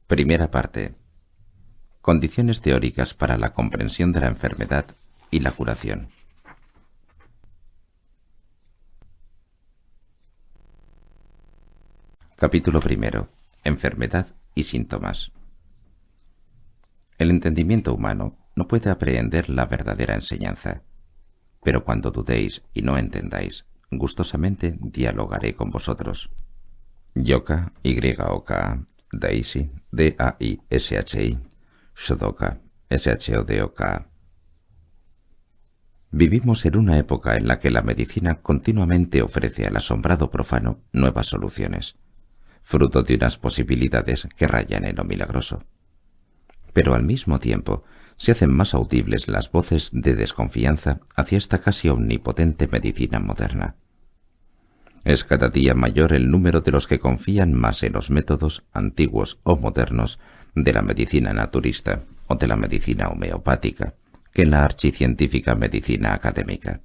Primera parte. Condiciones teóricas para la comprensión de la enfermedad y la curación. Capítulo primero. Enfermedad y síntomas. El entendimiento humano no puede aprehender la verdadera enseñanza, pero cuando dudéis y no entendáis, gustosamente dialogaré con vosotros. Yoka, Y-O-K-A, Daisy, D-A-I-S-H-I, Shodoka, S-H-O-D-O-K-A. Vivimos en una época en la que la medicina continuamente ofrece al asombrado profano nuevas soluciones, fruto de unas posibilidades que rayan en lo milagroso. Pero al mismo tiempo se hacen más audibles las voces de desconfianza hacia esta casi omnipotente medicina moderna. Es cada día mayor el número de los que confían más en los métodos, antiguos o modernos, de la medicina naturista o de la medicina homeopática, que en la archicientífica medicina académica.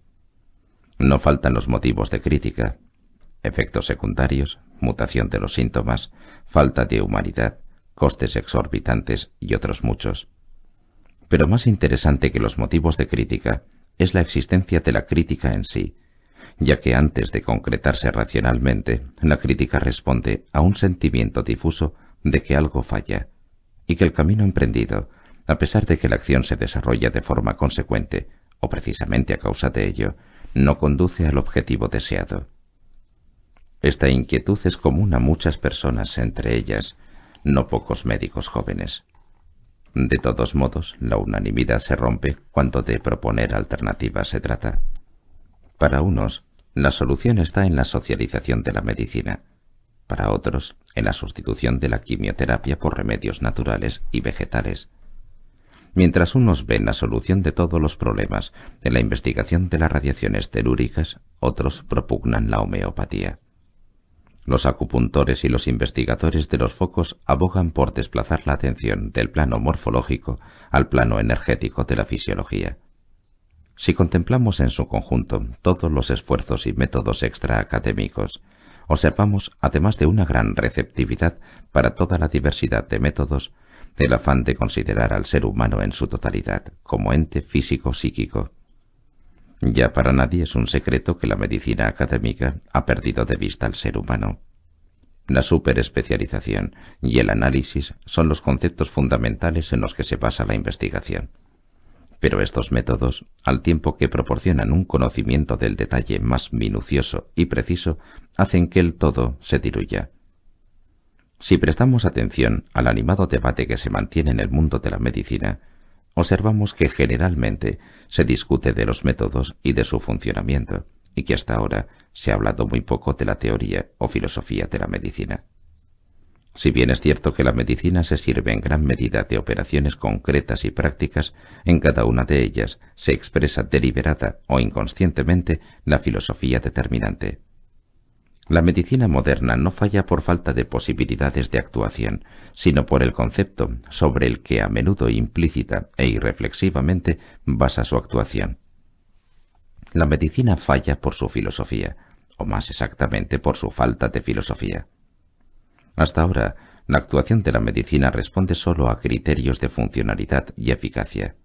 No faltan los motivos de crítica: efectos secundarios, mutación de los síntomas, falta de humanidad, costes exorbitantes y otros muchos. Pero más interesante que los motivos de crítica es la existencia de la crítica en sí, ya que antes de concretarse racionalmente, la crítica responde a un sentimiento difuso de que algo falla, y que el camino emprendido, a pesar de que la acción se desarrolla de forma consecuente, o precisamente a causa de ello, no conduce al objetivo deseado. Esta inquietud es común a muchas personas, entre ellas no pocos médicos jóvenes. De todos modos, la unanimidad se rompe cuando de proponer alternativas se trata. Para unos, la solución está en la socialización de la medicina; para otros, en la sustitución de la quimioterapia por remedios naturales y vegetales. Mientras unos ven la solución de todos los problemas en la investigación de las radiaciones telúricas, otros propugnan la homeopatía. Los acupuntores y los investigadores de los focos abogan por desplazar la atención del plano morfológico al plano energético de la fisiología. Si contemplamos en su conjunto todos los esfuerzos y métodos extraacadémicos, observamos, además de una gran receptividad para toda la diversidad de métodos, el afán de considerar al ser humano en su totalidad como ente físico-psíquico. Ya para nadie es un secreto que la medicina académica ha perdido de vista al ser humano. La superespecialización y el análisis son los conceptos fundamentales en los que se basa la investigación. Pero estos métodos, al tiempo que proporcionan un conocimiento del detalle más minucioso y preciso, hacen que el todo se diluya. Si prestamos atención al animado debate que se mantiene en el mundo de la medicina, observamos que generalmente se discute de los métodos y de su funcionamiento, y que hasta ahora se ha hablado muy poco de la teoría o filosofía de la medicina. Si bien es cierto que la medicina se sirve en gran medida de operaciones concretas y prácticas, en cada una de ellas se expresa deliberada o inconscientemente la filosofía determinante. La medicina moderna no falla por falta de posibilidades de actuación, sino por el concepto sobre el que a menudo implícita e irreflexivamente basa su actuación. La medicina falla por su filosofía, o más exactamente por su falta de filosofía. Hasta ahora, la actuación de la medicina responde solo a criterios de funcionalidad y eficacia.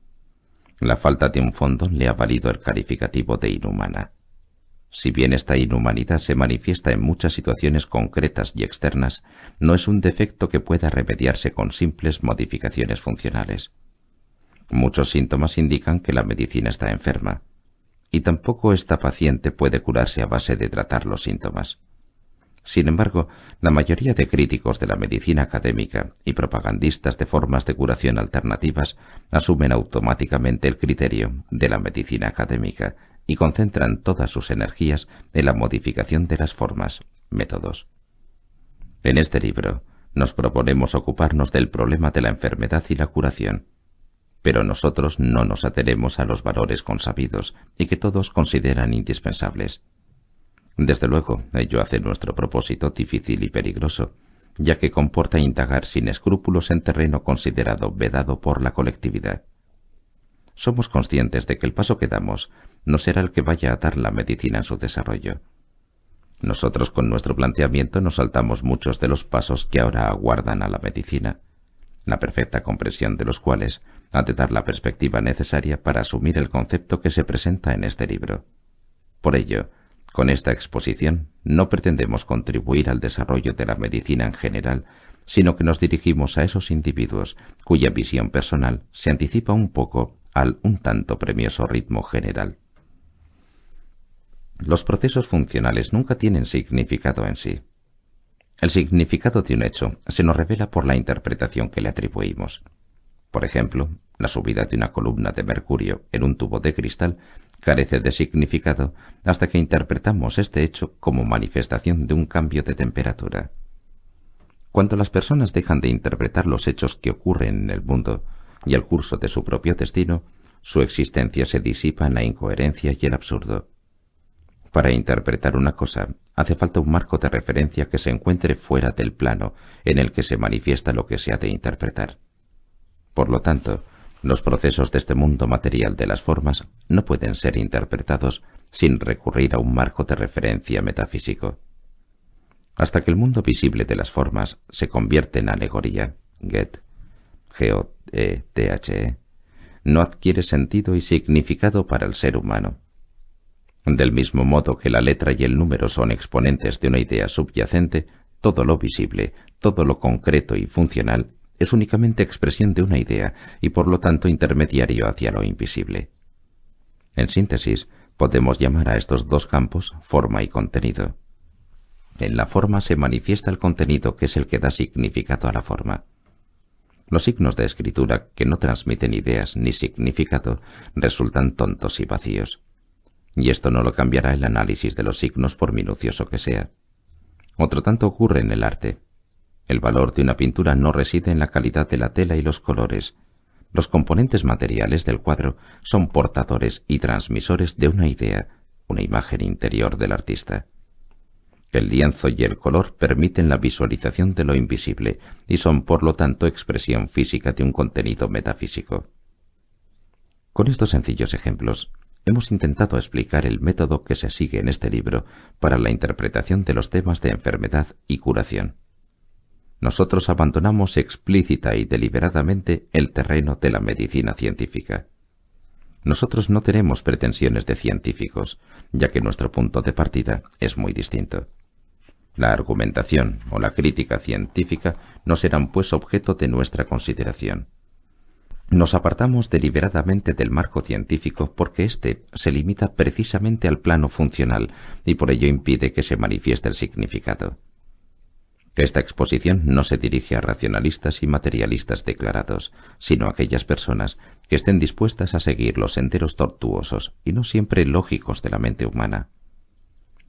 La falta de un fondo le ha valido el calificativo de inhumana. Si bien esta inhumanidad se manifiesta en muchas situaciones concretas y externas, no es un defecto que pueda remediarse con simples modificaciones funcionales. Muchos síntomas indican que la medicina está enferma, y tampoco esta paciente puede curarse a base de tratar los síntomas. Sin embargo, la mayoría de críticos de la medicina académica y propagandistas de formas de curación alternativas asumen automáticamente el criterio de la medicina académica y concentran todas sus energías en la modificación de las formas, métodos. En este libro nos proponemos ocuparnos del problema de la enfermedad y la curación, pero nosotros no nos atenemos a los valores consabidos y que todos consideran indispensables. Desde luego, ello hace nuestro propósito difícil y peligroso, ya que comporta indagar sin escrúpulos en terreno considerado vedado por la colectividad. Somos conscientes de que el paso que damos no será el que vaya a dar la medicina en su desarrollo. Nosotros con nuestro planteamiento nos saltamos muchos de los pasos que ahora aguardan a la medicina, la perfecta comprensión de los cuales ha de dar la perspectiva necesaria para asumir el concepto que se presenta en este libro. Por ello, con esta exposición no pretendemos contribuir al desarrollo de la medicina en general, sino que nos dirigimos a esos individuos cuya visión personal se anticipa un poco al un tanto premioso ritmo general. Los procesos funcionales nunca tienen significado en sí. El significado de un hecho se nos revela por la interpretación que le atribuimos. Por ejemplo, la subida de una columna de mercurio en un tubo de cristal carece de significado hasta que interpretamos este hecho como manifestación de un cambio de temperatura. Cuando las personas dejan de interpretar los hechos que ocurren en el mundo y el curso de su propio destino, su existencia se disipa en la incoherencia y el absurdo. Para interpretar una cosa, hace falta un marco de referencia que se encuentre fuera del plano en el que se manifiesta lo que se ha de interpretar. Por lo tanto, los procesos de este mundo material de las formas no pueden ser interpretados sin recurrir a un marco de referencia metafísico. Hasta que el mundo visible de las formas se convierte en alegoría, Goethe, G-O-E-T-H-E, no adquiere sentido y significado para el ser humano. Del mismo modo que la letra y el número son exponentes de una idea subyacente, todo lo visible, todo lo concreto y funcional es únicamente expresión de una idea y por lo tanto intermediario hacia lo invisible. En síntesis, podemos llamar a estos dos campos forma y contenido. En la forma se manifiesta el contenido que es el que da significado a la forma. Los signos de escritura que no transmiten ideas ni significado resultan tontos y vacíos. Y esto no lo cambiará el análisis de los signos por minucioso que sea. Otro tanto ocurre en el arte. El valor de una pintura no reside en la calidad de la tela y los colores. Los componentes materiales del cuadro son portadores y transmisores de una idea, una imagen interior del artista. El lienzo y el color permiten la visualización de lo invisible y son por lo tanto expresión física de un contenido metafísico. Con estos sencillos ejemplos, hemos intentado explicar el método que se sigue en este libro para la interpretación de los temas de enfermedad y curación. Nosotros abandonamos explícita y deliberadamente el terreno de la medicina científica. Nosotros no tenemos pretensiones de científicos, ya que nuestro punto de partida es muy distinto. La argumentación o la crítica científica no serán pues objeto de nuestra consideración. Nos apartamos deliberadamente del marco científico porque éste se limita precisamente al plano funcional y por ello impide que se manifieste el significado. Esta exposición no se dirige a racionalistas y materialistas declarados, sino a aquellas personas que estén dispuestas a seguir los senderos tortuosos y no siempre lógicos de la mente humana.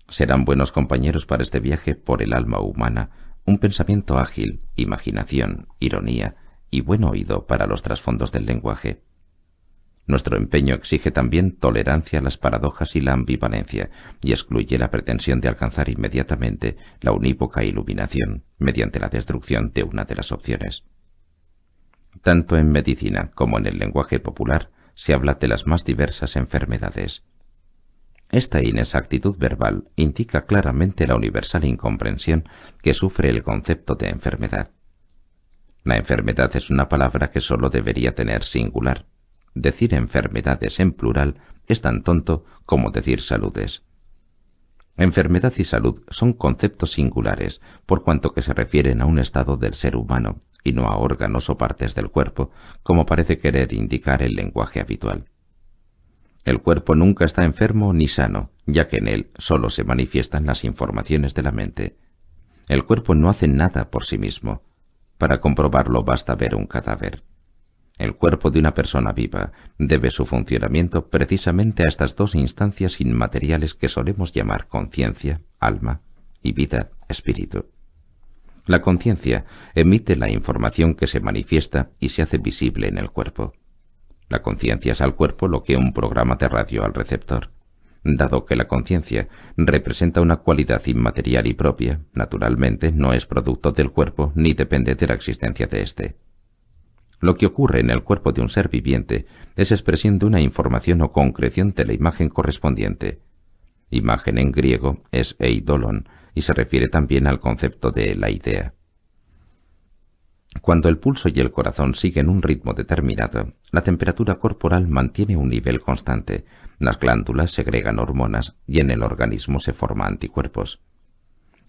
Serán buenos compañeros para este viaje por el alma humana, un pensamiento ágil, imaginación, ironía y buen oído para los trasfondos del lenguaje. Nuestro empeño exige también tolerancia a las paradojas y la ambivalencia, y excluye la pretensión de alcanzar inmediatamente la unívoca iluminación mediante la destrucción de una de las opciones. Tanto en medicina como en el lenguaje popular se habla de las más diversas enfermedades. Esta inexactitud verbal indica claramente la universal incomprensión que sufre el concepto de enfermedad. La enfermedad es una palabra que sólo debería tener singular. Decir enfermedades en plural es tan tonto como decir saludes. Enfermedad y salud son conceptos singulares, por cuanto que se refieren a un estado del ser humano y no a órganos o partes del cuerpo, como parece querer indicar el lenguaje habitual. El cuerpo nunca está enfermo ni sano, ya que en él sólo se manifiestan las informaciones de la mente. El cuerpo no hace nada por sí mismo. Para comprobarlo basta ver un cadáver. El cuerpo de una persona viva debe su funcionamiento precisamente a estas dos instancias inmateriales que solemos llamar conciencia, alma, y vida, espíritu. La conciencia emite la información que se manifiesta y se hace visible en el cuerpo. La conciencia es al cuerpo lo que un programa de radio al receptor. Dado que la conciencia representa una cualidad inmaterial y propia, naturalmente no es producto del cuerpo ni depende de la existencia de éste. Lo que ocurre en el cuerpo de un ser viviente es expresión de una información o concreción de la imagen correspondiente. Imagen en griego es eidolon y se refiere también al concepto de la idea. Cuando el pulso y el corazón siguen un ritmo determinado, la temperatura corporal mantiene un nivel constante, las glándulas segregan hormonas y en el organismo se forman anticuerpos.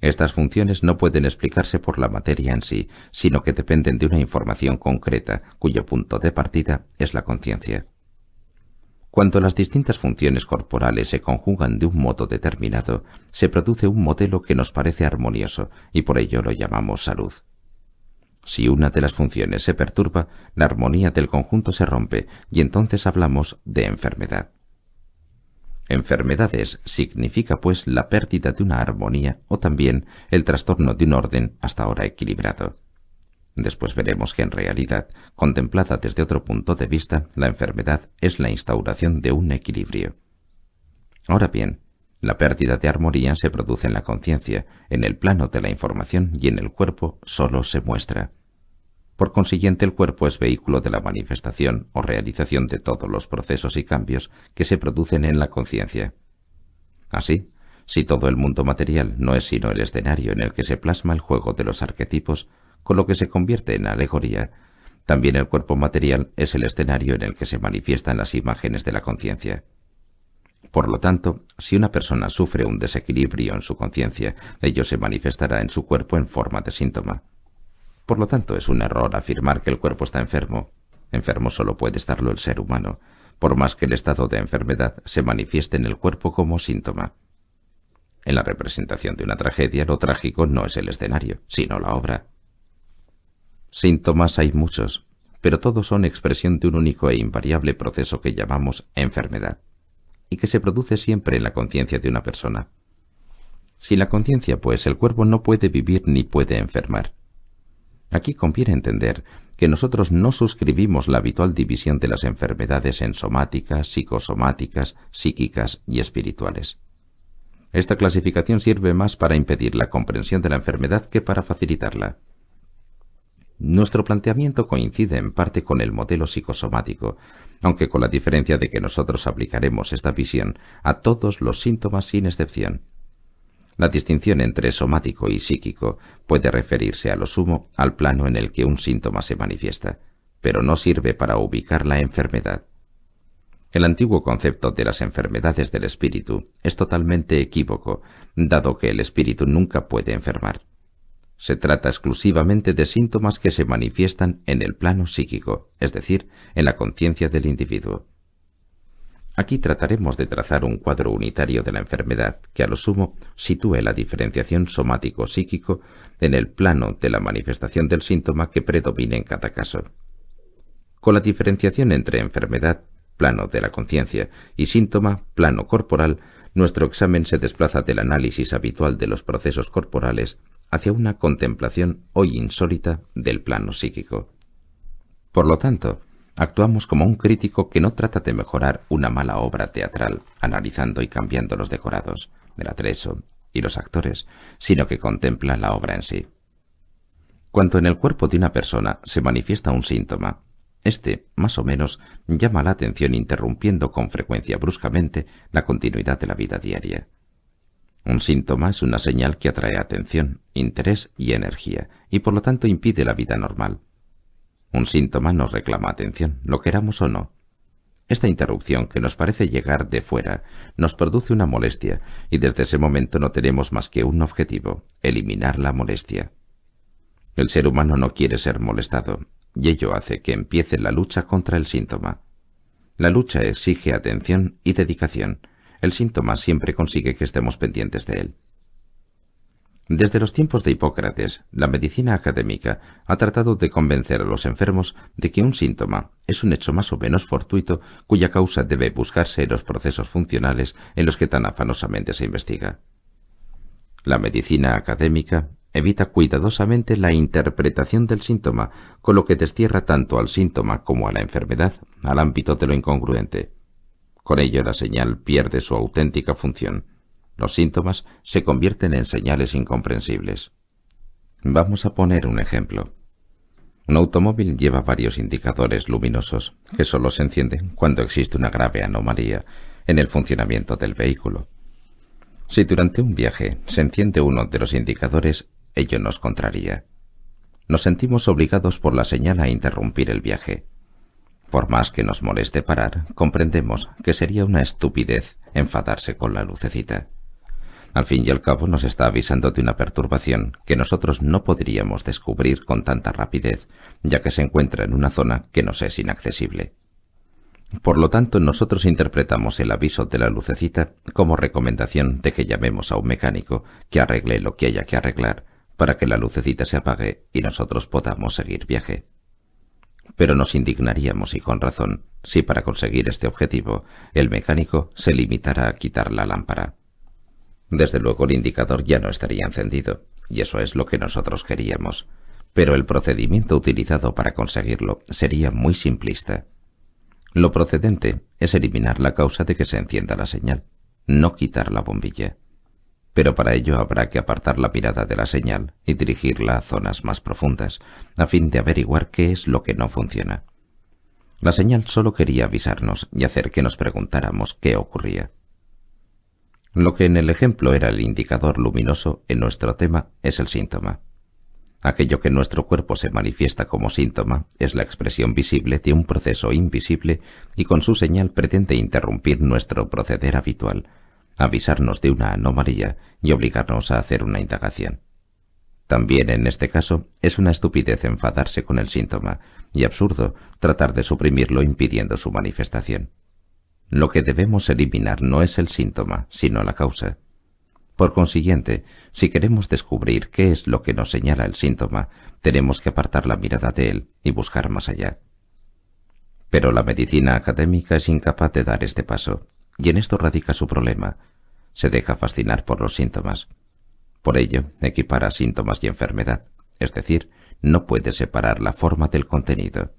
Estas funciones no pueden explicarse por la materia en sí, sino que dependen de una información concreta, cuyo punto de partida es la conciencia. Cuando las distintas funciones corporales se conjugan de un modo determinado, se produce un modelo que nos parece armonioso y por ello lo llamamos salud. Si una de las funciones se perturba, la armonía del conjunto se rompe y entonces hablamos de enfermedad. Enfermedades significa pues la pérdida de una armonía o también el trastorno de un orden hasta ahora equilibrado. Después veremos que en realidad, contemplada desde otro punto de vista, la enfermedad es la instauración de un equilibrio. Ahora bien, la pérdida de armonía se produce en la conciencia, en el plano de la información y en el cuerpo solo se muestra. Por consiguiente, el cuerpo es vehículo de la manifestación o realización de todos los procesos y cambios que se producen en la conciencia. Así, si todo el mundo material no es sino el escenario en el que se plasma el juego de los arquetipos, con lo que se convierte en alegoría, también el cuerpo material es el escenario en el que se manifiestan las imágenes de la conciencia. Por lo tanto, si una persona sufre un desequilibrio en su conciencia, ello se manifestará en su cuerpo en forma de síntoma. Por lo tanto, es un error afirmar que el cuerpo está enfermo. Enfermo solo puede estarlo el ser humano, por más que el estado de enfermedad se manifieste en el cuerpo como síntoma. En la representación de una tragedia, lo trágico no es el escenario, sino la obra. Síntomas hay muchos, pero todos son expresión de un único e invariable proceso que llamamos enfermedad, y que se produce siempre en la conciencia de una persona. Sin la conciencia, pues, el cuerpo no puede vivir ni puede enfermar. Aquí conviene entender que nosotros no suscribimos la habitual división de las enfermedades en somáticas, psicosomáticas, psíquicas y espirituales. Esta clasificación sirve más para impedir la comprensión de la enfermedad que para facilitarla. Nuestro planteamiento coincide en parte con el modelo psicosomático, aunque con la diferencia de que nosotros aplicaremos esta visión a todos los síntomas sin excepción. La distinción entre somático y psíquico puede referirse a lo sumo al plano en el que un síntoma se manifiesta, pero no sirve para ubicar la enfermedad. El antiguo concepto de las enfermedades del espíritu es totalmente equívoco, dado que el espíritu nunca puede enfermar. Se trata exclusivamente de síntomas que se manifiestan en el plano psíquico, es decir, en la conciencia del individuo. Aquí trataremos de trazar un cuadro unitario de la enfermedad que a lo sumo sitúe la diferenciación somático-psíquico en el plano de la manifestación del síntoma que predomine en cada caso. Con la diferenciación entre enfermedad, plano de la conciencia, y síntoma, plano corporal, nuestro examen se desplaza del análisis habitual de los procesos corporales hacia una contemplación hoy insólita del plano psíquico. Por lo tanto, actuamos como un crítico que no trata de mejorar una mala obra teatral, analizando y cambiando los decorados, el atrezo y los actores, sino que contempla la obra en sí. Cuando en el cuerpo de una persona se manifiesta un síntoma, este, más o menos, llama la atención interrumpiendo con frecuencia bruscamente la continuidad de la vida diaria. Un síntoma es una señal que atrae atención, interés y energía, y por lo tanto impide la vida normal. Un síntoma nos reclama atención, lo queramos o no. Esta interrupción que nos parece llegar de fuera nos produce una molestia y desde ese momento no tenemos más que un objetivo, eliminar la molestia. El ser humano no quiere ser molestado y ello hace que empiece la lucha contra el síntoma. La lucha exige atención y dedicación. El síntoma siempre consigue que estemos pendientes de él. Desde los tiempos de Hipócrates, la medicina académica ha tratado de convencer a los enfermos de que un síntoma es un hecho más o menos fortuito cuya causa debe buscarse en los procesos funcionales en los que tan afanosamente se investiga. La medicina académica evita cuidadosamente la interpretación del síntoma, con lo que destierra tanto al síntoma como a la enfermedad al ámbito de lo incongruente. Con ello la señal pierde su auténtica función. Los síntomas se convierten en señales incomprensibles. Vamos a poner un ejemplo. Un automóvil lleva varios indicadores luminosos que solo se encienden cuando existe una grave anomalía en el funcionamiento del vehículo. Si durante un viaje se enciende uno de los indicadores, ello nos contraría. nos sentimos obligados por la señal a interrumpir el viaje. Por más que nos moleste parar, comprendemos que sería una estupidez enfadarse con la lucecita. Al fin y al cabo nos está avisando de una perturbación que nosotros no podríamos descubrir con tanta rapidez, ya que se encuentra en una zona que nos es inaccesible. Por lo tanto, nosotros interpretamos el aviso de la lucecita como recomendación de que llamemos a un mecánico que arregle lo que haya que arreglar para que la lucecita se apague y nosotros podamos seguir viaje. Pero nos indignaríamos, y con razón, si para conseguir este objetivo el mecánico se limitara a quitar la lámpara. Desde luego el indicador ya no estaría encendido, y eso es lo que nosotros queríamos, pero el procedimiento utilizado para conseguirlo sería muy simplista. Lo procedente es eliminar la causa de que se encienda la señal, no quitar la bombilla. Pero para ello habrá que apartar la mirada de la señal y dirigirla a zonas más profundas, a fin de averiguar qué es lo que no funciona. La señal solo quería avisarnos y hacer que nos preguntáramos qué ocurría. Lo que en el ejemplo era el indicador luminoso, en nuestro tema es el síntoma. Aquello que en nuestro cuerpo se manifiesta como síntoma es la expresión visible de un proceso invisible y con su señal pretende interrumpir nuestro proceder habitual, avisarnos de una anomalía y obligarnos a hacer una indagación. También en este caso es una estupidez enfadarse con el síntoma y absurdo tratar de suprimirlo impidiendo su manifestación. Lo que debemos eliminar no es el síntoma, sino la causa. Por consiguiente, si queremos descubrir qué es lo que nos señala el síntoma, tenemos que apartar la mirada de él y buscar más allá. Pero la medicina académica es incapaz de dar este paso, y en esto radica su problema. Se deja fascinar por los síntomas. Por ello, equipara síntomas y enfermedad, es decir, no puede separar la forma del contenido.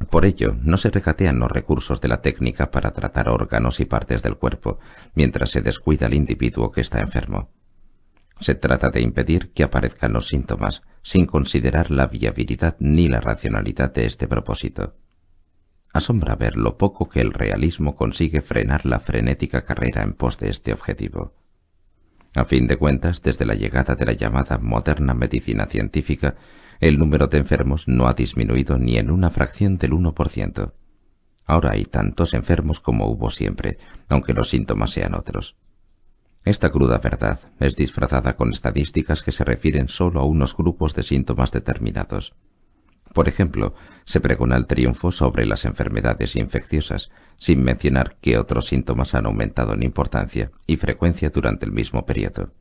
Por ello, no se regatean los recursos de la técnica para tratar órganos y partes del cuerpo, mientras se descuida al individuo que está enfermo. Se trata de impedir que aparezcan los síntomas, sin considerar la viabilidad ni la racionalidad de este propósito. Asombra ver lo poco que el realismo consigue frenar la frenética carrera en pos de este objetivo. A fin de cuentas, desde la llegada de la llamada moderna medicina científica, el número de enfermos no ha disminuido ni en una fracción del 1%. Ahora hay tantos enfermos como hubo siempre, aunque los síntomas sean otros. Esta cruda verdad es disfrazada con estadísticas que se refieren solo a unos grupos de síntomas determinados. Por ejemplo, se pregona el triunfo sobre las enfermedades infecciosas, sin mencionar que otros síntomas han aumentado en importancia y frecuencia durante el mismo periodo.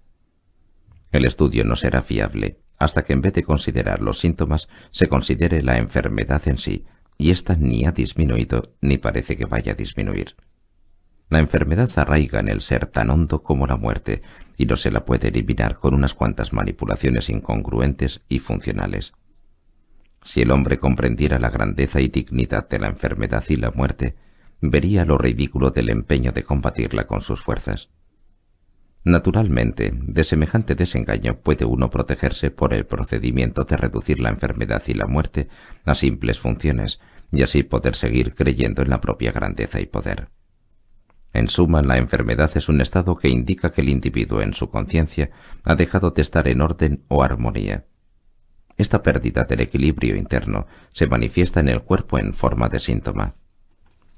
El estudio no será fiable hasta que en vez de considerar los síntomas se considere la enfermedad en sí, y ésta ni ha disminuido ni parece que vaya a disminuir. La enfermedad arraiga en el ser tan hondo como la muerte y no se la puede eliminar con unas cuantas manipulaciones incongruentes y funcionales. Si el hombre comprendiera la grandeza y dignidad de la enfermedad y la muerte, vería lo ridículo del empeño de combatirla con sus fuerzas. Naturalmente, de semejante desengaño puede uno protegerse por el procedimiento de reducir la enfermedad y la muerte a simples funciones, y así poder seguir creyendo en la propia grandeza y poder. En suma, la enfermedad es un estado que indica que el individuo en su conciencia ha dejado de estar en orden o armonía. Esta pérdida del equilibrio interno se manifiesta en el cuerpo en forma de síntoma.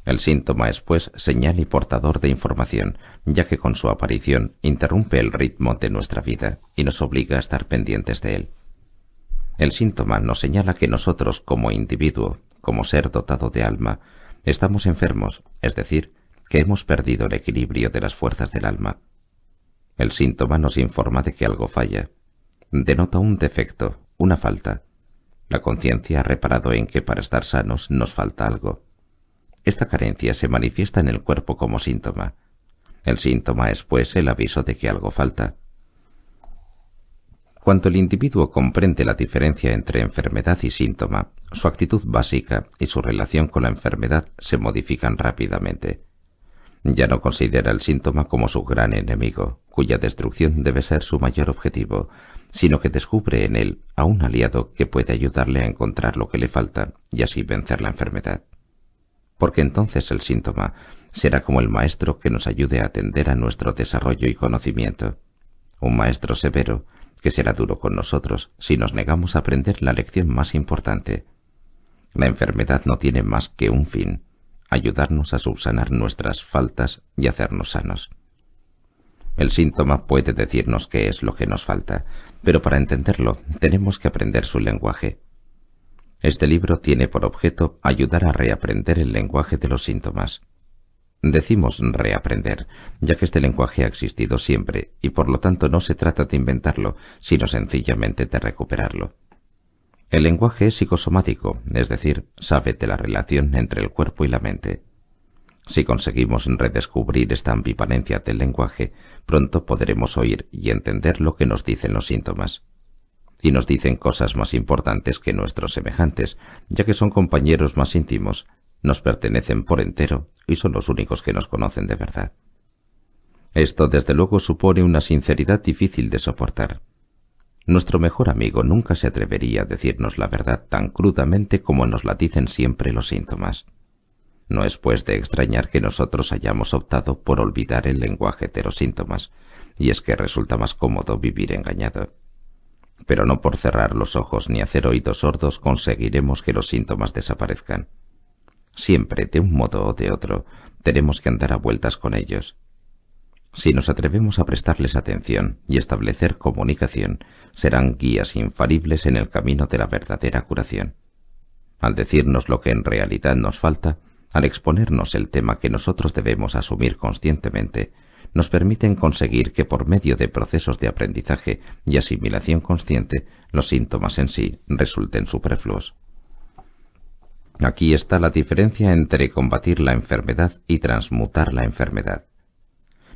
El síntoma es, pues, señal y portador de información, ya que con su aparición interrumpe el ritmo de nuestra vida y nos obliga a estar pendientes de él. El síntoma nos señala que nosotros, como individuo, como ser dotado de alma, estamos enfermos, es decir, que hemos perdido el equilibrio de las fuerzas del alma. El síntoma nos informa de que algo falla. Denota un defecto, una falta. La conciencia ha reparado en que para estar sanos nos falta algo. Esta carencia se manifiesta en el cuerpo como síntoma. El síntoma es, pues, el aviso de que algo falta. Cuando el individuo comprende la diferencia entre enfermedad y síntoma, su actitud básica y su relación con la enfermedad se modifican rápidamente. Ya no considera el síntoma como su gran enemigo, cuya destrucción debe ser su mayor objetivo, sino que descubre en él a un aliado que puede ayudarle a encontrar lo que le falta y así vencer la enfermedad. Porque entonces el síntoma será como el maestro que nos ayude a atender a nuestro desarrollo y conocimiento, un maestro severo que será duro con nosotros si nos negamos a aprender la lección más importante. La enfermedad no tiene más que un fin: ayudarnos a subsanar nuestras faltas y hacernos sanos. El síntoma puede decirnos qué es lo que nos falta, pero para entenderlo tenemos que aprender su lenguaje. Este libro tiene por objeto ayudar a reaprender el lenguaje de los síntomas. Decimos reaprender, ya que este lenguaje ha existido siempre y por lo tanto no se trata de inventarlo, sino sencillamente de recuperarlo. El lenguaje es psicosomático, es decir, sabe de la relación entre el cuerpo y la mente. Si conseguimos redescubrir esta ambivalencia del lenguaje, pronto podremos oír y entender lo que nos dicen los síntomas. Y nos dicen cosas más importantes que nuestros semejantes, ya que son compañeros más íntimos, nos pertenecen por entero y son los únicos que nos conocen de verdad. Esto desde luego supone una sinceridad difícil de soportar. Nuestro mejor amigo nunca se atrevería a decirnos la verdad tan crudamente como nos la dicen siempre los síntomas. No es pues de extrañar que nosotros hayamos optado por olvidar el lenguaje de los síntomas, y es que resulta más cómodo vivir engañado. Pero no por cerrar los ojos ni hacer oídos sordos conseguiremos que los síntomas desaparezcan. Siempre, de un modo o de otro, tenemos que andar a vueltas con ellos. Si nos atrevemos a prestarles atención y establecer comunicación, serán guías infalibles en el camino de la verdadera curación. Al decirnos lo que en realidad nos falta, al exponernos el tema que nosotros debemos asumir conscientemente, nos permiten conseguir que por medio de procesos de aprendizaje y asimilación consciente, los síntomas en sí resulten superfluos. Aquí está la diferencia entre combatir la enfermedad y transmutar la enfermedad.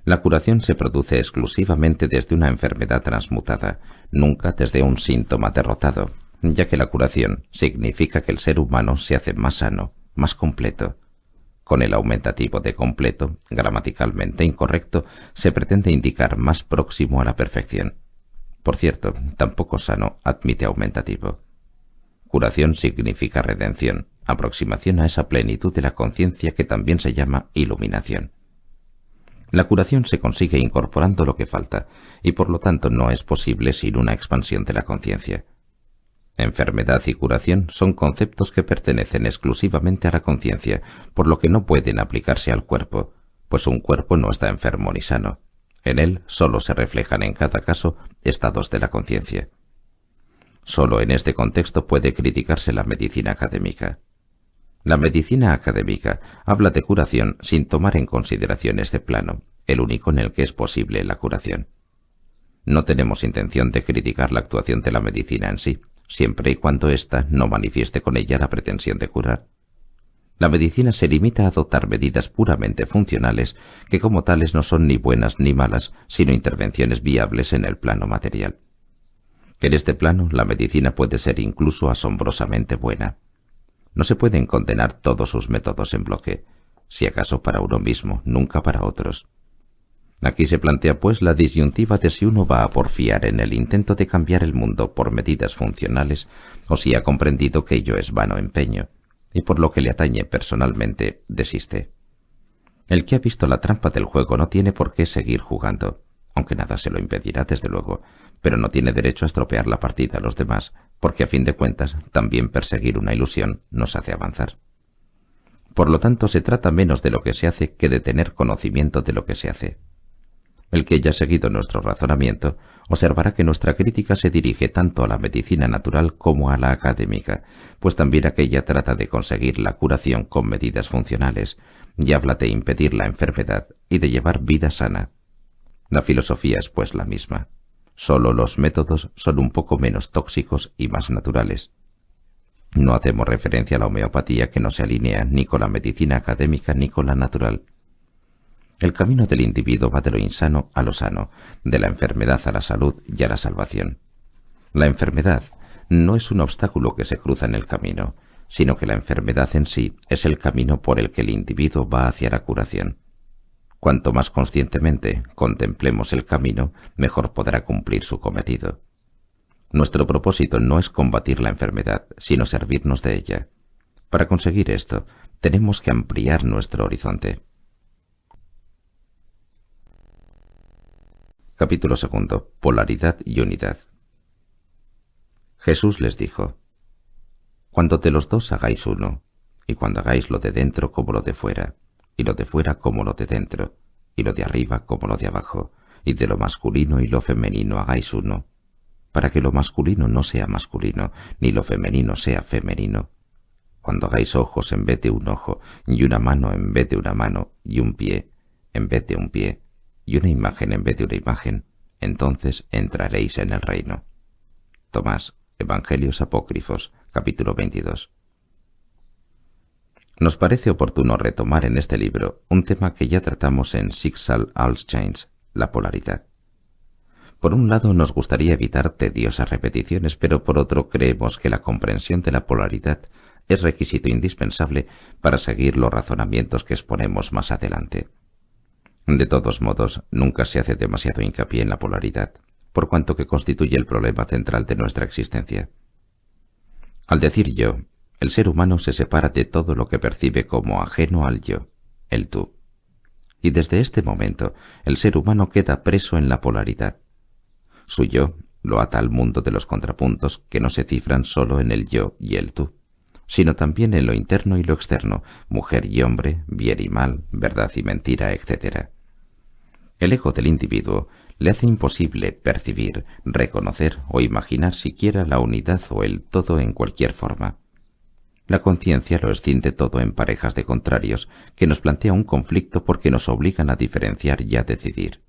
La curación se produce exclusivamente desde una enfermedad transmutada, nunca desde un síntoma derrotado, ya que la curación significa que el ser humano se hace más sano, más completo. Con el aumentativo de completo, gramaticalmente incorrecto, se pretende indicar más próximo a la perfección. Por cierto, tampoco sano admite aumentativo. Curación significa redención, aproximación a esa plenitud de la conciencia que también se llama iluminación. La curación se consigue incorporando lo que falta, y por lo tanto no es posible sin una expansión de la conciencia. Enfermedad y curación son conceptos que pertenecen exclusivamente a la conciencia, por lo que no pueden aplicarse al cuerpo, pues un cuerpo no está enfermo ni sano. En él solo se reflejan en cada caso estados de la conciencia. Solo en este contexto puede criticarse la medicina académica. La medicina académica habla de curación sin tomar en consideración este plano, el único en el que es posible la curación. No tenemos intención de criticar la actuación de la medicina en sí, siempre y cuando ésta no manifieste con ella la pretensión de curar. La medicina se limita a adoptar medidas puramente funcionales que como tales no son ni buenas ni malas, sino intervenciones viables en el plano material. En este plano la medicina puede ser incluso asombrosamente buena. No se pueden condenar todos sus métodos en bloque, si acaso para uno mismo, nunca para otros. Aquí se plantea pues la disyuntiva de si uno va a porfiar en el intento de cambiar el mundo por medidas funcionales o si ha comprendido que ello es vano empeño, y por lo que le atañe personalmente, desiste. El que ha visto la trampa del juego no tiene por qué seguir jugando, aunque nada se lo impedirá desde luego, pero no tiene derecho a estropear la partida a los demás, porque a fin de cuentas también perseguir una ilusión nos hace avanzar. Por lo tanto, se trata menos de lo que se hace que de tener conocimiento de lo que se hace. El que haya seguido nuestro razonamiento observará que nuestra crítica se dirige tanto a la medicina natural como a la académica, pues también aquella trata de conseguir la curación con medidas funcionales, y habla de impedir la enfermedad y de llevar vida sana. La filosofía es pues la misma. Solo los métodos son un poco menos tóxicos y más naturales. No hacemos referencia a la homeopatía, que no se alinea ni con la medicina académica ni con la natural. El camino del individuo va de lo insano a lo sano, de la enfermedad a la salud y a la salvación. La enfermedad no es un obstáculo que se cruza en el camino, sino que la enfermedad en sí es el camino por el que el individuo va hacia la curación. Cuanto más conscientemente contemplemos el camino, mejor podrá cumplir su cometido. Nuestro propósito no es combatir la enfermedad, sino servirnos de ella. Para conseguir esto, tenemos que ampliar nuestro horizonte. Capítulo 2. Polaridad y unidad. Jesús les dijo: Cuando de los dos hagáis uno, y cuando hagáis lo de dentro como lo de fuera, y lo de fuera como lo de dentro, y lo de arriba como lo de abajo, y de lo masculino y lo femenino hagáis uno, para que lo masculino no sea masculino, ni lo femenino sea femenino. Cuando hagáis ojos en vez de un ojo, y una mano en vez de una mano, y un pie en vez de un pie, y una imagen en vez de una imagen, entonces entraréis en el reino. Tomás, Evangelios Apócrifos, capítulo 22. Nos parece oportuno retomar en este libro un tema que ya tratamos en Schicksal als Chains, la polaridad. Por un lado nos gustaría evitar tediosas repeticiones, pero por otro creemos que la comprensión de la polaridad es requisito indispensable para seguir los razonamientos que exponemos más adelante. De todos modos, nunca se hace demasiado hincapié en la polaridad, por cuanto que constituye el problema central de nuestra existencia. Al decir yo, el ser humano se separa de todo lo que percibe como ajeno al yo, el tú. Y desde este momento, el ser humano queda preso en la polaridad. Su yo lo ata al mundo de los contrapuntos que no se cifran solo en el yo y el tú, sino también en lo interno y lo externo, mujer y hombre, bien y mal, verdad y mentira, etc. El ego del individuo le hace imposible percibir, reconocer o imaginar siquiera la unidad o el todo en cualquier forma. La conciencia lo escinde todo en parejas de contrarios que nos plantea un conflicto porque nos obligan a diferenciar y a decidir.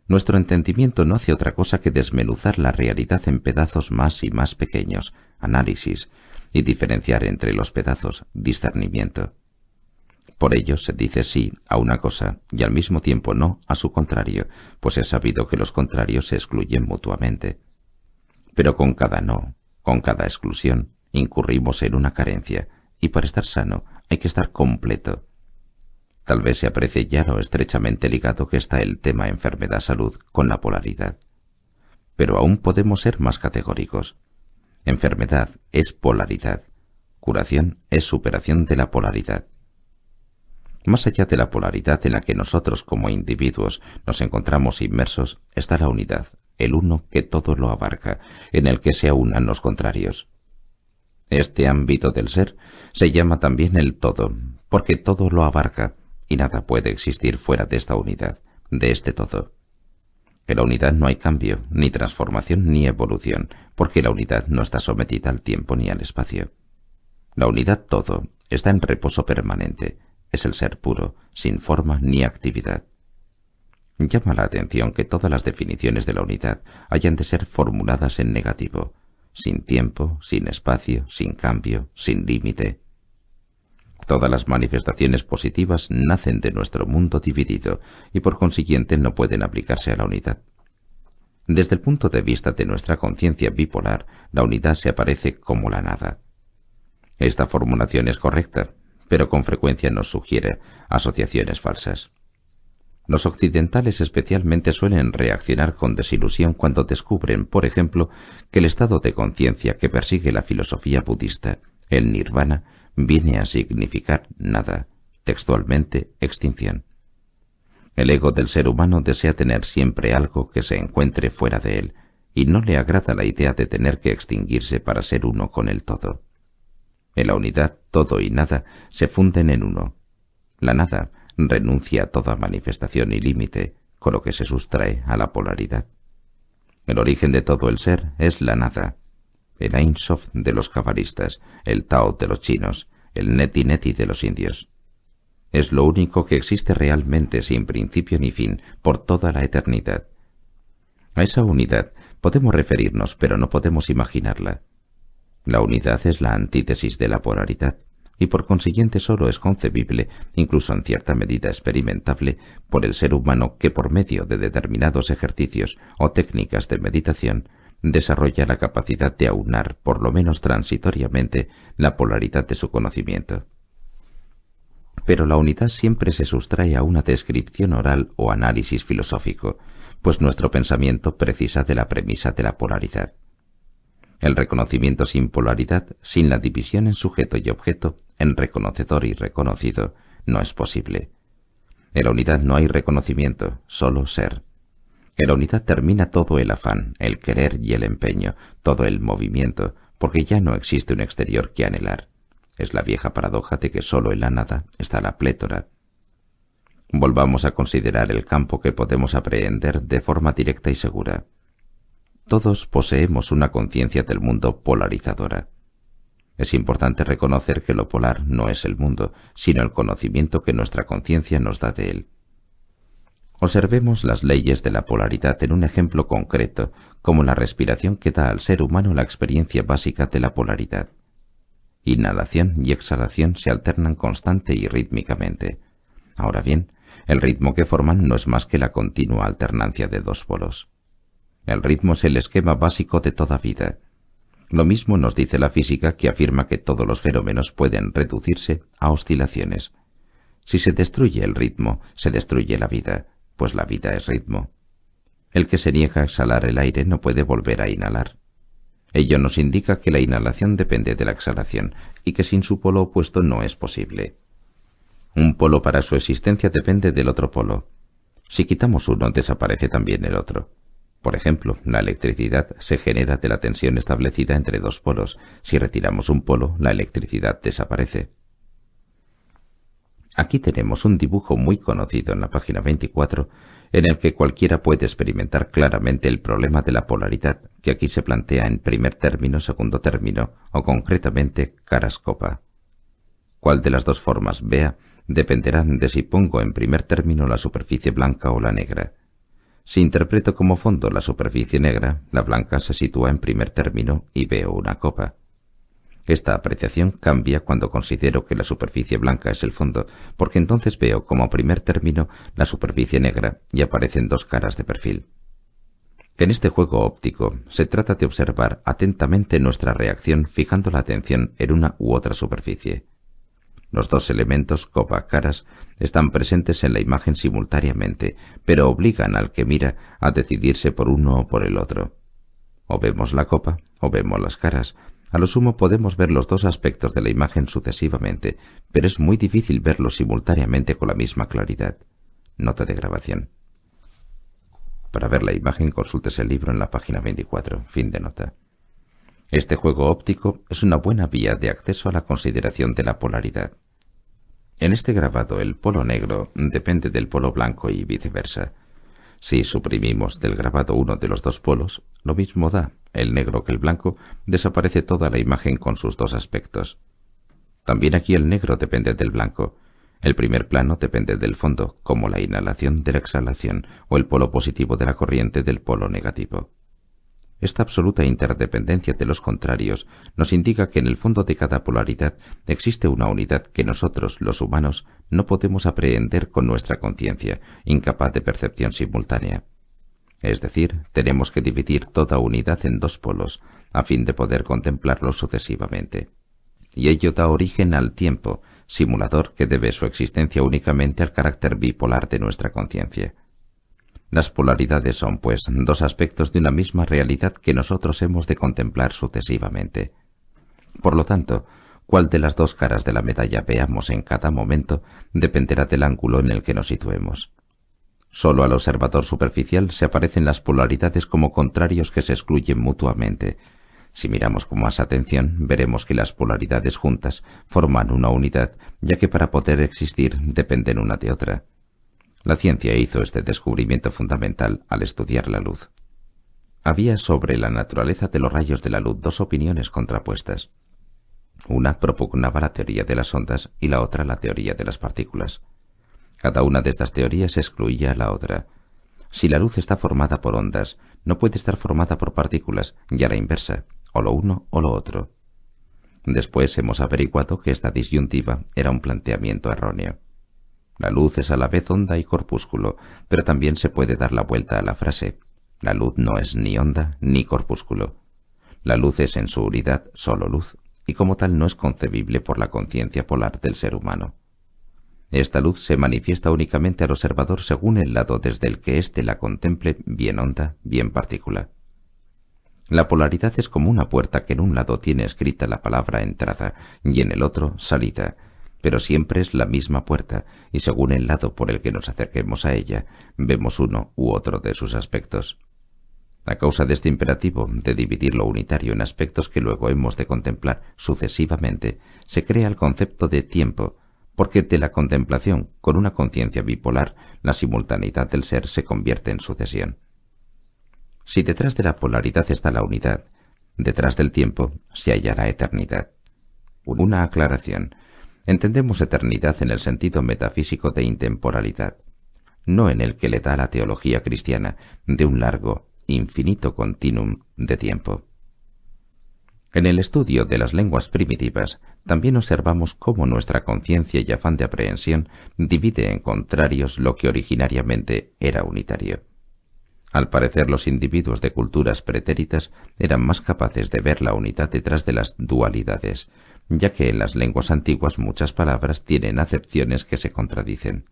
Nuestro entendimiento no hace otra cosa que desmenuzar la realidad en pedazos más y más pequeños, análisis, y diferenciar entre los pedazos, discernimiento. Por ello se dice sí a una cosa y al mismo tiempo no a su contrario, pues es sabido que los contrarios se excluyen mutuamente. Pero con cada no, con cada exclusión, incurrimos en una carencia, y para estar sano hay que estar completo. Tal vez se aprecie ya lo estrechamente ligado que está el tema enfermedad-salud con la polaridad. Pero aún podemos ser más categóricos. Enfermedad es polaridad, curación es superación de la polaridad. Más allá de la polaridad en la que nosotros como individuos nos encontramos inmersos está la unidad, el uno que todo lo abarca, en el que se aunan los contrarios. Este ámbito del ser se llama también el todo, porque todo lo abarca, y nada puede existir fuera de esta unidad, de este todo. En la unidad no hay cambio, ni transformación, ni evolución, porque la unidad no está sometida al tiempo ni al espacio. La unidad todo está en reposo permanente, es el ser puro, sin forma ni actividad. Llama la atención que todas las definiciones de la unidad hayan de ser formuladas en negativo, sin tiempo, sin espacio, sin cambio, sin límite. Todas las manifestaciones positivas nacen de nuestro mundo dividido y por consiguiente no pueden aplicarse a la unidad. Desde el punto de vista de nuestra conciencia bipolar, la unidad se aparece como la nada. Esta formulación es correcta, pero con frecuencia nos sugiere asociaciones falsas. Los occidentales especialmente suelen reaccionar con desilusión cuando descubren, por ejemplo, que el estado de conciencia que persigue la filosofía budista, el nirvana, viene a significar nada, textualmente extinción. El ego del ser humano desea tener siempre algo que se encuentre fuera de él, y no le agrada la idea de tener que extinguirse para ser uno con el todo. En la unidad, todo y nada se funden en uno. La nada renuncia a toda manifestación y límite, con lo que se sustrae a la polaridad. El origen de todo el ser es la nada. El Ein Sof de los cabalistas, el Tao de los chinos, el Neti Neti de los indios. Es lo único que existe realmente sin principio ni fin por toda la eternidad. A esa unidad podemos referirnos, pero no podemos imaginarla. La unidad es la antítesis de la polaridad, y por consiguiente solo es concebible, incluso en cierta medida experimentable, por el ser humano que por medio de determinados ejercicios o técnicas de meditación desarrolla la capacidad de aunar, por lo menos transitoriamente, la polaridad de su conocimiento. Pero la unidad siempre se sustrae a una descripción oral o análisis filosófico, pues nuestro pensamiento precisa de la premisa de la polaridad. El reconocimiento sin polaridad, sin la división en sujeto y objeto, en reconocedor y reconocido, no es posible. En la unidad no hay reconocimiento, solo ser. En la unidad termina todo el afán, el querer y el empeño, todo el movimiento, porque ya no existe un exterior que anhelar. Es la vieja paradoja de que solo en la nada está la plétora. Volvamos a considerar el campo que podemos aprehender de forma directa y segura. Todos poseemos una conciencia del mundo polarizadora. Es importante reconocer que lo polar no es el mundo, sino el conocimiento que nuestra conciencia nos da de él. Observemos las leyes de la polaridad en un ejemplo concreto, como la respiración que da al ser humano la experiencia básica de la polaridad. Inhalación y exhalación se alternan constante y rítmicamente. Ahora bien, el ritmo que forman no es más que la continua alternancia de dos polos. El ritmo es el esquema básico de toda vida. Lo mismo nos dice la física, que afirma que todos los fenómenos pueden reducirse a oscilaciones. Si se destruye el ritmo, se destruye la vida, pues la vida es ritmo. El que se niega a exhalar el aire no puede volver a inhalar. Ello nos indica que la inhalación depende de la exhalación y que sin su polo opuesto no es posible. Un polo para su existencia depende del otro polo. Si quitamos uno, desaparece también el otro. Por ejemplo, la electricidad se genera de la tensión establecida entre dos polos. Si retiramos un polo, la electricidad desaparece. Aquí tenemos un dibujo muy conocido en la página 24, en el que cualquiera puede experimentar claramente el problema de la polaridad, que aquí se plantea en primer término, segundo término, o concretamente caras-copa. Cuál de las dos formas vea dependerá de si pongo en primer término la superficie blanca o la negra. Si interpreto como fondo la superficie negra, la blanca se sitúa en primer término y veo una copa. Esta apreciación cambia cuando considero que la superficie blanca es el fondo, porque entonces veo como primer término la superficie negra y aparecen dos caras de perfil. En este juego óptico se trata de observar atentamente nuestra reacción fijando la atención en una u otra superficie. Los dos elementos, copa, caras, están presentes en la imagen simultáneamente, pero obligan al que mira a decidirse por uno o por el otro. O vemos la copa o vemos las caras. A lo sumo podemos ver los dos aspectos de la imagen sucesivamente, pero es muy difícil verlos simultáneamente con la misma claridad. Nota de grabación. Para ver la imagen consúltese el libro en la página 24. Fin de nota. Este juego óptico es una buena vía de acceso a la consideración de la polaridad. En este grabado el polo negro depende del polo blanco y viceversa. Si suprimimos del grabado uno de los dos polos, lo mismo da, el negro que el blanco, desaparece toda la imagen con sus dos aspectos. También aquí el negro depende del blanco. El primer plano depende del fondo, como la inhalación de la exhalación o el polo positivo de la corriente del polo negativo. Esta absoluta interdependencia de los contrarios nos indica que en el fondo de cada polaridad existe una unidad que nosotros, los humanos, no podemos aprehender con nuestra conciencia, incapaz de percepción simultánea. Es decir, tenemos que dividir toda unidad en dos polos, a fin de poder contemplarlos sucesivamente. Y ello da origen al tiempo, simulador que debe su existencia únicamente al carácter bipolar de nuestra conciencia. Las polaridades son, pues, dos aspectos de una misma realidad que nosotros hemos de contemplar sucesivamente. Por lo tanto, cuál de las dos caras de la medalla veamos en cada momento dependerá del ángulo en el que nos situemos. Solo al observador superficial se aparecen las polaridades como contrarios que se excluyen mutuamente. Si miramos con más atención, veremos que las polaridades juntas forman una unidad, ya que para poder existir dependen una de otra. La ciencia hizo este descubrimiento fundamental al estudiar la luz. Había sobre la naturaleza de los rayos de la luz dos opiniones contrapuestas. Una propugnaba la teoría de las ondas y la otra la teoría de las partículas. Cada una de estas teorías excluía a la otra. Si la luz está formada por ondas, no puede estar formada por partículas, y a la inversa, o lo uno o lo otro. Después hemos averiguado que esta disyuntiva era un planteamiento erróneo. La luz es a la vez onda y corpúsculo, pero también se puede dar la vuelta a la frase. La luz no es ni onda ni corpúsculo. La luz es en su unidad solo luz, y como tal no es concebible por la conciencia polar del ser humano. Esta luz se manifiesta únicamente al observador según el lado desde el que éste la contemple, bien onda, bien partícula. La polaridad es como una puerta que en un lado tiene escrita la palabra entrada y en el otro salida, pero siempre es la misma puerta, y según el lado por el que nos acerquemos a ella, vemos uno u otro de sus aspectos. A causa de este imperativo de dividir lo unitario en aspectos que luego hemos de contemplar sucesivamente, se crea el concepto de tiempo, porque de la contemplación con una conciencia bipolar, la simultaneidad del ser se convierte en sucesión. Si detrás de la polaridad está la unidad, detrás del tiempo se hallará eternidad. Una aclaración. Entendemos eternidad en el sentido metafísico de intemporalidad, no en el que le da la teología cristiana de un largo, infinito continuum de tiempo. En el estudio de las lenguas primitivas también observamos cómo nuestra conciencia y afán de aprehensión divide en contrarios lo que originariamente era unitario. Al parecer, los individuos de culturas pretéritas eran más capaces de ver la unidad detrás de las dualidades, ya que en las lenguas antiguas muchas palabras tienen acepciones que se contradicen.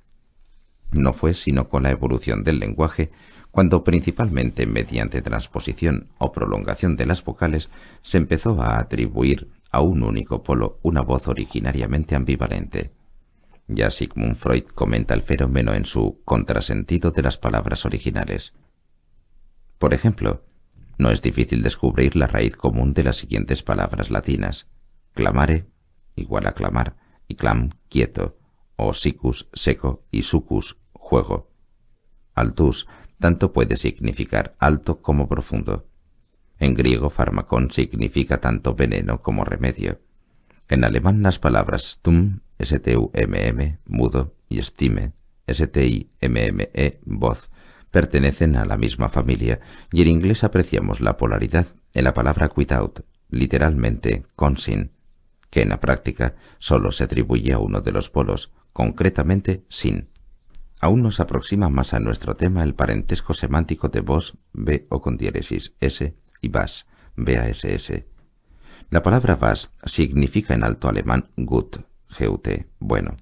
No fue sino con la evolución del lenguaje cuando, principalmente mediante transposición o prolongación de las vocales, se empezó a atribuir a un único polo una voz originariamente ambivalente. Ya Sigmund Freud comenta el fenómeno en su Contrasentido de las palabras originales. Por ejemplo, no es difícil descubrir la raíz común de las siguientes palabras latinas: clamare, igual a clamar, y clam, quieto, o sicus, seco, y sucus, juego. Altus tanto puede significar alto como profundo. En griego, fármacon significa tanto veneno como remedio. En alemán, las palabras stumm, stumm, mudo, y stime, stimme, voz, pertenecen a la misma familia, y en inglés apreciamos la polaridad en la palabra without, literalmente consin, que en la práctica solo se atribuye a uno de los polos, concretamente sin. Aún nos aproxima más a nuestro tema el parentesco semántico de vos, b o con diéresis s, y vas, bass. La palabra vas significa en alto alemán gut, bueno.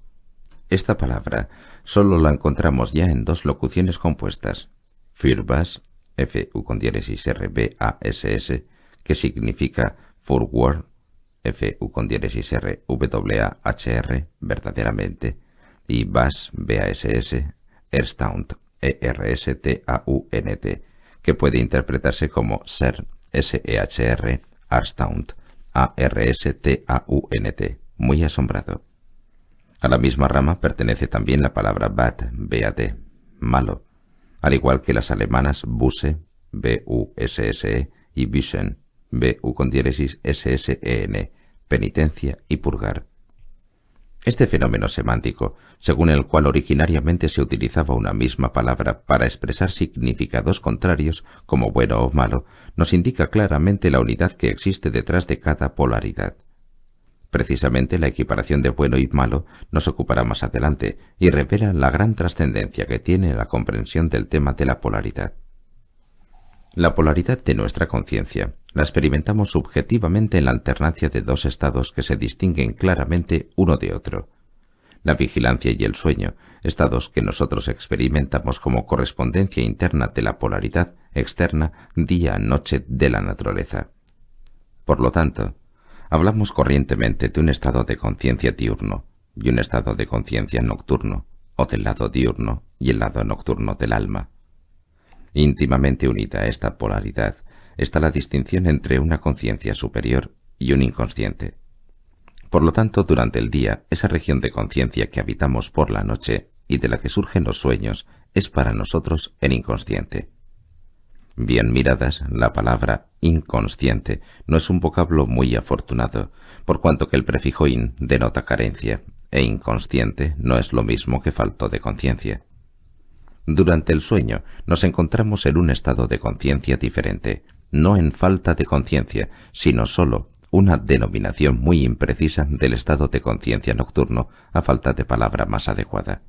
Esta palabra solo la encontramos ya en dos locuciones compuestas: für was, fu con diéresis r, bass, que significa for word, fu con diéresis r, war, verdaderamente, y vas, bass, erstaunt, erstaunt, que puede interpretarse como ser, sehr, arstaunt, arstaunt, muy asombrado. A la misma rama pertenece también la palabra bad, bad, malo, al igual que las alemanas Busse, busse, y Büßen, bu con diéresis ssen, penitencia y purgar. Este fenómeno semántico, según el cual originariamente se utilizaba una misma palabra para expresar significados contrarios, como bueno o malo, nos indica claramente la unidad que existe detrás de cada polaridad. Precisamente la equiparación de bueno y malo nos ocupará más adelante y revela la gran trascendencia que tiene la comprensión del tema de la polaridad. La polaridad de nuestra conciencia la experimentamos subjetivamente en la alternancia de dos estados que se distinguen claramente uno de otro: la vigilancia y el sueño, estados que nosotros experimentamos como correspondencia interna de la polaridad externa día-noche de la naturaleza. Por lo tanto, hablamos corrientemente de un estado de conciencia diurno y un estado de conciencia nocturno, o del lado diurno y el lado nocturno del alma. Íntimamente unida a esta polaridad está la distinción entre una conciencia superior y un inconsciente. Por lo tanto, durante el día, esa región de conciencia que habitamos por la noche y de la que surgen los sueños es para nosotros el inconsciente. Bien miradas, la palabra inconsciente no es un vocablo muy afortunado, por cuanto que el prefijo in denota carencia, e inconsciente no es lo mismo que falto de conciencia. Durante el sueño nos encontramos en un estado de conciencia diferente, no en falta de conciencia, sino solo una denominación muy imprecisa del estado de conciencia nocturno, a falta de palabra más adecuada.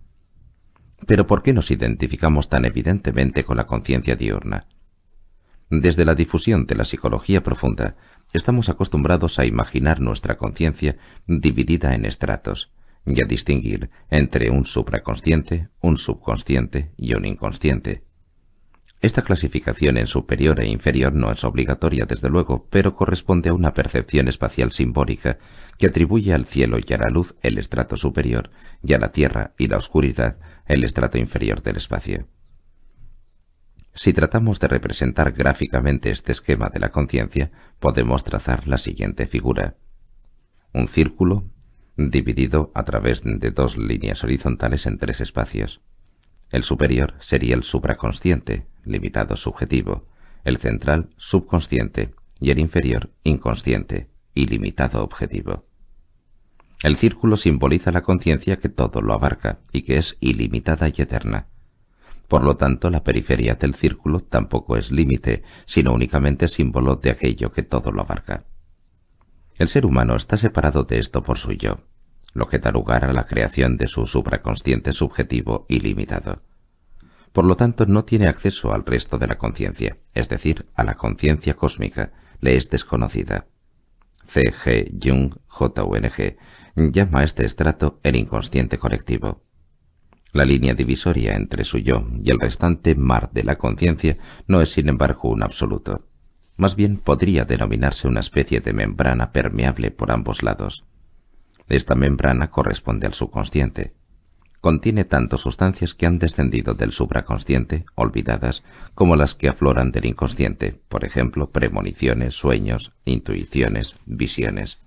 Pero ¿por qué nos identificamos tan evidentemente con la conciencia diurna? Desde la difusión de la psicología profunda, estamos acostumbrados a imaginar nuestra conciencia dividida en estratos, y a distinguir entre un supraconsciente, un subconsciente y un inconsciente. Esta clasificación en superior e inferior no es obligatoria, desde luego, pero corresponde a una percepción espacial simbólica que atribuye al cielo y a la luz el estrato superior y a la tierra y la oscuridad el estrato inferior del espacio. Si tratamos de representar gráficamente este esquema de la conciencia, podemos trazar la siguiente figura. Un círculo dividido a través de dos líneas horizontales en tres espacios. El superior sería el supraconsciente, limitado subjetivo, el central subconsciente y el inferior inconsciente, ilimitado objetivo. El círculo simboliza la conciencia que todo lo abarca y que es ilimitada y eterna. Por lo tanto, la periferia del círculo tampoco es límite, sino únicamente símbolo de aquello que todo lo abarca. El ser humano está separado de esto por su yo, lo que da lugar a la creación de su supraconsciente subjetivo ilimitado. Por lo tanto, no tiene acceso al resto de la conciencia, es decir, a la conciencia cósmica, le es desconocida. C. G. Jung, J.U.N.G., llama a este estrato el inconsciente colectivo. La línea divisoria entre su yo y el restante mar de la conciencia no es, sin embargo, un absoluto. Más bien podría denominarse una especie de membrana permeable por ambos lados. Esta membrana corresponde al subconsciente. Contiene tanto sustancias que han descendido del supraconsciente, olvidadas, como las que afloran del inconsciente, por ejemplo, premoniciones, sueños, intuiciones, visiones.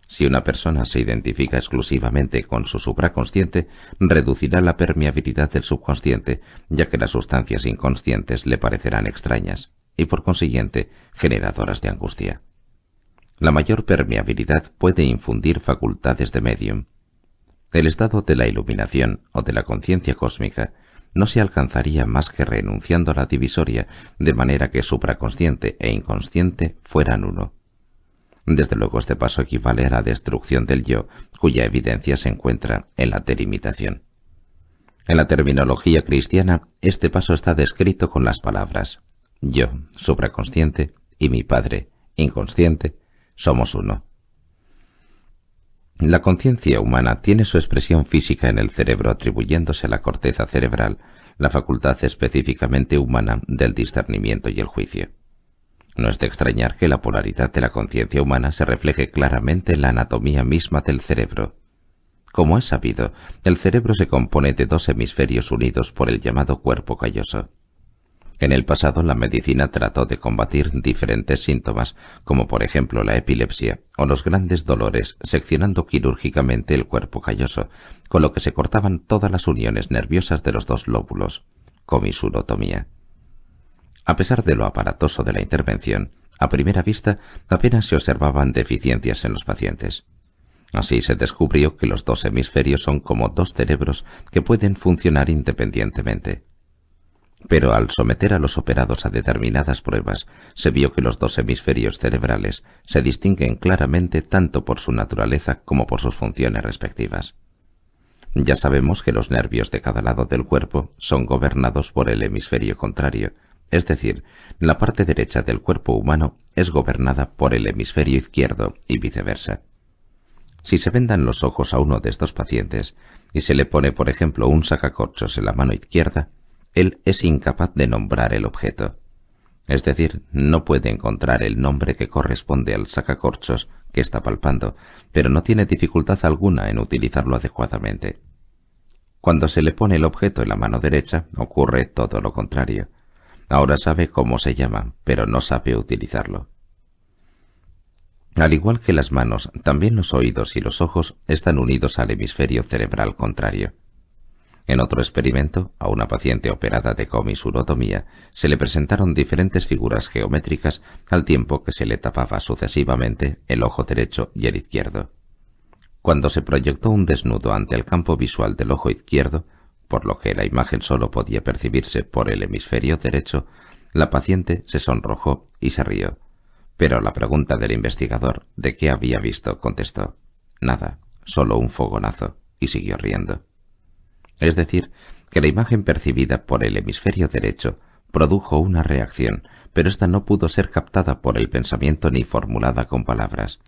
Si una persona se identifica exclusivamente con su supraconsciente, reducirá la permeabilidad del subconsciente, ya que las sustancias inconscientes le parecerán extrañas y, por consiguiente, generadoras de angustia. La mayor permeabilidad puede infundir facultades de médium. El estado de la iluminación o de la conciencia cósmica no se alcanzaría más que renunciando a la divisoria, de manera que supraconsciente e inconsciente fueran uno. Desde luego, este paso equivale a la destrucción del yo, cuya evidencia se encuentra en la delimitación. En la terminología cristiana, este paso está descrito con las palabras yo, supraconsciente, y mi Padre, inconsciente, somos uno. La conciencia humana tiene su expresión física en el cerebro, atribuyéndose a la corteza cerebral la facultad específicamente humana del discernimiento y el juicio. No es de extrañar que la polaridad de la conciencia humana se refleje claramente en la anatomía misma del cerebro. Como es sabido, el cerebro se compone de dos hemisferios unidos por el llamado cuerpo calloso. En el pasado, la medicina trató de combatir diferentes síntomas, como por ejemplo la epilepsia o los grandes dolores, seccionando quirúrgicamente el cuerpo calloso, con lo que se cortaban todas las uniones nerviosas de los dos lóbulos, comisurotomía. A pesar de lo aparatoso de la intervención, a primera vista apenas se observaban deficiencias en los pacientes. Así se descubrió que los dos hemisferios son como dos cerebros que pueden funcionar independientemente. Pero al someter a los operados a determinadas pruebas, se vio que los dos hemisferios cerebrales se distinguen claramente tanto por su naturaleza como por sus funciones respectivas. Ya sabemos que los nervios de cada lado del cuerpo son gobernados por el hemisferio contrario, es decir, la parte derecha del cuerpo humano es gobernada por el hemisferio izquierdo y viceversa. Si se vendan los ojos a uno de estos pacientes y se le pone, por ejemplo, un sacacorchos en la mano izquierda, él es incapaz de nombrar el objeto. Es decir, no puede encontrar el nombre que corresponde al sacacorchos que está palpando, pero no tiene dificultad alguna en utilizarlo adecuadamente. Cuando se le pone el objeto en la mano derecha, ocurre todo lo contrario. Ahora sabe cómo se llama, pero no sabe utilizarlo. Al igual que las manos, también los oídos y los ojos están unidos al hemisferio cerebral contrario. En otro experimento, a una paciente operada de comisurotomía, se le presentaron diferentes figuras geométricas al tiempo que se le tapaba sucesivamente el ojo derecho y el izquierdo. Cuando se proyectó un desnudo ante el campo visual del ojo izquierdo, por lo que la imagen solo podía percibirse por el hemisferio derecho, la paciente se sonrojó y se rió. Pero a la pregunta del investigador de qué había visto, contestó: nada, solo un fogonazo, y siguió riendo. Es decir, que la imagen percibida por el hemisferio derecho produjo una reacción, pero ésta no pudo ser captada por el pensamiento ni formulada con palabras.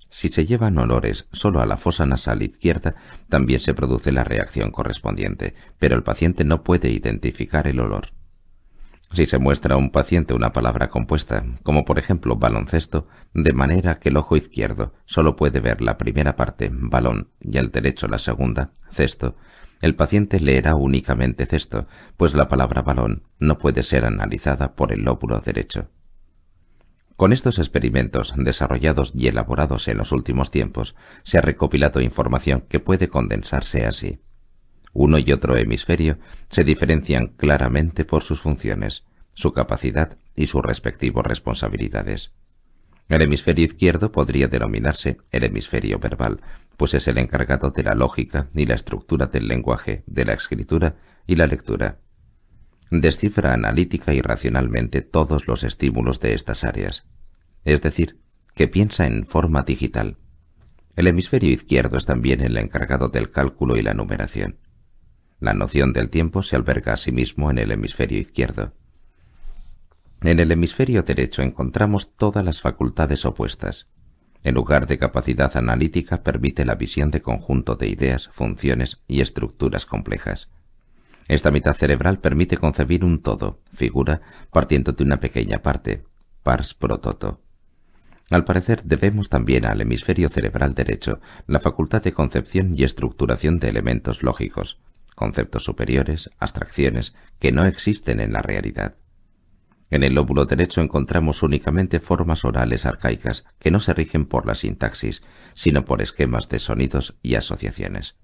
Si se llevan olores solo a la fosa nasal izquierda, también se produce la reacción correspondiente, pero el paciente no puede identificar el olor. Si se muestra a un paciente una palabra compuesta, como por ejemplo baloncesto, de manera que el ojo izquierdo solo puede ver la primera parte, balón, y el derecho la segunda, cesto, el paciente leerá únicamente cesto, pues la palabra balón no puede ser analizada por el lóbulo derecho. Con estos experimentos, desarrollados y elaborados en los últimos tiempos, se ha recopilado información que puede condensarse así. Uno y otro hemisferio se diferencian claramente por sus funciones, su capacidad y sus respectivas responsabilidades. El hemisferio izquierdo podría denominarse el hemisferio verbal, pues es el encargado de la lógica y la estructura del lenguaje, de la escritura y la lectura. Descifra analítica y racionalmente todos los estímulos de estas áreas, es decir, que piensa en forma digital. El hemisferio izquierdo es también el encargado del cálculo y la numeración. La noción del tiempo se alberga asimismo en el hemisferio izquierdo. En el hemisferio derecho encontramos todas las facultades opuestas. En lugar de capacidad analítica permite la visión de conjunto de ideas, funciones y estructuras complejas. Esta mitad cerebral permite concebir un todo, figura, partiendo de una pequeña parte, pars pro toto. Al parecer debemos también al hemisferio cerebral derecho la facultad de concepción y estructuración de elementos lógicos, conceptos superiores, abstracciones, que no existen en la realidad. En el lóbulo derecho encontramos únicamente formas orales arcaicas que no se rigen por la sintaxis, sino por esquemas de sonidos y asociaciones.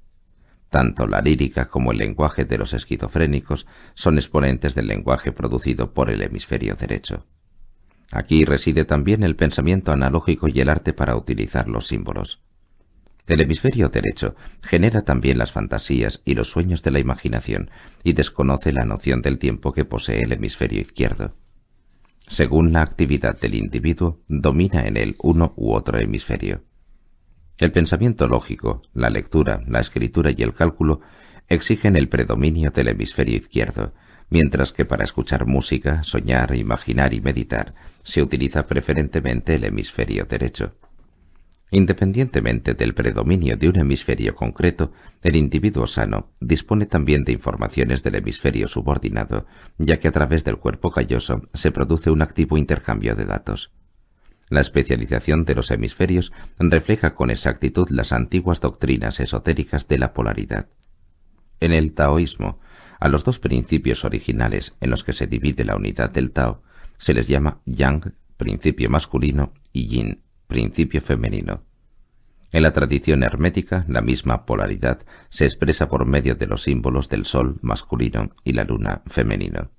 Tanto la lírica como el lenguaje de los esquizofrénicos son exponentes del lenguaje producido por el hemisferio derecho. Aquí reside también el pensamiento analógico y el arte para utilizar los símbolos. El hemisferio derecho genera también las fantasías y los sueños de la imaginación y desconoce la noción del tiempo que posee el hemisferio izquierdo. Según la actividad del individuo, domina en él uno u otro hemisferio. El pensamiento lógico, la lectura, la escritura y el cálculo exigen el predominio del hemisferio izquierdo, mientras que para escuchar música, soñar, imaginar y meditar se utiliza preferentemente el hemisferio derecho. Independientemente del predominio de un hemisferio concreto, el individuo sano dispone también de informaciones del hemisferio subordinado, ya que a través del cuerpo calloso se produce un activo intercambio de datos. La especialización de los hemisferios refleja con exactitud las antiguas doctrinas esotéricas de la polaridad. En el taoísmo, a los dos principios originales en los que se divide la unidad del Tao se les llama Yang, principio masculino, y Yin, principio femenino. En la tradición hermética, la misma polaridad se expresa por medio de los símbolos del sol masculino y la luna femenino.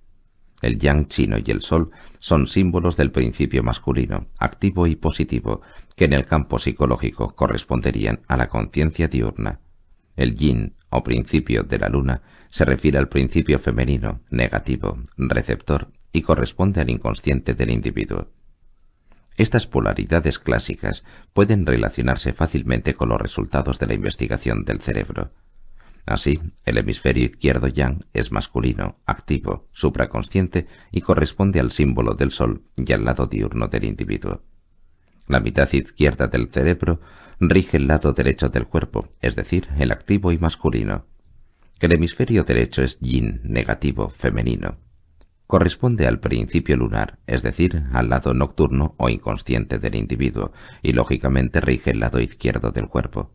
El yang chino y el sol son símbolos del principio masculino, activo y positivo, que en el campo psicológico corresponderían a la conciencia diurna. El yin, o principio de la luna, se refiere al principio femenino, negativo, receptor, y corresponde al inconsciente del individuo. Estas polaridades clásicas pueden relacionarse fácilmente con los resultados de la investigación del cerebro. Así, el hemisferio izquierdo yang es masculino, activo, supraconsciente y corresponde al símbolo del sol y al lado diurno del individuo. La mitad izquierda del cerebro rige el lado derecho del cuerpo, es decir, el activo y masculino. El hemisferio derecho es yin, negativo, femenino. Corresponde al principio lunar, es decir, al lado nocturno o inconsciente del individuo, y lógicamente rige el lado izquierdo del cuerpo.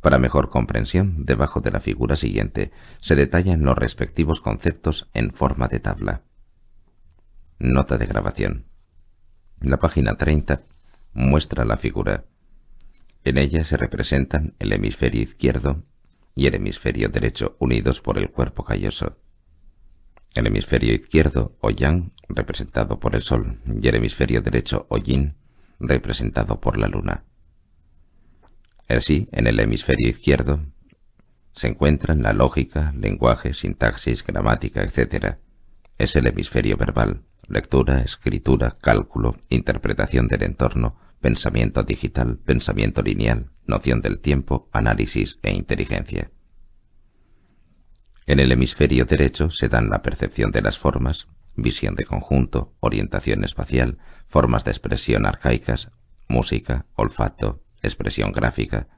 Para mejor comprensión, debajo de la figura siguiente se detallan los respectivos conceptos en forma de tabla. Nota de grabación. La página 30 muestra la figura. En ella se representan el hemisferio izquierdo y el hemisferio derecho unidos por el cuerpo calloso. El hemisferio izquierdo, o yang, representado por el sol, y el hemisferio derecho, o yin, representado por la luna. Así, en el hemisferio izquierdo se encuentran la lógica, lenguaje, sintaxis, gramática, etc. Es el hemisferio verbal, lectura, escritura, cálculo, interpretación del entorno, pensamiento digital, pensamiento lineal, noción del tiempo, análisis e inteligencia. En el hemisferio derecho se dan la percepción de las formas, visión de conjunto, orientación espacial, formas de expresión arcaicas, música, olfato, expresión gráfica,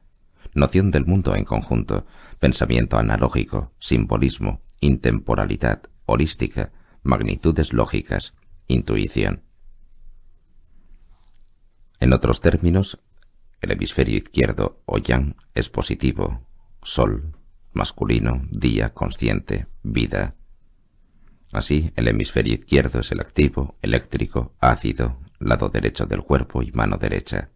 noción del mundo en conjunto, pensamiento analógico, simbolismo, intemporalidad, holística, magnitudes lógicas, intuición. En otros términos, el hemisferio izquierdo o yang es positivo, sol, masculino, día, consciente, vida. Así, el hemisferio izquierdo es el activo, eléctrico, ácido, lado derecho del cuerpo y mano derecha.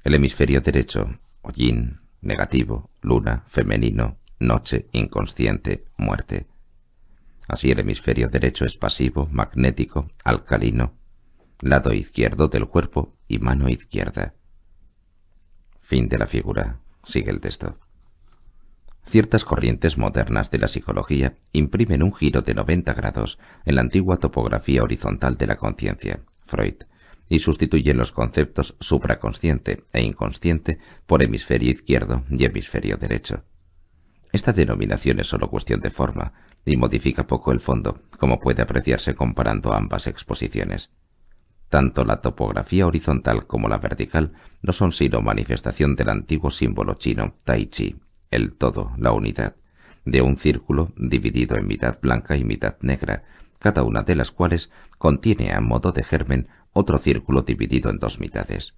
El hemisferio derecho, o yin, negativo, luna, femenino, noche, inconsciente, muerte. Así el hemisferio derecho es pasivo, magnético, alcalino, lado izquierdo del cuerpo y mano izquierda. Fin de la figura. Sigue el texto. Ciertas corrientes modernas de la psicología imprimen un giro de 90 grados en la antigua topografía horizontal de la conciencia, Freud, y sustituyen los conceptos supraconsciente e inconsciente por hemisferio izquierdo y hemisferio derecho. Esta denominación es solo cuestión de forma y modifica poco el fondo, como puede apreciarse comparando ambas exposiciones. Tanto la topografía horizontal como la vertical no son sino manifestación del antiguo símbolo chino Tai Chi, el todo, la unidad, de un círculo dividido en mitad blanca y mitad negra, cada una de las cuales contiene a modo de germen otro círculo dividido en dos mitades.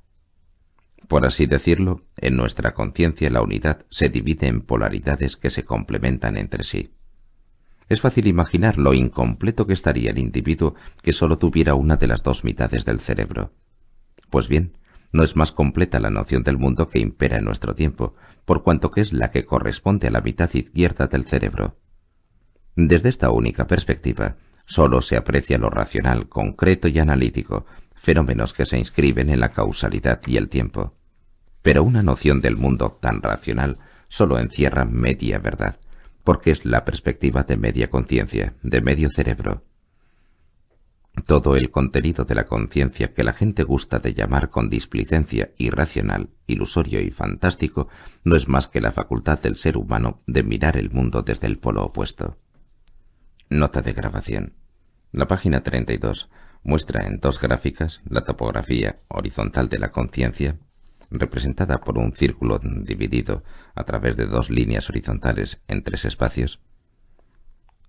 Por así decirlo, en nuestra conciencia la unidad se divide en polaridades que se complementan entre sí. Es fácil imaginar lo incompleto que estaría el individuo que solo tuviera una de las dos mitades del cerebro. Pues bien, no es más completa la noción del mundo que impera en nuestro tiempo, por cuanto que es la que corresponde a la mitad izquierda del cerebro. Desde esta única perspectiva, solo se aprecia lo racional, concreto y analítico, fenómenos que se inscriben en la causalidad y el tiempo. Pero una noción del mundo tan racional solo encierra media verdad, porque es la perspectiva de media conciencia, de medio cerebro. Todo el contenido de la conciencia que la gente gusta de llamar con displicencia irracional, ilusorio y fantástico no es más que la facultad del ser humano de mirar el mundo desde el polo opuesto. Nota de grabación. La página 32 muestra en dos gráficas la topografía horizontal de la conciencia, representada por un círculo dividido a través de dos líneas horizontales en tres espacios,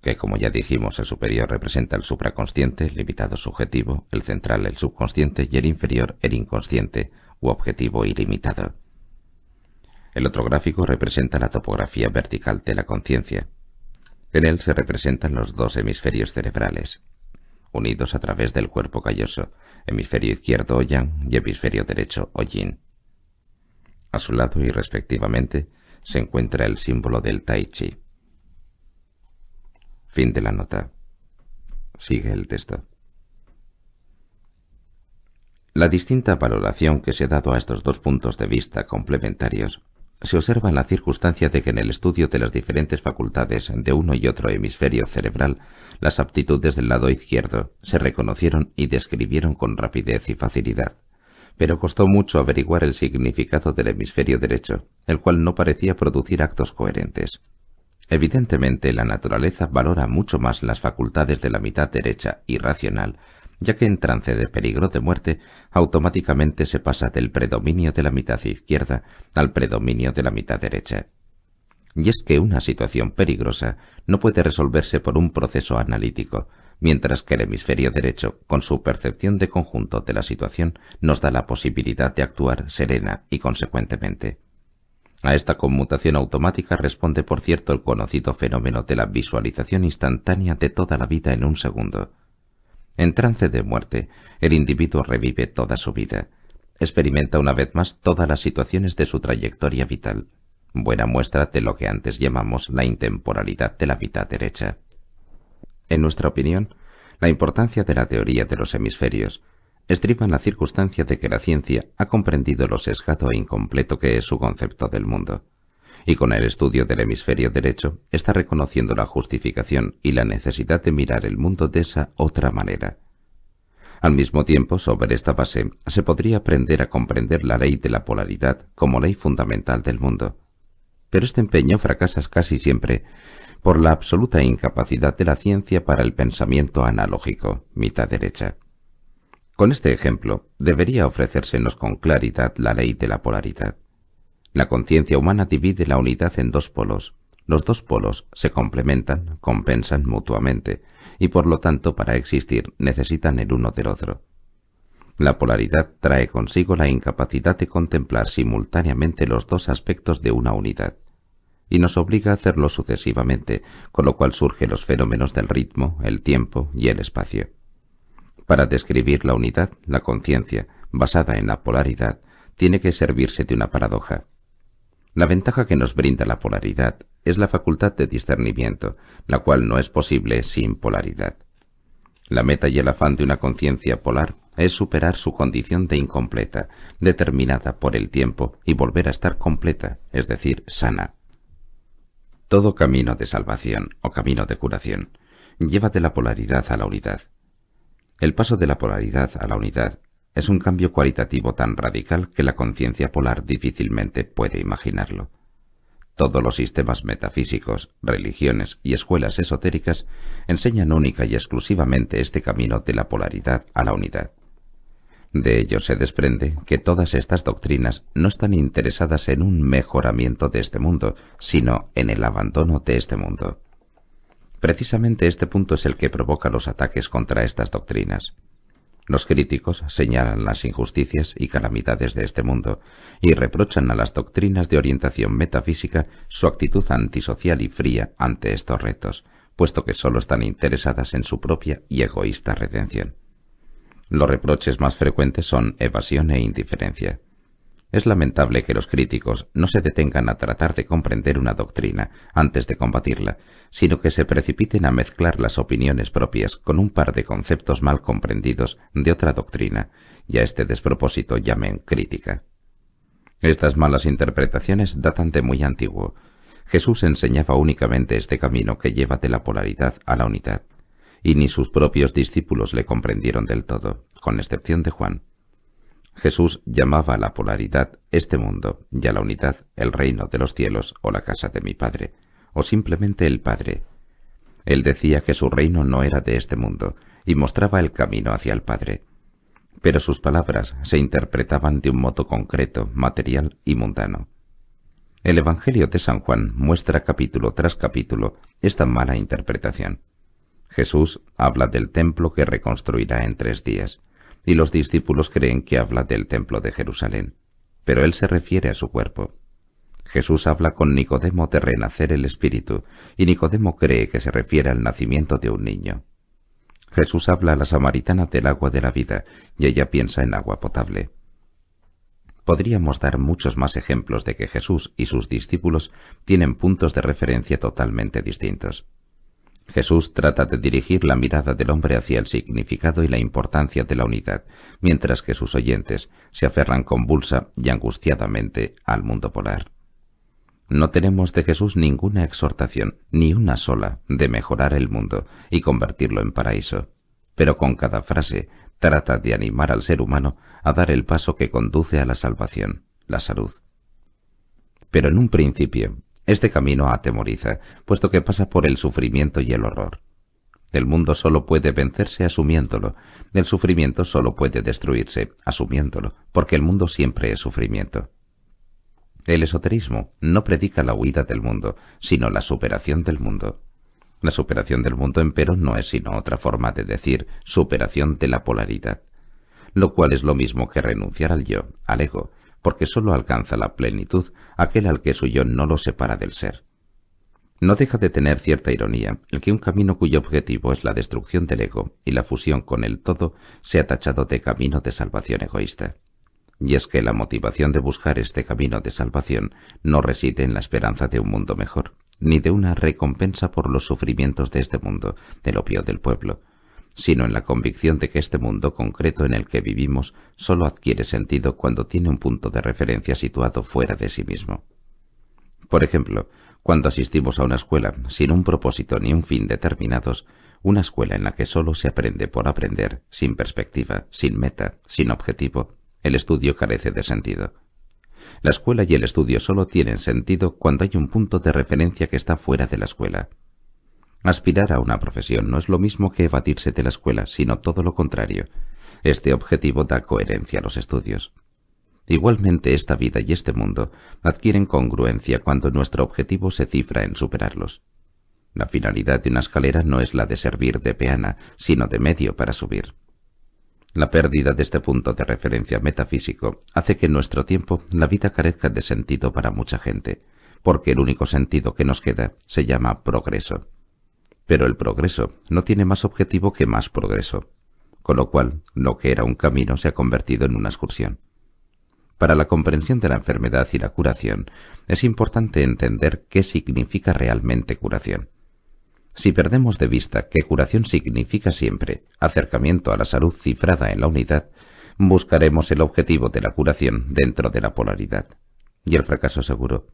que como ya dijimos el superior representa el supraconsciente, limitado subjetivo, el central el subconsciente y el inferior el inconsciente u objetivo ilimitado. El otro gráfico representa la topografía vertical de la conciencia. En él se representan los dos hemisferios cerebrales, unidos a través del cuerpo calloso, hemisferio izquierdo o yang y hemisferio derecho o yin. A su lado y respectivamente se encuentra el símbolo del Tai Chi. Fin de la nota. Sigue el texto. La distinta valoración que se ha dado a estos dos puntos de vista complementarios se observa en la circunstancia de que en el estudio de las diferentes facultades de uno y otro hemisferio cerebral, las aptitudes del lado izquierdo se reconocieron y describieron con rapidez y facilidad, pero costó mucho averiguar el significado del hemisferio derecho, el cual no parecía producir actos coherentes. Evidentemente, la naturaleza valora mucho más las facultades de la mitad derecha irracional, ya que en trance de peligro de muerte automáticamente se pasa del predominio de la mitad izquierda al predominio de la mitad derecha. Y es que una situación peligrosa no puede resolverse por un proceso analítico, mientras que el hemisferio derecho, con su percepción de conjunto de la situación, nos da la posibilidad de actuar serena y consecuentemente. A esta conmutación automática responde, por cierto, el conocido fenómeno de la visualización instantánea de toda la vida en un segundo. En trance de muerte, el individuo revive toda su vida. Experimenta una vez más todas las situaciones de su trayectoria vital, buena muestra de lo que antes llamamos la intemporalidad de la mitad derecha. En nuestra opinión, la importancia de la teoría de los hemisferios estriba en la circunstancia de que la ciencia ha comprendido lo sesgado e incompleto que es su concepto del mundo, y con el estudio del hemisferio derecho está reconociendo la justificación y la necesidad de mirar el mundo de esa otra manera. Al mismo tiempo, sobre esta base, se podría aprender a comprender la ley de la polaridad como ley fundamental del mundo. Pero este empeño fracasa casi siempre por la absoluta incapacidad de la ciencia para el pensamiento analógico, mitad derecha. Con este ejemplo, debería ofrecérsenos con claridad la ley de la polaridad. La conciencia humana divide la unidad en dos polos, Los dos polos se complementan, compensan mutuamente, y por lo tanto para existir necesitan el uno del otro. La polaridad trae consigo la incapacidad de contemplar simultáneamente los dos aspectos de una unidad, y nos obliga a hacerlo sucesivamente, con lo cual surgen los fenómenos del ritmo, el tiempo y el espacio. Para describir la unidad, la conciencia, basada en la polaridad, tiene que servirse de una paradoja. La ventaja que nos brinda la polaridad es la facultad de discernimiento, la cual no es posible sin polaridad. La meta y el afán de una conciencia polar es superar su condición de incompleta, determinada por el tiempo, y volver a estar completa, es decir, sana. Todo camino de salvación o camino de curación lleva de la polaridad a la unidad. El paso de la polaridad a la unidad es un cambio cualitativo tan radical que la conciencia polar difícilmente puede imaginarlo. Todos los sistemas metafísicos, religiones y escuelas esotéricas enseñan única y exclusivamente este camino de la polaridad a la unidad. De ello se desprende que todas estas doctrinas no están interesadas en un mejoramiento de este mundo, sino en el abandono de este mundo. Precisamente este punto es el que provoca los ataques contra estas doctrinas. Los críticos señalan las injusticias y calamidades de este mundo y reprochan a las doctrinas de orientación metafísica su actitud antisocial y fría ante estos retos, puesto que solo están interesadas en su propia y egoísta redención. Los reproches más frecuentes son evasión e indiferencia. Es lamentable que los críticos no se detengan a tratar de comprender una doctrina antes de combatirla, sino que se precipiten a mezclar las opiniones propias con un par de conceptos mal comprendidos de otra doctrina, y a este despropósito llamen crítica. Estas malas interpretaciones datan de muy antiguo. Jesús enseñaba únicamente este camino que lleva de la polaridad a la unidad, y ni sus propios discípulos le comprendieron del todo, con excepción de Juan. Jesús llamaba a la polaridad este mundo y a la unidad el reino de los cielos o la casa de mi Padre, o simplemente el Padre. Él decía que su reino no era de este mundo y mostraba el camino hacia el Padre. Pero sus palabras se interpretaban de un modo concreto, material y mundano. El Evangelio de San Juan muestra capítulo tras capítulo esta mala interpretación. Jesús habla del templo que reconstruirá en 3 días, y los discípulos creen que habla del templo de Jerusalén, pero él se refiere a su cuerpo. Jesús habla con Nicodemo de renacer el espíritu, y Nicodemo cree que se refiere al nacimiento de un niño. Jesús habla a la samaritana del agua de la vida, y ella piensa en agua potable. Podríamos dar muchos más ejemplos de que Jesús y sus discípulos tienen puntos de referencia totalmente distintos. Jesús trata de dirigir la mirada del hombre hacia el significado y la importancia de la unidad, mientras que sus oyentes se aferran convulsa y angustiadamente al mundo polar. No tenemos de Jesús ninguna exhortación, ni una sola, de mejorar el mundo y convertirlo en paraíso, pero con cada frase trata de animar al ser humano a dar el paso que conduce a la salvación, la salud. Pero en un principio, este camino atemoriza, puesto que pasa por el sufrimiento y el horror. El mundo solo puede vencerse asumiéndolo, el sufrimiento solo puede destruirse asumiéndolo, porque el mundo siempre es sufrimiento. El esoterismo no predica la huida del mundo, sino la superación del mundo. La superación del mundo, empero, no es sino otra forma de decir superación de la polaridad, lo cual es lo mismo que renunciar al yo, al ego, porque sólo alcanza la plenitud aquel al que su yo no lo separa del ser. No deja de tener cierta ironía el que un camino cuyo objetivo es la destrucción del ego y la fusión con el todo sea tachado de camino de salvación egoísta. Y es que la motivación de buscar este camino de salvación no reside en la esperanza de un mundo mejor, ni de una recompensa por los sufrimientos de este mundo, del opio del pueblo, sino en la convicción de que este mundo concreto en el que vivimos sólo adquiere sentido cuando tiene un punto de referencia situado fuera de sí mismo. Por ejemplo, cuando asistimos a una escuela sin un propósito ni un fin determinados, una escuela en la que sólo se aprende por aprender, sin perspectiva, sin meta, sin objetivo, el estudio carece de sentido. La escuela y el estudio sólo tienen sentido cuando hay un punto de referencia que está fuera de la escuela. Aspirar a una profesión no es lo mismo que evadirse de la escuela, sino todo lo contrario. Este objetivo da coherencia a los estudios. Igualmente esta vida y este mundo adquieren congruencia cuando nuestro objetivo se cifra en superarlos. La finalidad de una escalera no es la de servir de peana, sino de medio para subir. La pérdida de este punto de referencia metafísico hace que en nuestro tiempo la vida carezca de sentido para mucha gente, porque el único sentido que nos queda se llama progreso. Pero el progreso no tiene más objetivo que más progreso, con lo cual lo que era un camino se ha convertido en una excursión. Para la comprensión de la enfermedad y la curación, es importante entender qué significa realmente curación. Si perdemos de vista que curación significa siempre acercamiento a la salud cifrada en la unidad, buscaremos el objetivo de la curación dentro de la polaridad, y el fracaso seguro.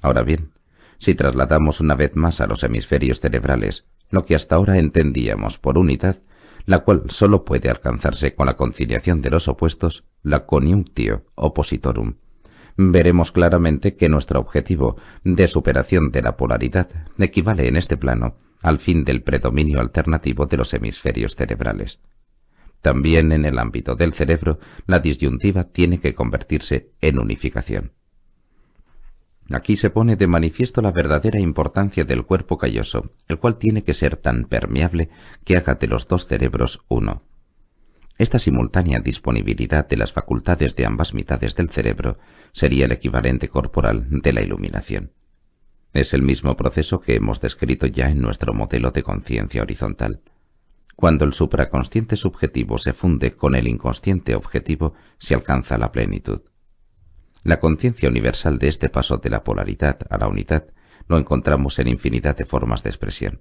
Ahora bien, si trasladamos una vez más a los hemisferios cerebrales lo que hasta ahora entendíamos por unidad, la cual sólo puede alcanzarse con la conciliación de los opuestos, la coniunctio oppositorum, veremos claramente que nuestro objetivo de superación de la polaridad equivale en este plano al fin del predominio alternativo de los hemisferios cerebrales. También en el ámbito del cerebro, la disyuntiva tiene que convertirse en unificación. Aquí se pone de manifiesto la verdadera importancia del cuerpo calloso, el cual tiene que ser tan permeable que haga de los dos cerebros uno. Esta simultánea disponibilidad de las facultades de ambas mitades del cerebro sería el equivalente corporal de la iluminación. Es el mismo proceso que hemos descrito ya en nuestro modelo de conciencia horizontal. Cuando el supraconsciente subjetivo se funde con el inconsciente objetivo, se alcanza la plenitud. La conciencia universal de este paso de la polaridad a la unidad lo encontramos en infinidad de formas de expresión.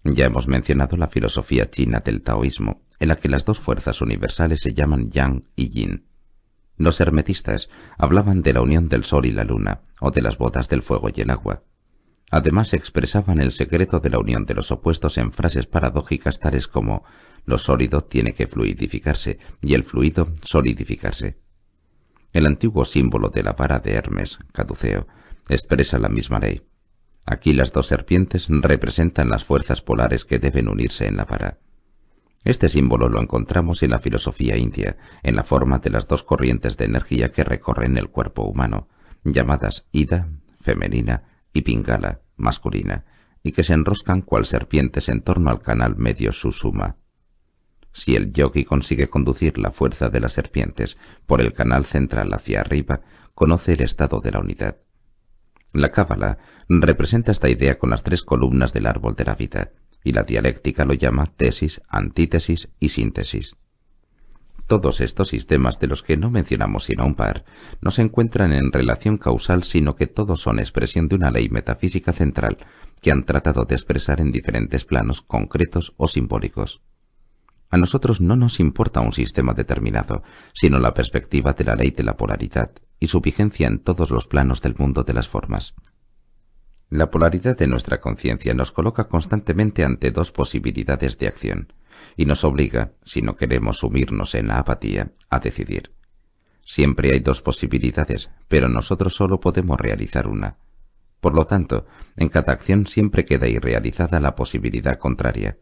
Ya hemos mencionado la filosofía china del taoísmo, en la que las dos fuerzas universales se llaman yang y yin. Los hermetistas hablaban de la unión del sol y la luna, o de las bodas del fuego y el agua. Además expresaban el secreto de la unión de los opuestos en frases paradójicas tales como lo sólido tiene que fluidificarse y el fluido solidificarse. El antiguo símbolo de la vara de Hermes, caduceo, expresa la misma ley. Aquí las dos serpientes representan las fuerzas polares que deben unirse en la vara. Este símbolo lo encontramos en la filosofía india, en la forma de las dos corrientes de energía que recorren el cuerpo humano, llamadas Ida, femenina, y Pingala, masculina, y que se enroscan cual serpientes en torno al canal medio Sushumna. Si el yogi consigue conducir la fuerza de las serpientes por el canal central hacia arriba, conoce el estado de la unidad. La cábala representa esta idea con las tres columnas del árbol de la vida, y la dialéctica lo llama tesis, antítesis y síntesis. Todos estos sistemas, de los que no mencionamos sino un par, no se encuentran en relación causal, sino que todos son expresión de una ley metafísica central que han tratado de expresar en diferentes planos concretos o simbólicos. A nosotros no nos importa un sistema determinado, sino la perspectiva de la ley de la polaridad y su vigencia en todos los planos del mundo de las formas. La polaridad de nuestra conciencia nos coloca constantemente ante dos posibilidades de acción y nos obliga, si no queremos sumirnos en la apatía, a decidir. Siempre hay dos posibilidades, pero nosotros solo podemos realizar una. Por lo tanto, en cada acción siempre queda irrealizada la posibilidad contraria.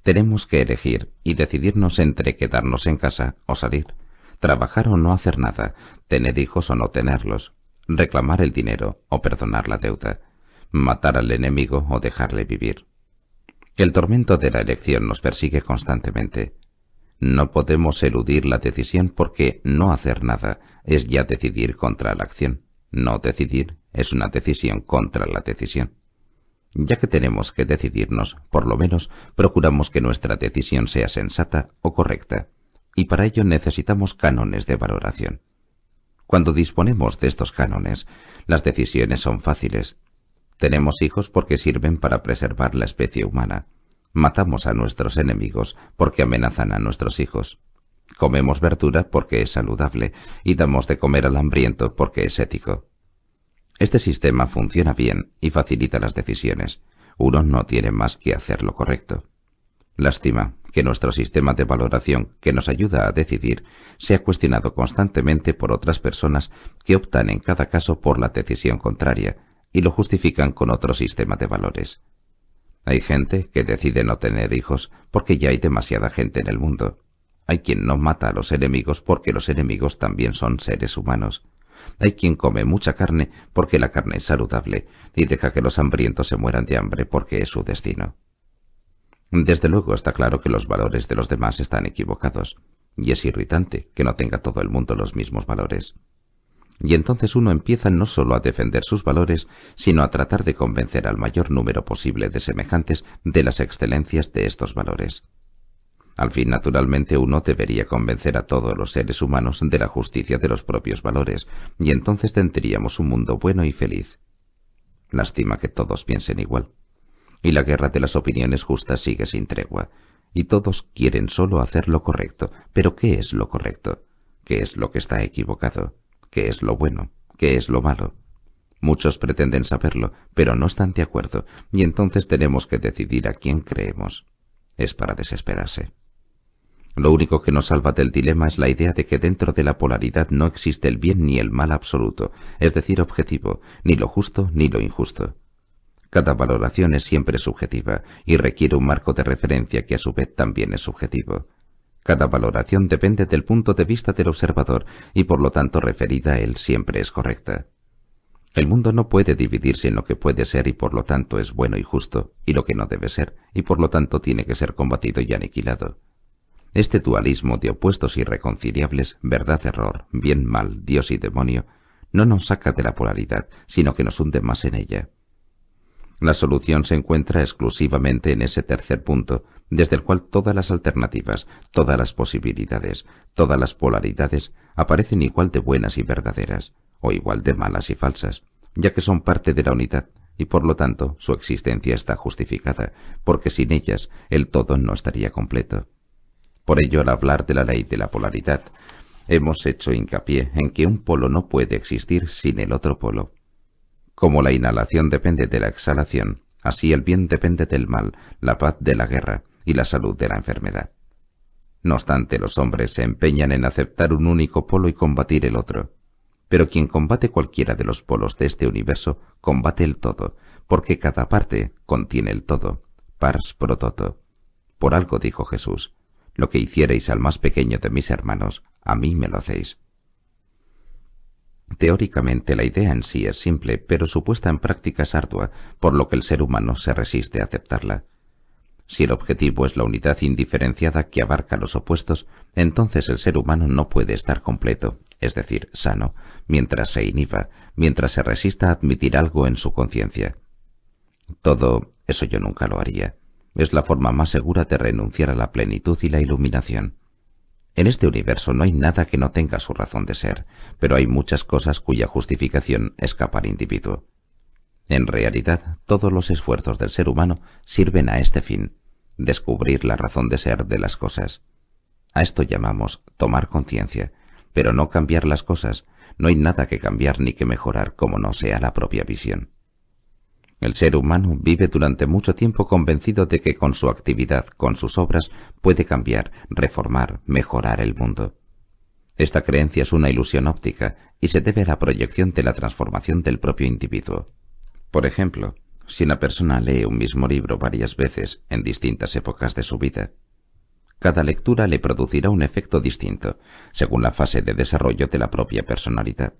Tenemos que elegir y decidirnos entre quedarnos en casa o salir, trabajar o no hacer nada, tener hijos o no tenerlos, reclamar el dinero o perdonar la deuda, matar al enemigo o dejarle vivir. El tormento de la elección nos persigue constantemente. No podemos eludir la decisión porque no hacer nada es ya decidir contra la acción. No decidir es una decisión contra la decisión. Ya que tenemos que decidirnos, por lo menos procuramos que nuestra decisión sea sensata o correcta, y para ello necesitamos cánones de valoración. Cuando disponemos de estos cánones, las decisiones son fáciles. Tenemos hijos porque sirven para preservar la especie humana. Matamos a nuestros enemigos porque amenazan a nuestros hijos. Comemos verdura porque es saludable y damos de comer al hambriento porque es ético. Este sistema funciona bien y facilita las decisiones. Uno no tiene más que hacer lo correcto. Lástima que nuestro sistema de valoración que nos ayuda a decidir sea cuestionado constantemente por otras personas que optan en cada caso por la decisión contraria y lo justifican con otro sistema de valores. Hay gente que decide no tener hijos porque ya hay demasiada gente en el mundo. Hay quien no mata a los enemigos porque los enemigos también son seres humanos. Hay quien come mucha carne porque la carne es saludable y deja que los hambrientos se mueran de hambre porque es su destino. Desde luego está claro que los valores de los demás están equivocados, y es irritante que no tenga todo el mundo los mismos valores. Y entonces uno empieza no solo a defender sus valores, sino a tratar de convencer al mayor número posible de semejantes de las excelencias de estos valores. Al fin, naturalmente, uno debería convencer a todos los seres humanos de la justicia de los propios valores, y entonces tendríamos un mundo bueno y feliz. Lástima que todos piensen igual. Y la guerra de las opiniones justas sigue sin tregua, y todos quieren solo hacer lo correcto. Pero ¿qué es lo correcto? ¿Qué es lo que está equivocado? ¿Qué es lo bueno? ¿Qué es lo malo? Muchos pretenden saberlo, pero no están de acuerdo, y entonces tenemos que decidir a quién creemos. Es para desesperarse. Lo único que nos salva del dilema es la idea de que dentro de la polaridad no existe el bien ni el mal absoluto, es decir, objetivo, ni lo justo ni lo injusto. Cada valoración es siempre subjetiva y requiere un marco de referencia que a su vez también es subjetivo. Cada valoración depende del punto de vista del observador y por lo tanto referida a él siempre es correcta. El mundo no puede dividirse en lo que puede ser y por lo tanto es bueno y justo, y lo que no debe ser y por lo tanto tiene que ser combatido y aniquilado. Este dualismo de opuestos irreconciliables, verdad-error, bien-mal, Dios y demonio, no nos saca de la polaridad, sino que nos hunde más en ella. La solución se encuentra exclusivamente en ese tercer punto, desde el cual todas las alternativas, todas las posibilidades, todas las polaridades aparecen igual de buenas y verdaderas, o igual de malas y falsas, ya que son parte de la unidad, y por lo tanto su existencia está justificada, porque sin ellas el todo no estaría completo. Por ello, al hablar de la ley de la polaridad, hemos hecho hincapié en que un polo no puede existir sin el otro polo. Como la inhalación depende de la exhalación, así el bien depende del mal, la paz de la guerra y la salud de la enfermedad. No obstante, los hombres se empeñan en aceptar un único polo y combatir el otro. Pero quien combate cualquiera de los polos de este universo, combate el todo, porque cada parte contiene el todo, pars pro toto. Por algo dijo Jesús: lo que hicierais al más pequeño de mis hermanos, a mí me lo hacéis. Teóricamente la idea en sí es simple, pero su puesta en práctica es ardua, por lo que el ser humano se resiste a aceptarla. Si el objetivo es la unidad indiferenciada que abarca los opuestos, entonces el ser humano no puede estar completo, es decir, sano, mientras se inhiba, mientras se resista a admitir algo en su conciencia. Todo eso yo nunca lo haría. Es la forma más segura de renunciar a la plenitud y la iluminación. En este universo no hay nada que no tenga su razón de ser, pero hay muchas cosas cuya justificación escapa al individuo. En realidad, todos los esfuerzos del ser humano sirven a este fin: descubrir la razón de ser de las cosas. A esto llamamos tomar conciencia, pero no cambiar las cosas. No hay nada que cambiar ni que mejorar como no sea la propia visión. El ser humano vive durante mucho tiempo convencido de que con su actividad, con sus obras, puede cambiar, reformar, mejorar el mundo. Esta creencia es una ilusión óptica y se debe a la proyección de la transformación del propio individuo. Por ejemplo, si una persona lee un mismo libro varias veces en distintas épocas de su vida, cada lectura le producirá un efecto distinto, según la fase de desarrollo de la propia personalidad.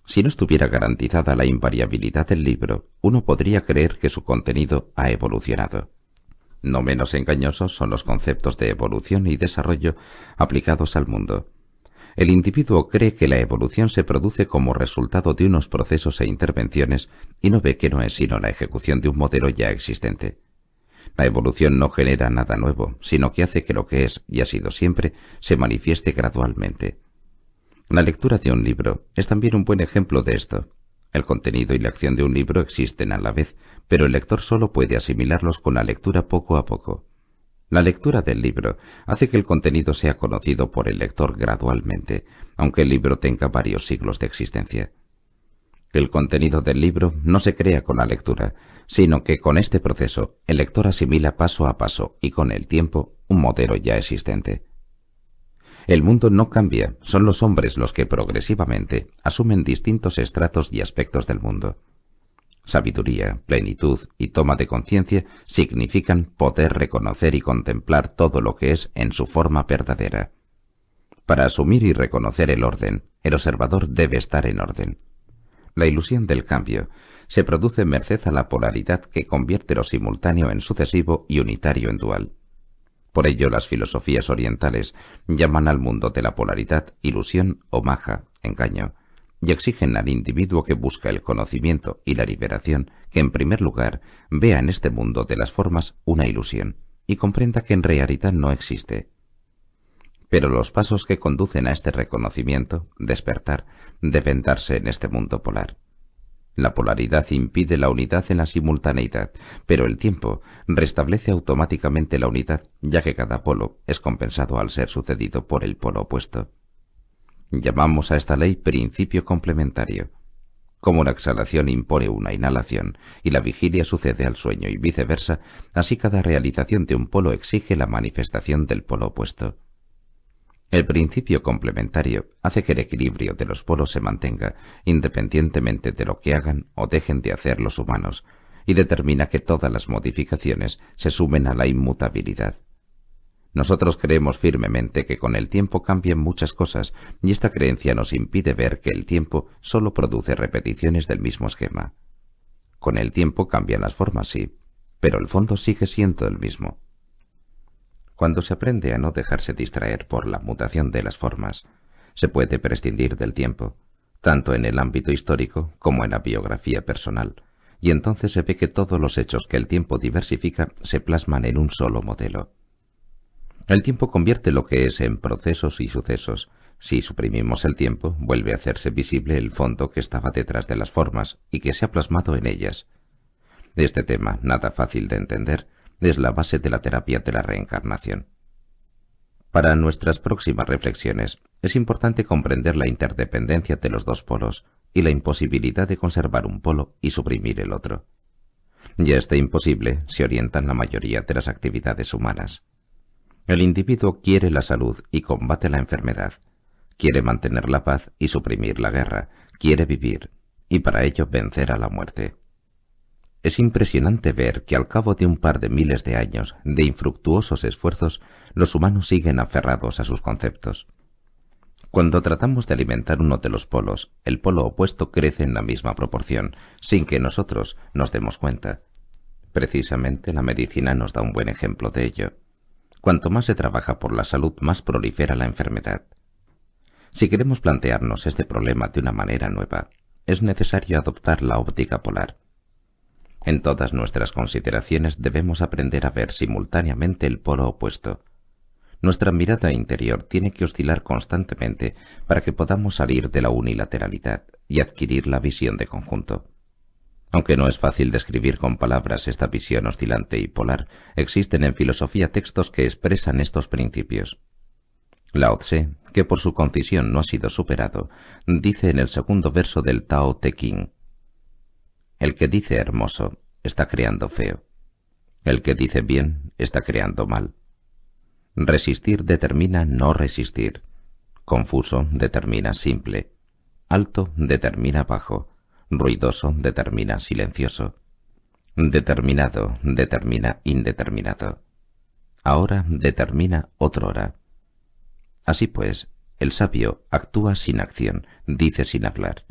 Si no estuviera garantizada la invariabilidad del libro, uno podría creer que su contenido ha evolucionado. No menos engañosos son los conceptos de evolución y desarrollo aplicados al mundo. El individuo cree que la evolución se produce como resultado de unos procesos e intervenciones y no ve que no es sino la ejecución de un modelo ya existente. La evolución no genera nada nuevo, sino que hace que lo que es y ha sido siempre se manifieste gradualmente. La lectura de un libro es también un buen ejemplo de esto. El contenido y la acción de un libro existen a la vez, pero el lector solo puede asimilarlos con la lectura poco a poco. La lectura del libro hace que el contenido sea conocido por el lector gradualmente, aunque el libro tenga varios siglos de existencia. El contenido del libro no se crea con la lectura, sino que con este proceso el lector asimila paso a paso y con el tiempo un modelo ya existente. El mundo no cambia, son los hombres los que progresivamente asumen distintos estratos y aspectos del mundo. Sabiduría, plenitud y toma de conciencia significan poder reconocer y contemplar todo lo que es en su forma verdadera. Para asumir y reconocer el orden, el observador debe estar en orden. La ilusión del cambio se produce merced a la polaridad que convierte lo simultáneo en sucesivo y unitario en dual. Por ello, las filosofías orientales llaman al mundo de la polaridad ilusión o maja, engaño, y exigen al individuo que busca el conocimiento y la liberación que, en primer lugar, vea en este mundo de las formas una ilusión y comprenda que en realidad no existe. Pero los pasos que conducen a este reconocimiento, despertar, deben darse en este mundo polar. La polaridad impide la unidad en la simultaneidad, pero el tiempo restablece automáticamente la unidad, ya que cada polo es compensado al ser sucedido por el polo opuesto. Llamamos a esta ley principio complementario. Como una exhalación impone una inhalación y la vigilia sucede al sueño y viceversa, así cada realización de un polo exige la manifestación del polo opuesto. El principio complementario hace que el equilibrio de los polos se mantenga, independientemente de lo que hagan o dejen de hacer los humanos, y determina que todas las modificaciones se sumen a la inmutabilidad. Nosotros creemos firmemente que con el tiempo cambian muchas cosas, y esta creencia nos impide ver que el tiempo solo produce repeticiones del mismo esquema. Con el tiempo cambian las formas, sí, pero el fondo sigue siendo el mismo. Cuando se aprende a no dejarse distraer por la mutación de las formas, se puede prescindir del tiempo, tanto en el ámbito histórico como en la biografía personal, y entonces se ve que todos los hechos que el tiempo diversifica se plasman en un solo modelo. El tiempo convierte lo que es en procesos y sucesos. Si suprimimos el tiempo, vuelve a hacerse visible el fondo que estaba detrás de las formas y que se ha plasmado en ellas. Este tema, nada fácil de entender, es la base de la terapia de la reencarnación. Para nuestras próximas reflexiones, es importante comprender la interdependencia de los dos polos y la imposibilidad de conservar un polo y suprimir el otro. Y a este imposible se orientan la mayoría de las actividades humanas. El individuo quiere la salud y combate la enfermedad, quiere mantener la paz y suprimir la guerra, quiere vivir, y para ello vencer a la muerte. Es impresionante ver que al cabo de un par de miles de años de infructuosos esfuerzos, los humanos siguen aferrados a sus conceptos. Cuando tratamos de alimentar uno de los polos, el polo opuesto crece en la misma proporción, sin que nosotros nos demos cuenta. Precisamente la medicina nos da un buen ejemplo de ello. Cuanto más se trabaja por la salud, más prolifera la enfermedad. Si queremos plantearnos este problema de una manera nueva, es necesario adoptar la óptica polar. En todas nuestras consideraciones debemos aprender a ver simultáneamente el polo opuesto. Nuestra mirada interior tiene que oscilar constantemente para que podamos salir de la unilateralidad y adquirir la visión de conjunto. Aunque no es fácil describir con palabras esta visión oscilante y polar, existen en filosofía textos que expresan estos principios. Lao Tse, que por su concisión no ha sido superado, dice en el segundo verso del Tao Te Ching: el que dice hermoso está creando feo. El que dice bien está creando mal. Resistir determina no resistir. Confuso determina simple. Alto determina bajo. Ruidoso determina silencioso. Determinado determina indeterminado. Ahora determina otrora. Así pues, el sabio actúa sin acción, dice sin hablar.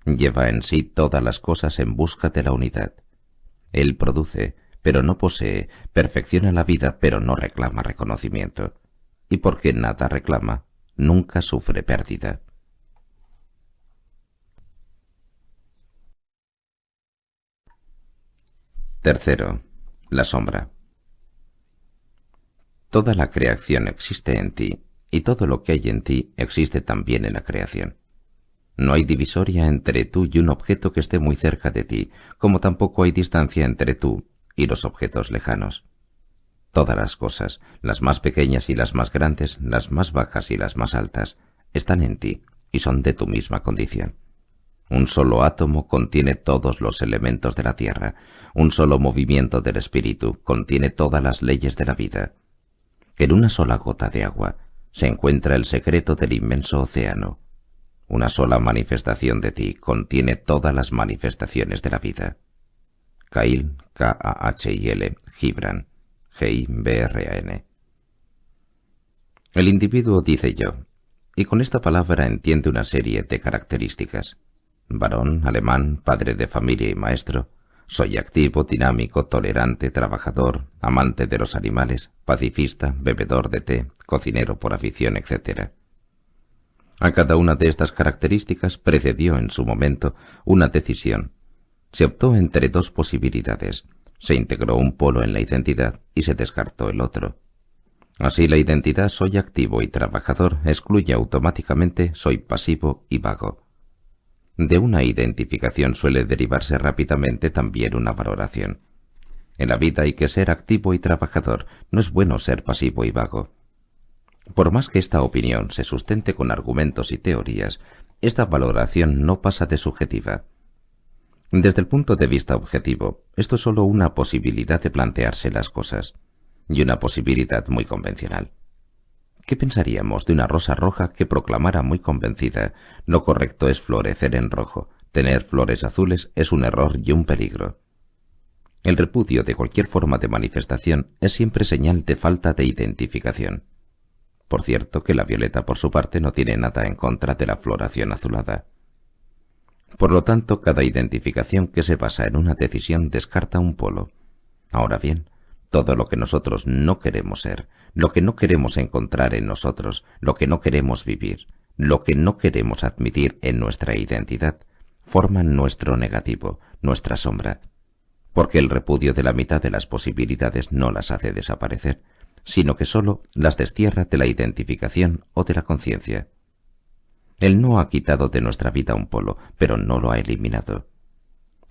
Lleva en sí todas las cosas en busca de la unidad. Él produce, pero no posee, perfecciona la vida, pero no reclama reconocimiento. Y porque nada reclama, nunca sufre pérdida. Tercero, la sombra. Toda la creación existe en ti, y todo lo que hay en ti existe también en la creación. No hay divisoria entre tú y un objeto que esté muy cerca de ti, como tampoco hay distancia entre tú y los objetos lejanos. Todas las cosas, las más pequeñas y las más grandes, las más bajas y las más altas, están en ti y son de tu misma condición. Un solo átomo contiene todos los elementos de la tierra, un solo movimiento del espíritu contiene todas las leyes de la vida. En una sola gota de agua se encuentra el secreto del inmenso océano. Una sola manifestación de ti contiene todas las manifestaciones de la vida. Kahil, K-A-H-I-L, Gibran, G-I-B-R-A-N. El individuo dice yo, y con esta palabra entiende una serie de características. Varón, alemán, padre de familia y maestro. Soy activo, dinámico, tolerante, trabajador, amante de los animales, pacifista, bebedor de té, cocinero por afición, etc. A cada una de estas características precedió en su momento una decisión. Se optó entre dos posibilidades. Se integró un polo en la identidad y se descartó el otro. Así la identidad soy activo y trabajador excluye automáticamente soy pasivo y vago. De una identificación suele derivarse rápidamente también una valoración. En la vida hay que ser activo y trabajador, no es bueno ser pasivo y vago. Por más que esta opinión se sustente con argumentos y teorías, esta valoración no pasa de subjetiva. Desde el punto de vista objetivo, esto es solo una posibilidad de plantearse las cosas, y una posibilidad muy convencional. ¿Qué pensaríamos de una rosa roja que proclamara muy convencida: lo correcto es florecer en rojo, tener flores azules es un error y un peligro? El repudio de cualquier forma de manifestación es siempre señal de falta de identificación. Por cierto que la violeta por su parte no tiene nada en contra de la floración azulada. Por lo tanto, cada identificación que se basa en una decisión descarta un polo. Ahora bien, todo lo que nosotros no queremos ser, lo que no queremos encontrar en nosotros, lo que no queremos vivir, lo que no queremos admitir en nuestra identidad, forman nuestro negativo, nuestra sombra, porque el repudio de la mitad de las posibilidades no las hace desaparecer, sino que sólo las destierra de la identificación o de la conciencia. Él no ha quitado de nuestra vida un polo, pero no lo ha eliminado.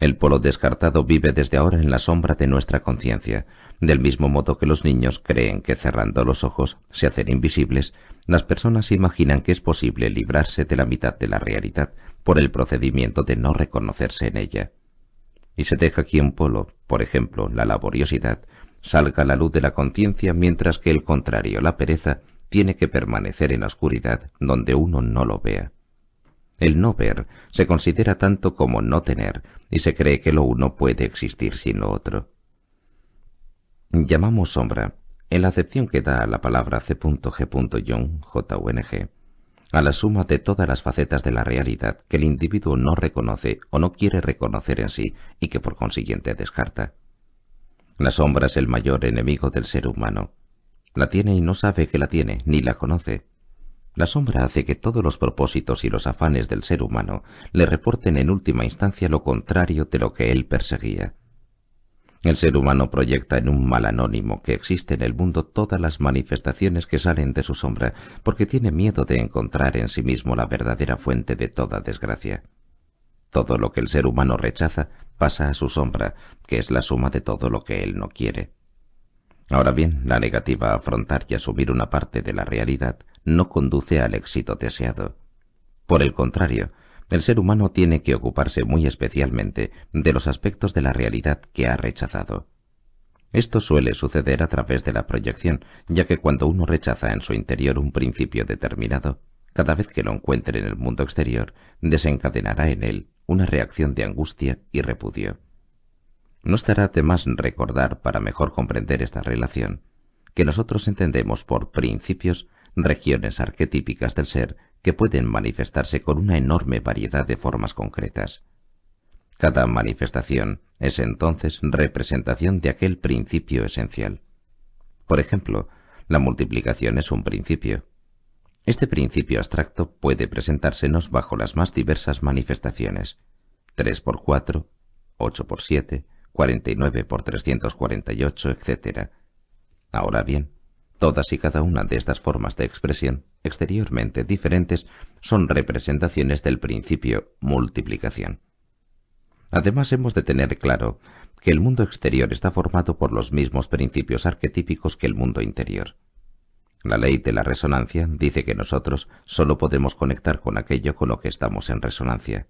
El polo descartado vive desde ahora en la sombra de nuestra conciencia, del mismo modo que los niños creen que cerrando los ojos se hacen invisibles. Las personas imaginan que es posible librarse de la mitad de la realidad por el procedimiento de no reconocerse en ella. Y se deja que un polo, por ejemplo, la laboriosidad, salga a la luz de la conciencia, mientras que el contrario, la pereza, tiene que permanecer en la oscuridad donde uno no lo vea. El no ver se considera tanto como no tener, y se cree que lo uno puede existir sin lo otro. Llamamos sombra, en la acepción que da a la palabra C.G. Jung, J.U.N.G., a la suma de todas las facetas de la realidad que el individuo no reconoce o no quiere reconocer en sí y que por consiguiente descarta. La sombra es el mayor enemigo del ser humano. La tiene y no sabe que la tiene, ni la conoce. La sombra hace que todos los propósitos y los afanes del ser humano le reporten en última instancia lo contrario de lo que él perseguía. El ser humano proyecta en un mal anónimo que existe en el mundo todas las manifestaciones que salen de su sombra, porque tiene miedo de encontrar en sí mismo la verdadera fuente de toda desgracia. Todo lo que el ser humano rechaza pasa a su sombra, que es la suma de todo lo que él no quiere. Ahora bien, la negativa a afrontar y asumir una parte de la realidad no conduce al éxito deseado. Por el contrario, el ser humano tiene que ocuparse muy especialmente de los aspectos de la realidad que ha rechazado. Esto suele suceder a través de la proyección, ya que cuando uno rechaza en su interior un principio determinado, cada vez que lo encuentre en el mundo exterior, desencadenará en él una reacción de angustia y repudio. No estará de más recordar, para mejor comprender esta relación, que nosotros entendemos por principios regiones arquetípicas del ser que pueden manifestarse con una enorme variedad de formas concretas. Cada manifestación es entonces representación de aquel principio esencial. Por ejemplo, la multiplicación es un principio. Este principio abstracto puede presentársenos bajo las más diversas manifestaciones: 3 por 4, 8 por 7, 49 por 348, etc. Ahora bien, todas y cada una de estas formas de expresión, exteriormente diferentes, son representaciones del principio multiplicación. Además, hemos de tener claro que el mundo exterior está formado por los mismos principios arquetípicos que el mundo interior. La ley de la resonancia dice que nosotros solo podemos conectar con aquello con lo que estamos en resonancia.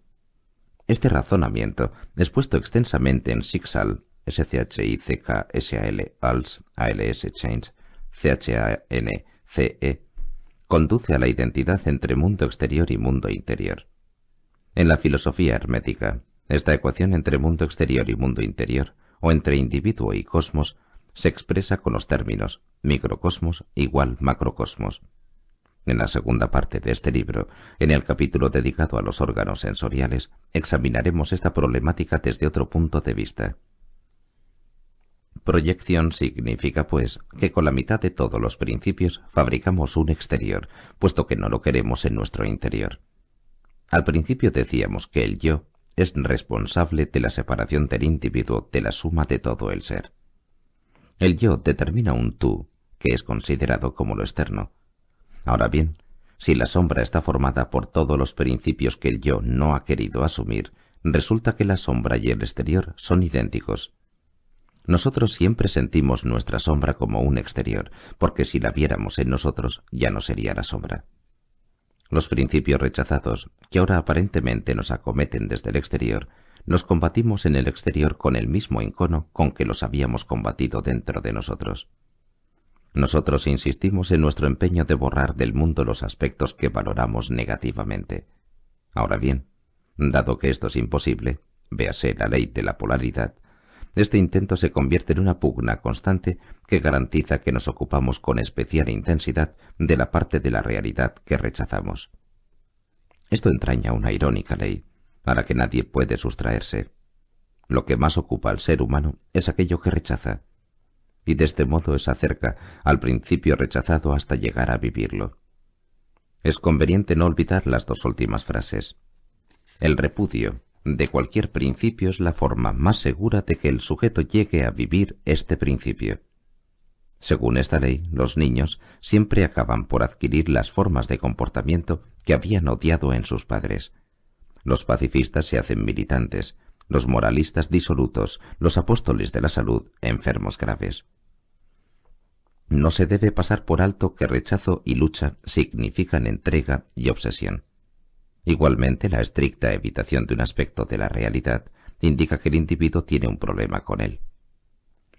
Este razonamiento, expuesto extensamente en SICSAL, SCHICKSAL, ALS, ALS Change, CHANCE, conduce a la identidad entre mundo exterior y mundo interior. En la filosofía hermética, Esta ecuación entre mundo exterior y mundo interior, o entre individuo y cosmos, se expresa con los términos microcosmos igual macrocosmos. En la segunda parte de este libro, en el capítulo dedicado a los órganos sensoriales, examinaremos esta problemática desde otro punto de vista. Proyección significa, pues, que con la mitad de todos los principios fabricamos un exterior, puesto que no lo queremos en nuestro interior. Al principio decíamos que el yo es responsable de la separación del individuo de la suma de todo el ser. El yo determina un tú, que es considerado como lo externo. Ahora bien, si la sombra está formada por todos los principios que el yo no ha querido asumir, resulta que la sombra y el exterior son idénticos. Nosotros siempre sentimos nuestra sombra como un exterior, porque si la viéramos en nosotros ya no sería la sombra. Los principios rechazados, que ahora aparentemente nos acometen desde el exterior, los combatimos en el exterior con el mismo encono con que los habíamos combatido dentro de nosotros. Nosotros insistimos en nuestro empeño de borrar del mundo los aspectos que valoramos negativamente. Ahora bien, dado que esto es imposible, véase la ley de la polaridad, este intento se convierte en una pugna constante que garantiza que nos ocupamos con especial intensidad de la parte de la realidad que rechazamos. Esto entraña una irónica ley, a la que nadie puede sustraerse. Lo que más ocupa al ser humano es aquello que rechaza, y de este modo se acerca al principio rechazado hasta llegar a vivirlo. Es conveniente no olvidar las dos últimas frases. El repudio de cualquier principio es la forma más segura de que el sujeto llegue a vivir este principio. Según esta ley, los niños siempre acaban por adquirir las formas de comportamiento que habían odiado en sus padres. Los pacifistas se hacen militantes, los moralistas disolutos, los apóstoles de la salud enfermos graves. No se debe pasar por alto que rechazo y lucha significan entrega y obsesión. Igualmente, la estricta evitación de un aspecto de la realidad indica que el individuo tiene un problema con él.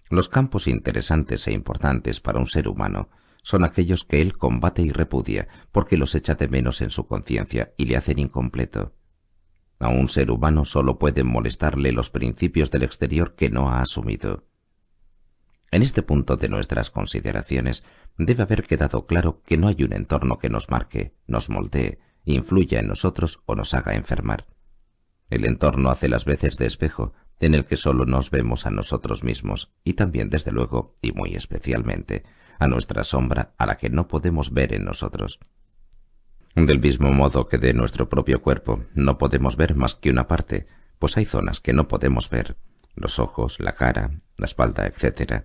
Los campos interesantes e importantes para un ser humano son aquellos que él combate y repudia porque los echa de menos en su conciencia y le hacen incompleto. A un ser humano solo pueden molestarle los principios del exterior que no ha asumido. En este punto de nuestras consideraciones debe haber quedado claro que no hay un entorno que nos marque, nos moldee, influya en nosotros o nos haga enfermar. El entorno hace las veces de espejo, en el que solo nos vemos a nosotros mismos, y también, desde luego, y muy especialmente, a nuestra sombra a la que no podemos ver en nosotros. Del mismo modo que de nuestro propio cuerpo no podemos ver más que una parte, pues hay zonas que no podemos ver, los ojos, la cara, la espalda, etc.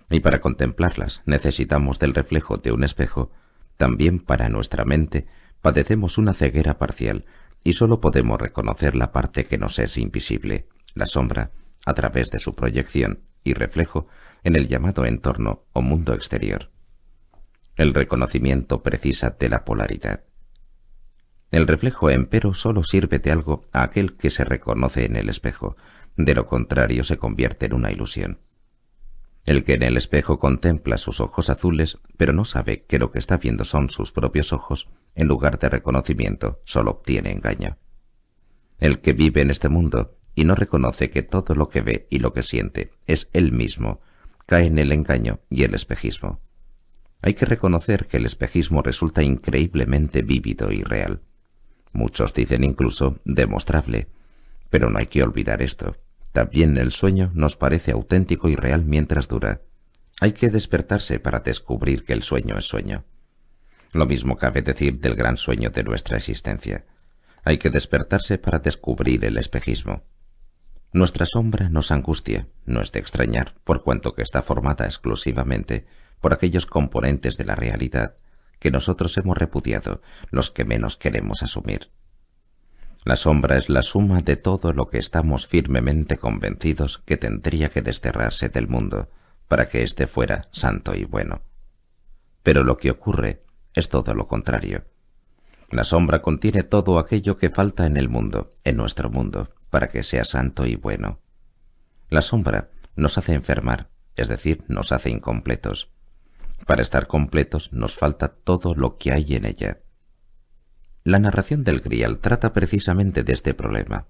Y para contemplarlas necesitamos del reflejo de un espejo. También para nuestra mente padecemos una ceguera parcial y solo podemos reconocer la parte que nos es invisible, la sombra, a través de su proyección y reflejo en el llamado entorno o mundo exterior. El reconocimiento precisa de la polaridad. El reflejo, empero, solo sirve de algo a aquel que se reconoce en el espejo, de lo contrario se convierte en una ilusión. El que en el espejo contempla sus ojos azules, pero no sabe que lo que está viendo son sus propios ojos, en lugar de reconocimiento, solo obtiene engaño. El que vive en este mundo y no reconoce que todo lo que ve y lo que siente es él mismo, cae en el engaño y el espejismo. Hay que reconocer que el espejismo resulta increíblemente vívido y real. Muchos dicen incluso demostrable, pero no hay que olvidar esto. También el sueño nos parece auténtico y real mientras dura. Hay que despertarse para descubrir que el sueño es sueño. Lo mismo cabe decir del gran sueño de nuestra existencia. Hay que despertarse para descubrir el espejismo. Nuestra sombra nos angustia, no es de extrañar, por cuanto que está formada exclusivamente por aquellos componentes de la realidad que nosotros hemos repudiado, los que menos queremos asumir. La sombra es la suma de todo lo que estamos firmemente convencidos que tendría que desterrarse del mundo para que éste fuera santo y bueno. Pero lo que ocurre es todo lo contrario. La sombra contiene todo aquello que falta en el mundo, en nuestro mundo, para que sea santo y bueno. La sombra nos hace enfermar, es decir, nos hace incompletos. Para estar completos nos falta todo lo que hay en ella. La narración del Grial trata precisamente de este problema.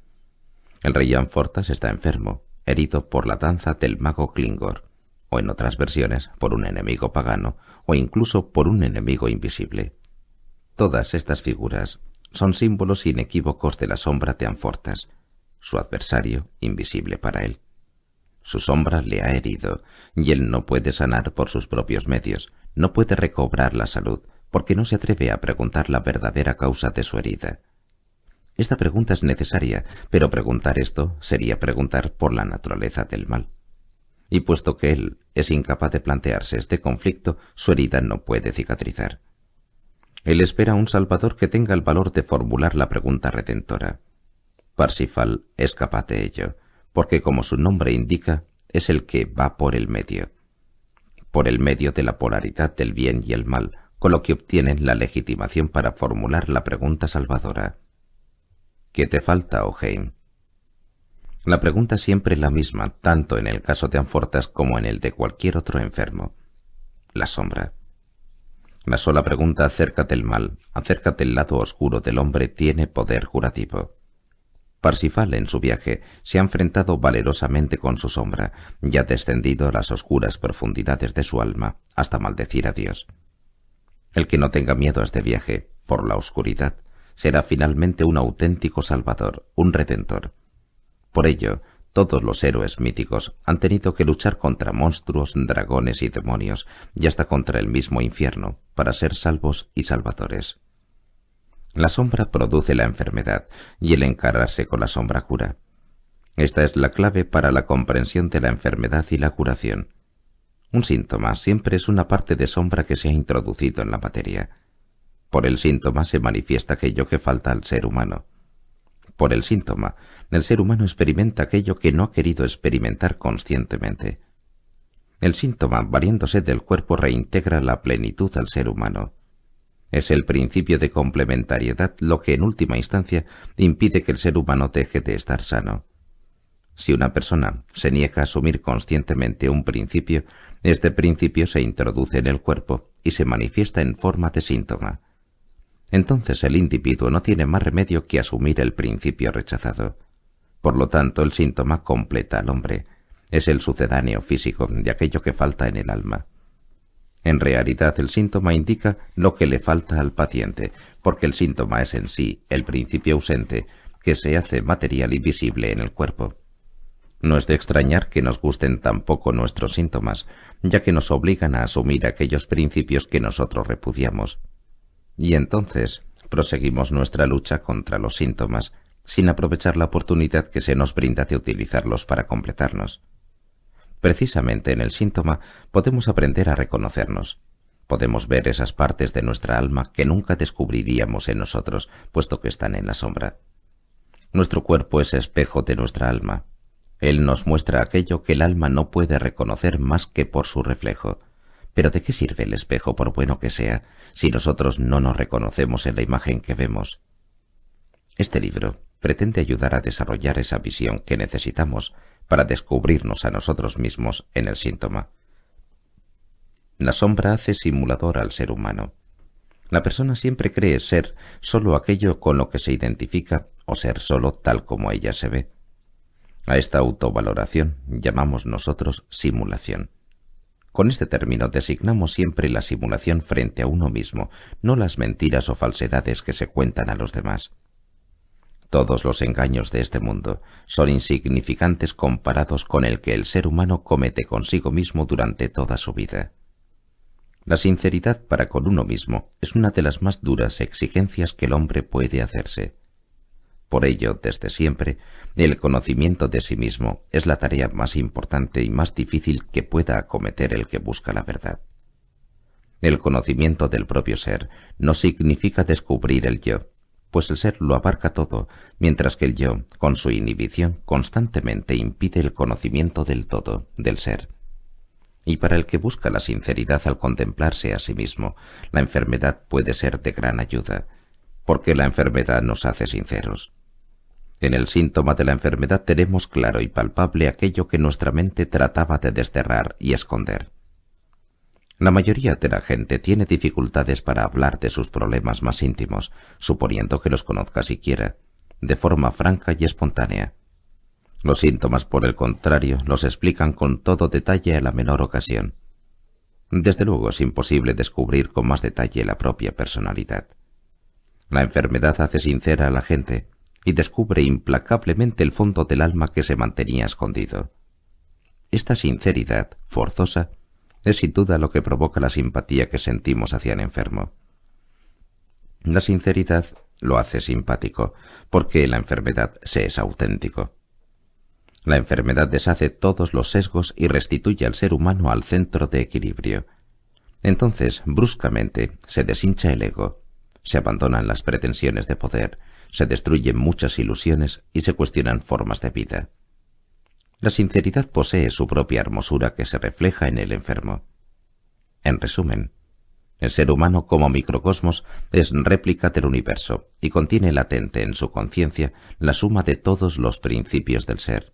El rey Anfortas está enfermo, herido por la danza del mago Klingor, o en otras versiones por un enemigo pagano, o incluso por un enemigo invisible. Todas estas figuras son símbolos inequívocos de la sombra de Anfortas, su adversario invisible para él. Su sombra le ha herido, y él no puede sanar por sus propios medios, no puede recobrar la salud, porque no se atreve a preguntar la verdadera causa de su herida. Esta pregunta es necesaria, pero preguntar esto sería preguntar por la naturaleza del mal. Y puesto que él es incapaz de plantearse este conflicto, su herida no puede cicatrizar. Él espera a un Salvador que tenga el valor de formular la pregunta redentora. Parsifal es capaz de ello, porque como su nombre indica, es el que va por el medio de la polaridad del bien y el mal, con lo que obtienen la legitimación para formular la pregunta salvadora. ¿Qué te falta, Oheim? La pregunta es siempre la misma, tanto en el caso de Anfortas como en el de cualquier otro enfermo. La sombra. La sola pregunta acerca del mal, acerca del lado oscuro del hombre, tiene poder curativo. Parsifal en su viaje se ha enfrentado valerosamente con su sombra y ha descendido a las oscuras profundidades de su alma hasta maldecir a Dios. El que no tenga miedo a este viaje, por la oscuridad, será finalmente un auténtico salvador, un redentor. Por ello, todos los héroes míticos han tenido que luchar contra monstruos, dragones y demonios, y hasta contra el mismo infierno, para ser salvos y salvadores. La sombra produce la enfermedad, y el encararse con la sombra cura. Esta es la clave para la comprensión de la enfermedad y la curación. Un síntoma siempre es una parte de sombra que se ha introducido en la materia. Por el síntoma se manifiesta aquello que falta al ser humano. Por el síntoma, el ser humano experimenta aquello que no ha querido experimentar conscientemente. El síntoma, valiéndose del cuerpo, reintegra la plenitud al ser humano. Es el principio de complementariedad lo que en última instancia impide que el ser humano deje de estar sano. Si una persona se niega a asumir conscientemente un principio, este principio se introduce en el cuerpo y se manifiesta en forma de síntoma. Entonces el individuo no tiene más remedio que asumir el principio rechazado. Por lo tanto, el síntoma completa al hombre. Es el sucedáneo físico de aquello que falta en el alma. En realidad, el síntoma indica lo que le falta al paciente, porque el síntoma es en sí el principio ausente que se hace material y visible en el cuerpo. No es de extrañar que nos gusten tan poco nuestros síntomas, ya que nos obligan a asumir aquellos principios que nosotros repudiamos. Y entonces proseguimos nuestra lucha contra los síntomas, sin aprovechar la oportunidad que se nos brinda de utilizarlos para completarnos. Precisamente en el síntoma podemos aprender a reconocernos. Podemos ver esas partes de nuestra alma que nunca descubriríamos en nosotros, puesto que están en la sombra. Nuestro cuerpo es espejo de nuestra alma. Él nos muestra aquello que el alma no puede reconocer más que por su reflejo. Pero ¿de qué sirve el espejo, por bueno que sea, si nosotros no nos reconocemos en la imagen que vemos? Este libro pretende ayudar a desarrollar esa visión que necesitamos para descubrirnos a nosotros mismos en el síntoma. La sombra hace simulador al ser humano. La persona siempre cree ser solo aquello con lo que se identifica o ser solo tal como ella se ve. A esta autovaloración llamamos nosotros simulación. Con este término designamos siempre la simulación frente a uno mismo, no las mentiras o falsedades que se cuentan a los demás. Todos los engaños de este mundo son insignificantes comparados con el que el ser humano comete consigo mismo durante toda su vida. La sinceridad para con uno mismo es una de las más duras exigencias que el hombre puede hacerse. Por ello, desde siempre, el conocimiento de sí mismo es la tarea más importante y más difícil que pueda acometer el que busca la verdad. El conocimiento del propio ser no significa descubrir el yo, pues el ser lo abarca todo, mientras que el yo, con su inhibición, constantemente impide el conocimiento del todo, del ser. Y para el que busca la sinceridad al contemplarse a sí mismo, la enfermedad puede ser de gran ayuda, porque la enfermedad nos hace sinceros. En el síntoma de la enfermedad tenemos claro y palpable aquello que nuestra mente trataba de desterrar y esconder. La mayoría de la gente tiene dificultades para hablar de sus problemas más íntimos, suponiendo que los conozca siquiera, de forma franca y espontánea. Los síntomas, por el contrario, los explican con todo detalle a la menor ocasión. Desde luego es imposible descubrir con más detalle la propia personalidad. La enfermedad hace sincera a la gente y descubre implacablemente el fondo del alma que se mantenía escondido. Esta sinceridad, forzosa, es sin duda lo que provoca la simpatía que sentimos hacia el enfermo. La sinceridad lo hace simpático, porque la enfermedad se es auténtico. La enfermedad deshace todos los sesgos y restituye al ser humano al centro de equilibrio. Entonces, bruscamente, se deshincha el ego, se abandonan las pretensiones de poder, se destruyen muchas ilusiones y se cuestionan formas de vida. La sinceridad posee su propia hermosura que se refleja en el enfermo. En resumen, el ser humano como microcosmos es réplica del universo y contiene latente en su conciencia la suma de todos los principios del ser.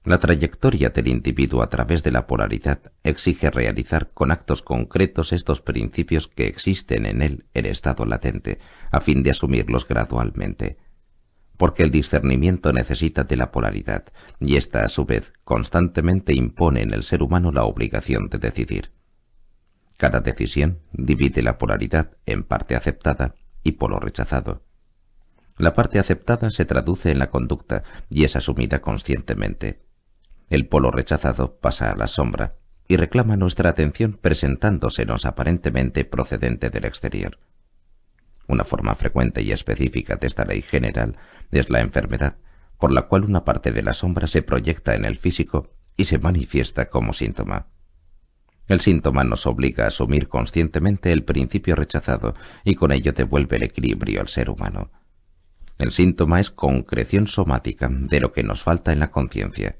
La trayectoria del individuo a través de la polaridad exige realizar con actos concretos estos principios que existen en él en estado latente, a fin de asumirlos gradualmente. Porque el discernimiento necesita de la polaridad, y ésta a su vez constantemente impone en el ser humano la obligación de decidir. Cada decisión divide la polaridad en parte aceptada y polo rechazado. La parte aceptada se traduce en la conducta y es asumida conscientemente. El polo rechazado pasa a la sombra y reclama nuestra atención presentándosenos aparentemente procedente del exterior. Una forma frecuente y específica de esta ley general es la enfermedad, por la cual una parte de la sombra se proyecta en el físico y se manifiesta como síntoma. El síntoma nos obliga a asumir conscientemente el principio rechazado y con ello devuelve el equilibrio al ser humano. El síntoma es concreción somática de lo que nos falta en la conciencia.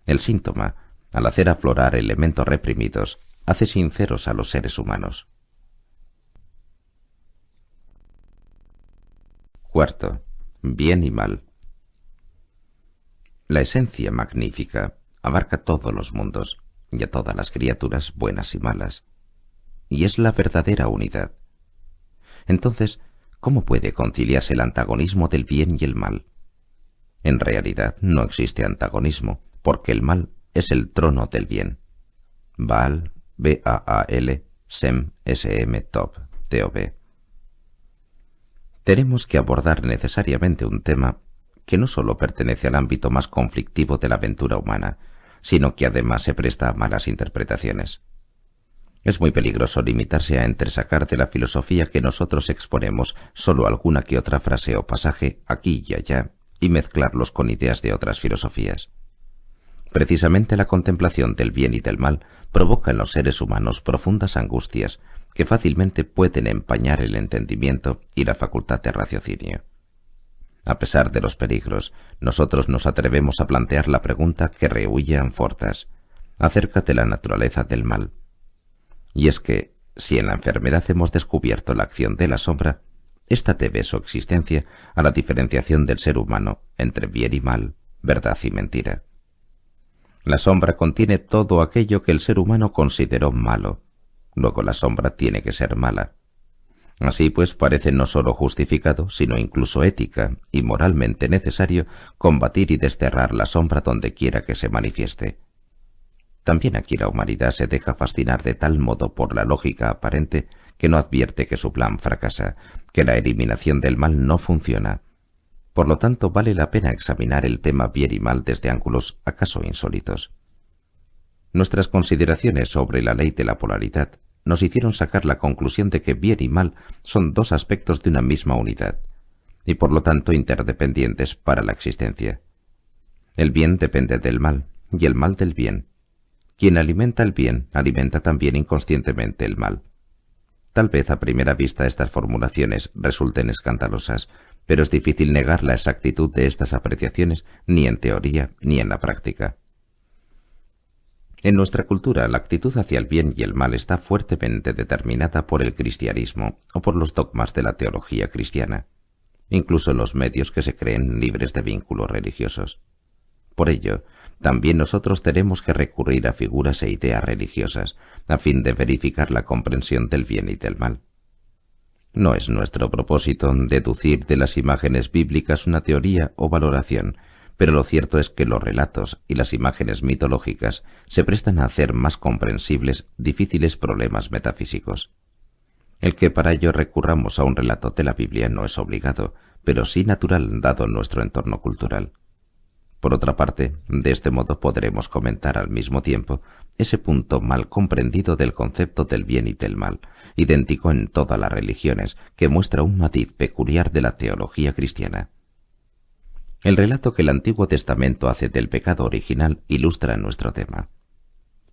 El síntoma, al hacer aflorar elementos reprimidos, hace sinceros a los seres humanos. Cuarto, bien y mal. La esencia magnífica abarca todos los mundos y a todas las criaturas buenas y malas, y es la verdadera unidad. Entonces, ¿cómo puede conciliarse el antagonismo del bien y el mal? En realidad no existe antagonismo, porque el mal es el trono del bien. Baal, B-A-A-L, Sem, S-M, Top, T-O-B. Tenemos que abordar necesariamente un tema que no sólo pertenece al ámbito más conflictivo de la aventura humana, sino que además se presta a malas interpretaciones. Es muy peligroso limitarse a entresacar de la filosofía que nosotros exponemos sólo alguna que otra frase o pasaje aquí y allá y mezclarlos con ideas de otras filosofías. Precisamente la contemplación del bien y del mal provoca en los seres humanos profundas angustias que fácilmente pueden empañar el entendimiento y la facultad de raciocinio. A pesar de los peligros, nosotros nos atrevemos a plantear la pregunta que rehuye Anfortas, acerca de la naturaleza del mal. Y es que, si en la enfermedad hemos descubierto la acción de la sombra, ésta debe su existencia a la diferenciación del ser humano entre bien y mal, verdad y mentira. La sombra contiene todo aquello que el ser humano consideró malo. Luego la sombra tiene que ser mala. Así pues parece no sólo justificado, sino incluso ética y moralmente necesario combatir y desterrar la sombra donde quiera que se manifieste. También aquí la humanidad se deja fascinar de tal modo por la lógica aparente que no advierte que su plan fracasa, que la eliminación del mal no funciona. Por lo tanto, vale la pena examinar el tema bien y mal desde ángulos acaso insólitos. Nuestras consideraciones sobre la ley de la polaridad nos hicieron sacar la conclusión de que bien y mal son dos aspectos de una misma unidad, y por lo tanto interdependientes para la existencia. El bien depende del mal, y el mal del bien. Quien alimenta el bien, alimenta también inconscientemente el mal. Tal vez a primera vista estas formulaciones resulten escandalosas, pero es difícil negar la exactitud de estas apreciaciones ni en teoría ni en la práctica. En nuestra cultura, la actitud hacia el bien y el mal está fuertemente determinada por el cristianismo o por los dogmas de la teología cristiana, incluso en los medios que se creen libres de vínculos religiosos. Por ello, también nosotros tenemos que recurrir a figuras e ideas religiosas a fin de verificar la comprensión del bien y del mal. No es nuestro propósito deducir de las imágenes bíblicas una teoría o valoración, pero lo cierto es que los relatos y las imágenes mitológicas se prestan a hacer más comprensibles difíciles problemas metafísicos. El que para ello recurramos a un relato de la Biblia no es obligado, pero sí natural dado nuestro entorno cultural. Por otra parte, de este modo podremos comentar al mismo tiempo ese punto mal comprendido del concepto del bien y del mal, idéntico en todas las religiones, que muestra un matiz peculiar de la teología cristiana. El relato que el Antiguo Testamento hace del pecado original ilustra nuestro tema.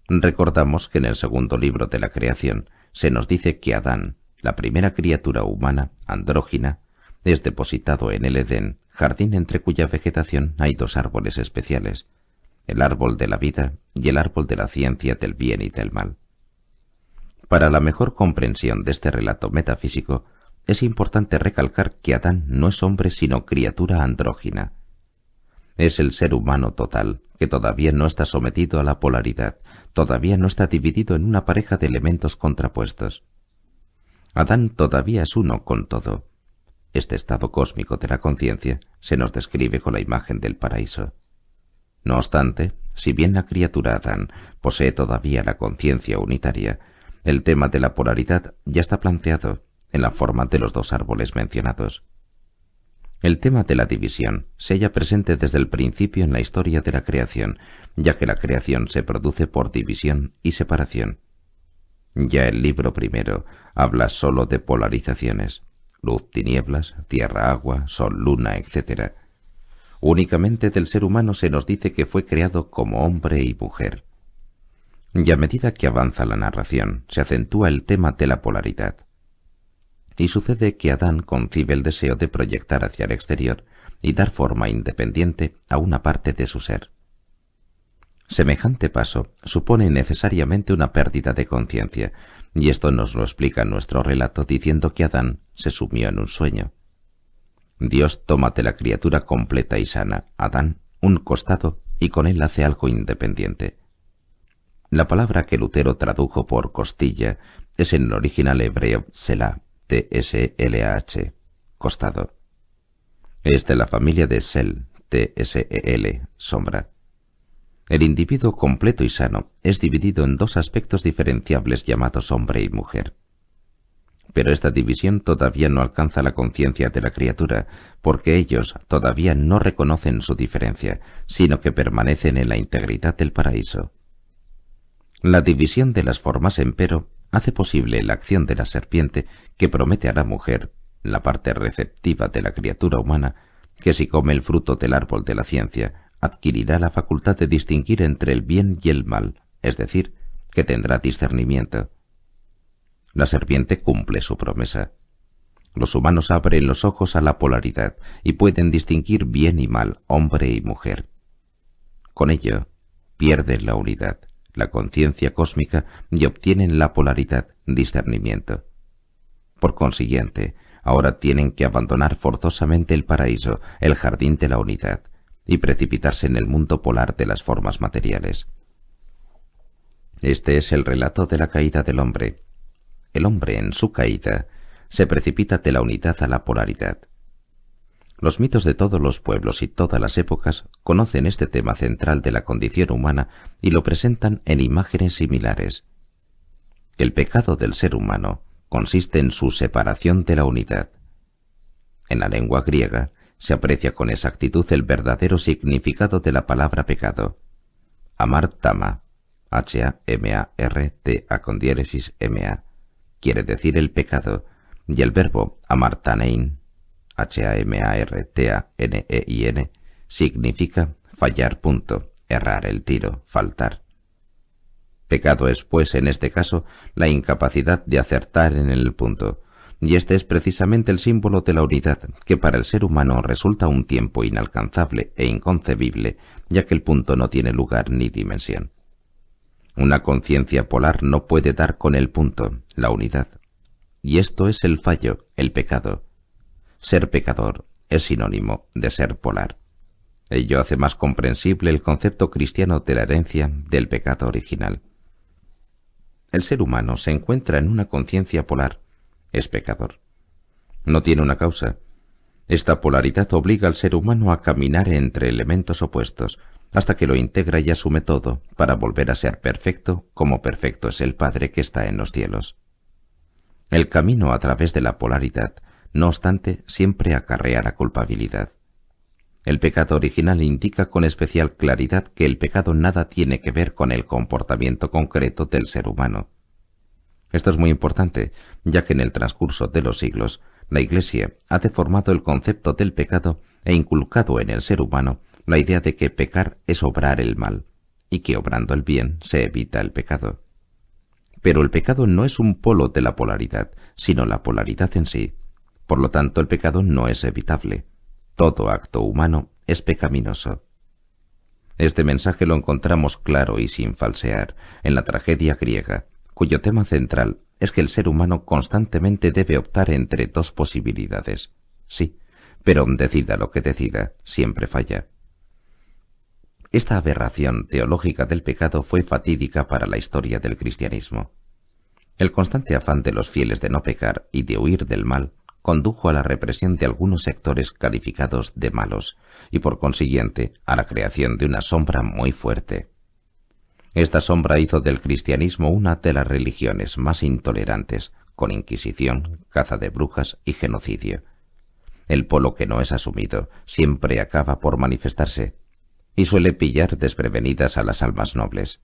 Recordamos que en el segundo libro de la creación se nos dice que Adán, la primera criatura humana, andrógina, es depositado en el Edén, jardín entre cuya vegetación hay dos árboles especiales, el árbol de la vida y el árbol de la ciencia del bien y del mal. Para la mejor comprensión de este relato metafísico, es importante recalcar que Adán no es hombre sino criatura andrógina. Es el ser humano total, que todavía no está sometido a la polaridad, todavía no está dividido en una pareja de elementos contrapuestos. Adán todavía es uno con todo. Este estado cósmico de la conciencia se nos describe con la imagen del paraíso. No obstante, si bien la criatura Adán posee todavía la conciencia unitaria, el tema de la polaridad ya está planteado en la forma de los dos árboles mencionados. El tema de la división se halla presente desde el principio en la historia de la creación, ya que la creación se produce por división y separación. Ya el libro primero habla sólo de polarizaciones, luz, tinieblas, tierra, agua, sol, luna, etc. Únicamente del ser humano se nos dice que fue creado como hombre y mujer. Y a medida que avanza la narración, se acentúa el tema de la polaridad. Y sucede que Adán concibe el deseo de proyectar hacia el exterior y dar forma independiente a una parte de su ser. Semejante paso supone necesariamente una pérdida de conciencia, y esto nos lo explica nuestro relato diciendo que Adán se sumió en un sueño. Dios toma de la criatura completa y sana, Adán, un costado y con él hace algo independiente. La palabra que Lutero tradujo por costilla es en el original hebreo tselah, T-S-L-A-H, costado. Es de la familia de Sel, T-S-E-L, sombra. El individuo completo y sano es dividido en dos aspectos diferenciables llamados hombre y mujer. Pero esta división todavía no alcanza la conciencia de la criatura, porque ellos todavía no reconocen su diferencia, sino que permanecen en la integridad del paraíso. La división de las formas, empero, hace posible la acción de la serpiente que promete a la mujer, la parte receptiva de la criatura humana, que si come el fruto del árbol de la ciencia, adquirirá la facultad de distinguir entre el bien y el mal, es decir, que tendrá discernimiento. La serpiente cumple su promesa. Los humanos abren los ojos a la polaridad y pueden distinguir bien y mal, hombre y mujer. Con ello, pierden la unidad, la conciencia cósmica y obtienen la polaridad, discernimiento. Por consiguiente, ahora tienen que abandonar forzosamente el paraíso, el jardín de la unidad, y precipitarse en el mundo polar de las formas materiales. Este es el relato de la caída del hombre. El hombre, en su caída, se precipita de la unidad a la polaridad. Los mitos de todos los pueblos y todas las épocas conocen este tema central de la condición humana y lo presentan en imágenes similares. El pecado del ser humano consiste en su separación de la unidad. En la lengua griega se aprecia con exactitud el verdadero significado de la palabra pecado. Amartama, H-A-M-A-R-T-A con diéresis M-A, quiere decir el pecado, y el verbo amartanein, H-A-M-A-R-T-A-N-E-I-N, significa fallar, errar el tiro, faltar. Pecado es, pues, en este caso, la incapacidad de acertar en el punto, y este es precisamente el símbolo de la unidad, que para el ser humano resulta un tiempo inalcanzable e inconcebible, ya que el punto no tiene lugar ni dimensión. Una conciencia polar no puede dar con el punto, la unidad. Y esto es el fallo, el pecado. Ser pecador es sinónimo de ser polar. Ello hace más comprensible el concepto cristiano de la herencia del pecado original. El ser humano se encuentra en una conciencia polar, es pecador. No tiene una causa. Esta polaridad obliga al ser humano a caminar entre elementos opuestos, hasta que lo integra y asume todo para volver a ser perfecto como perfecto es el Padre que está en los cielos. El camino a través de la polaridad, no obstante, siempre acarrea la culpabilidad. El pecado original indica con especial claridad que el pecado nada tiene que ver con el comportamiento concreto del ser humano. Esto es muy importante, ya que en el transcurso de los siglos, la Iglesia ha deformado el concepto del pecado e inculcado en el ser humano la idea de que pecar es obrar el mal, y que obrando el bien se evita el pecado. Pero el pecado no es un polo de la polaridad, sino la polaridad en sí. Por lo tanto, el pecado no es evitable. Todo acto humano es pecaminoso. Este mensaje lo encontramos claro y sin falsear en la tragedia griega, cuyo tema central es que el ser humano constantemente debe optar entre dos posibilidades. Sí, pero decida lo que decida, siempre falla. Esta aberración teológica del pecado fue fatídica para la historia del cristianismo. El constante afán de los fieles de no pecar y de huir del mal condujo a la represión de algunos sectores calificados de malos y por consiguiente a la creación de una sombra muy fuerte. Esta sombra hizo del cristianismo una de las religiones más intolerantes, con inquisición, caza de brujas y genocidio. El polo que no es asumido siempre acaba por manifestarse y suele pillar desprevenidas a las almas nobles.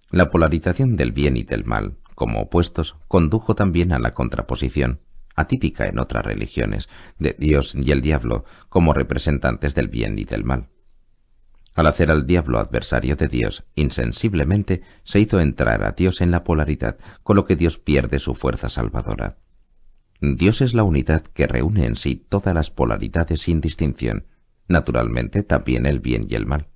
La polarización del bien y del mal, como opuestos, condujo también a la contraposición, atípica en otras religiones, de Dios y el diablo como representantes del bien y del mal. Al hacer al diablo adversario de Dios, insensiblemente se hizo entrar a Dios en la polaridad, con lo que Dios pierde su fuerza salvadora. Dios es la unidad que reúne en sí todas las polaridades sin distinción, naturalmente también el bien y el mal,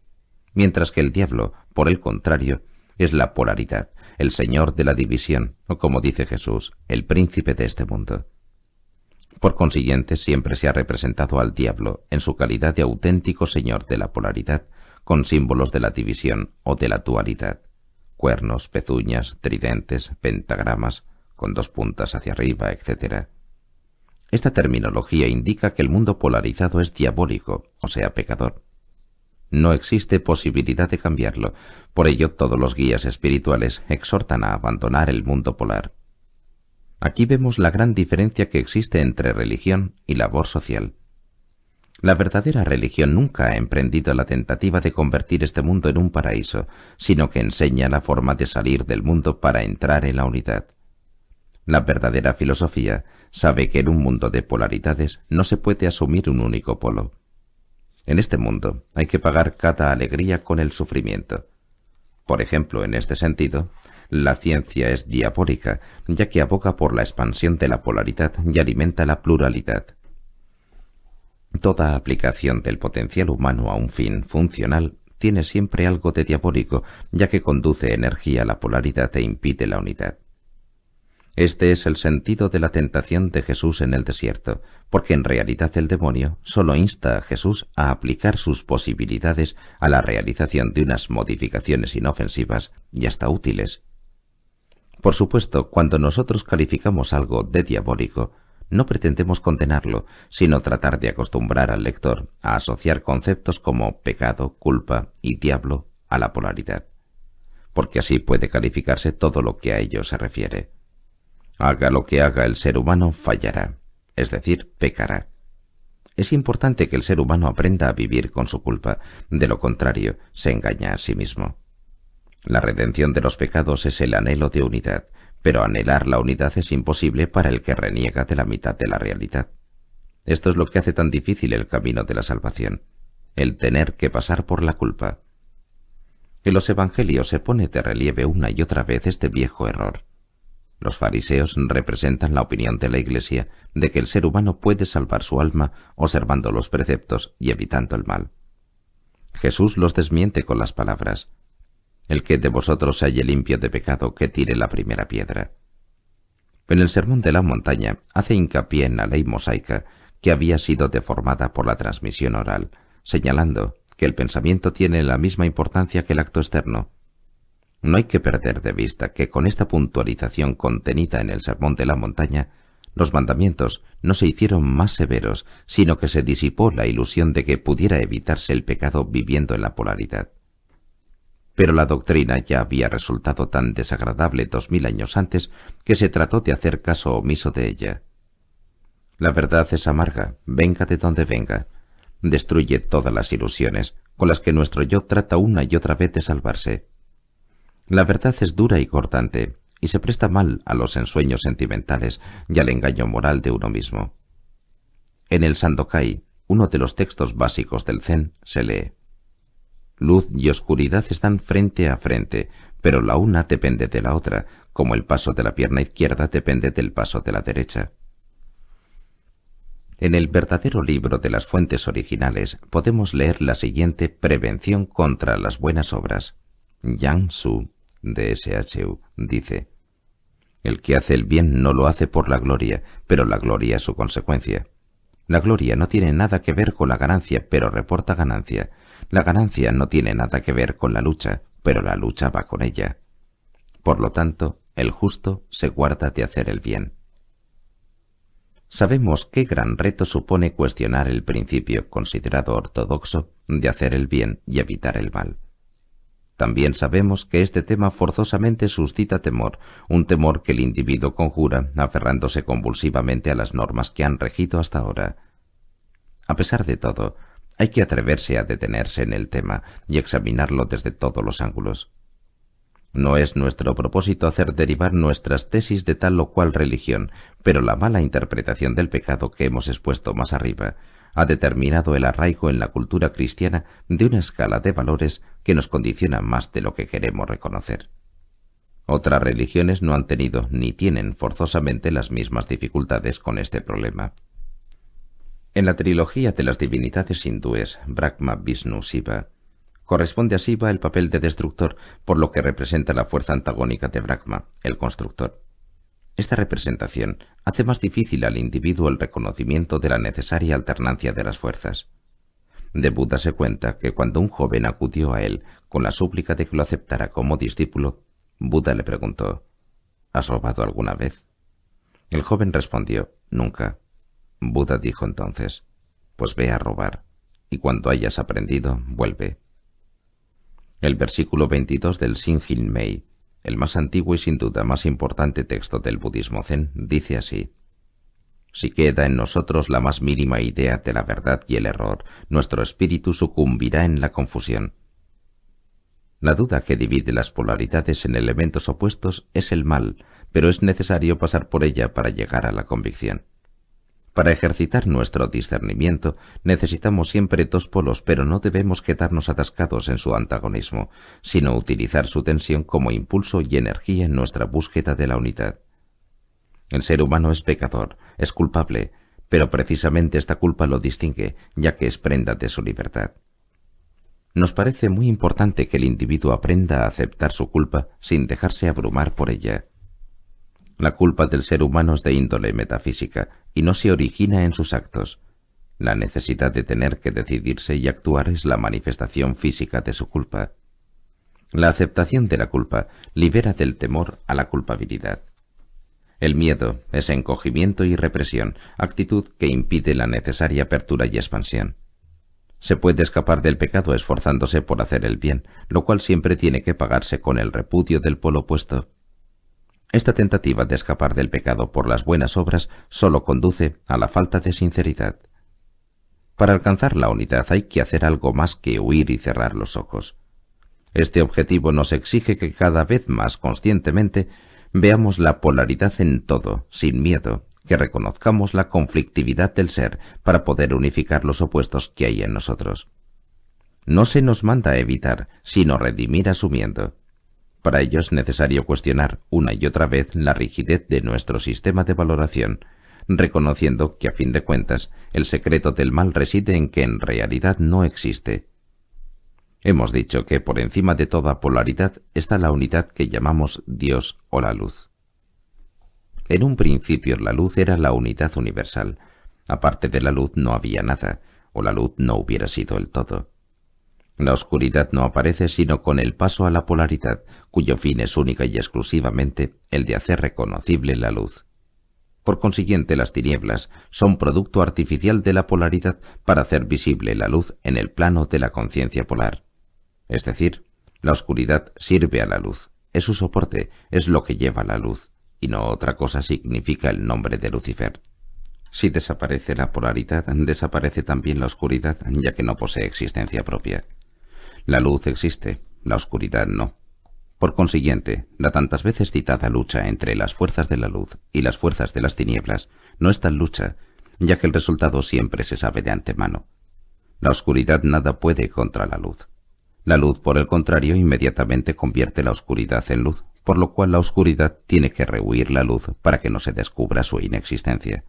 mientras que el diablo, por el contrario, es la polaridad, el señor de la división, o como dice Jesús, el príncipe de este mundo. Por consiguiente, siempre se ha representado al diablo en su calidad de auténtico señor de la polaridad, con símbolos de la división o de la dualidad, cuernos, pezuñas, tridentes, pentagramas, con dos puntas hacia arriba, etc. Esta terminología indica que el mundo polarizado es diabólico, o sea, pecador. No existe posibilidad de cambiarlo, por ello todos los guías espirituales exhortan a abandonar el mundo polar. Aquí vemos la gran diferencia que existe entre religión y labor social. La verdadera religión nunca ha emprendido la tentativa de convertir este mundo en un paraíso, sino que enseña la forma de salir del mundo para entrar en la unidad. La verdadera filosofía sabe que en un mundo de polaridades no se puede asumir un único polo. En este mundo hay que pagar cada alegría con el sufrimiento. Por ejemplo, en este sentido, la ciencia es diabólica, ya que aboga por la expansión de la polaridad y alimenta la pluralidad. Toda aplicación del potencial humano a un fin funcional tiene siempre algo de diabólico, ya que conduce energía a la polaridad e impide la unidad. Este es el sentido de la tentación de Jesús en el desierto, porque en realidad el demonio solo insta a Jesús a aplicar sus posibilidades a la realización de unas modificaciones inofensivas y hasta útiles. Por supuesto, cuando nosotros calificamos algo de diabólico, no pretendemos condenarlo, sino tratar de acostumbrar al lector a asociar conceptos como pecado, culpa y diablo a la polaridad, porque así puede calificarse todo lo que a ello se refiere. Haga lo que haga el ser humano, fallará, es decir, pecará. Es importante que el ser humano aprenda a vivir con su culpa, de lo contrario, se engaña a sí mismo. La redención de los pecados es el anhelo de unidad, pero anhelar la unidad es imposible para el que reniega de la mitad de la realidad. Esto es lo que hace tan difícil el camino de la salvación, el tener que pasar por la culpa. En los evangelios se pone de relieve una y otra vez este viejo error. Los fariseos representan la opinión de la Iglesia de que el ser humano puede salvar su alma observando los preceptos y evitando el mal. Jesús los desmiente con las palabras: «El que de vosotros se halle limpio de pecado, que tire la primera piedra». En el Sermón de la Montaña hace hincapié en la ley mosaica que había sido deformada por la transmisión oral, señalando que el pensamiento tiene la misma importancia que el acto externo. No hay que perder de vista que con esta puntualización contenida en el Sermón de la Montaña Los mandamientos no se hicieron más severos, sino que se disipó la ilusión de que pudiera evitarse el pecado viviendo en la polaridad. Pero la doctrina ya había resultado tan desagradable 2000 años antes que se trató de hacer caso omiso de ella. La verdad es amarga, venga de donde venga. Destruye todas las ilusiones con las que nuestro yo trata una y otra vez de salvarse. La verdad es dura y cortante, y se presta mal a los ensueños sentimentales y al engaño moral de uno mismo. En el Sandokai, uno de los textos básicos del Zen, se lee: luz y oscuridad están frente a frente, pero la una depende de la otra, como el paso de la pierna izquierda depende del paso de la derecha. En el verdadero libro de las fuentes originales podemos leer la siguiente prevención contra las buenas obras. Yang Tzu, de SHU, dice: el que hace el bien no lo hace por la gloria, pero la gloria es su consecuencia. La gloria no tiene nada que ver con la ganancia, pero reporta ganancia. La ganancia no tiene nada que ver con la lucha, pero la lucha va con ella. Por lo tanto, el justo se guarda de hacer el bien. Sabemos qué gran reto supone cuestionar el principio considerado ortodoxo de hacer el bien y evitar el mal. También sabemos que este tema forzosamente suscita temor, un temor que el individuo conjura aferrándose convulsivamente a las normas que han regido hasta ahora. A pesar de todo, hay que atreverse a detenerse en el tema y examinarlo desde todos los ángulos. No es nuestro propósito hacer derivar nuestras tesis de tal o cual religión, pero la mala interpretación del pecado que hemos expuesto más arriba ha determinado el arraigo en la cultura cristiana de una escala de valores que nos condiciona más de lo que queremos reconocer. Otras religiones no han tenido ni tienen forzosamente las mismas dificultades con este problema. En la trilogía de las divinidades hindúes, Brahma, Vishnu, Shiva, corresponde a Shiva el papel de destructor, por lo que representa la fuerza antagónica de Brahma, el constructor. Esta representación hace más difícil al individuo el reconocimiento de la necesaria alternancia de las fuerzas. De Buda se cuenta que cuando un joven acudió a él con la súplica de que lo aceptara como discípulo, Buda le preguntó: ¿has robado alguna vez? El joven respondió: nunca. Buda dijo entonces: pues ve a robar, y cuando hayas aprendido, vuelve. El versículo 22 del Shinhin Mei, el más antiguo y sin duda más importante texto del budismo zen, dice así: si queda en nosotros la más mínima idea de la verdad y el error, nuestro espíritu sucumbirá en la confusión. La duda que divide las polaridades en elementos opuestos es el mal, pero es necesario pasar por ella para llegar a la convicción. Para ejercitar nuestro discernimiento necesitamos siempre dos polos, pero no debemos quedarnos atascados en su antagonismo, sino utilizar su tensión como impulso y energía en nuestra búsqueda de la unidad. El ser humano es pecador, es culpable, pero precisamente esta culpa lo distingue, ya que es prenda de su libertad. Nos parece muy importante que el individuo aprenda a aceptar su culpa sin dejarse abrumar por ella. La culpa del ser humano es de índole metafísica y no se origina en sus actos. La necesidad de tener que decidirse y actuar es la manifestación física de su culpa. La aceptación de la culpa libera del temor a la culpabilidad. El miedo es encogimiento y represión, actitud que impide la necesaria apertura y expansión. Se puede escapar del pecado esforzándose por hacer el bien, lo cual siempre tiene que pagarse con el repudio del polo opuesto. Esta tentativa de escapar del pecado por las buenas obras solo conduce a la falta de sinceridad. Para alcanzar la unidad hay que hacer algo más que huir y cerrar los ojos. Este objetivo nos exige que cada vez más conscientemente veamos la polaridad en todo, sin miedo, que reconozcamos la conflictividad del ser para poder unificar los opuestos que hay en nosotros. No se nos manda a evitar, sino redimir asumiendo. Para ello es necesario cuestionar una y otra vez la rigidez de nuestro sistema de valoración, reconociendo que a fin de cuentas el secreto del mal reside en que en realidad no existe. Hemos dicho que por encima de toda polaridad está la unidad que llamamos Dios o la luz. En un principio la luz era la unidad universal. Aparte de la luz no había nada, o la luz no hubiera sido el todo. La oscuridad no aparece sino con el paso a la polaridad, cuyo fin es única y exclusivamente el de hacer reconocible la luz. Por consiguiente, las tinieblas son producto artificial de la polaridad para hacer visible la luz en el plano de la conciencia polar. Es decir, la oscuridad sirve a la luz, es su soporte, es lo que lleva la luz, y no otra cosa significa el nombre de Lucifer. Si desaparece la polaridad, desaparece también la oscuridad, ya que no posee existencia propia. La luz existe, la oscuridad no. Por consiguiente, la tantas veces citada lucha entre las fuerzas de la luz y las fuerzas de las tinieblas no es tal lucha, ya que el resultado siempre se sabe de antemano. La oscuridad nada puede contra la luz. La luz, por el contrario, inmediatamente convierte la oscuridad en luz, por lo cual la oscuridad tiene que rehuir la luz para que no se descubra su inexistencia.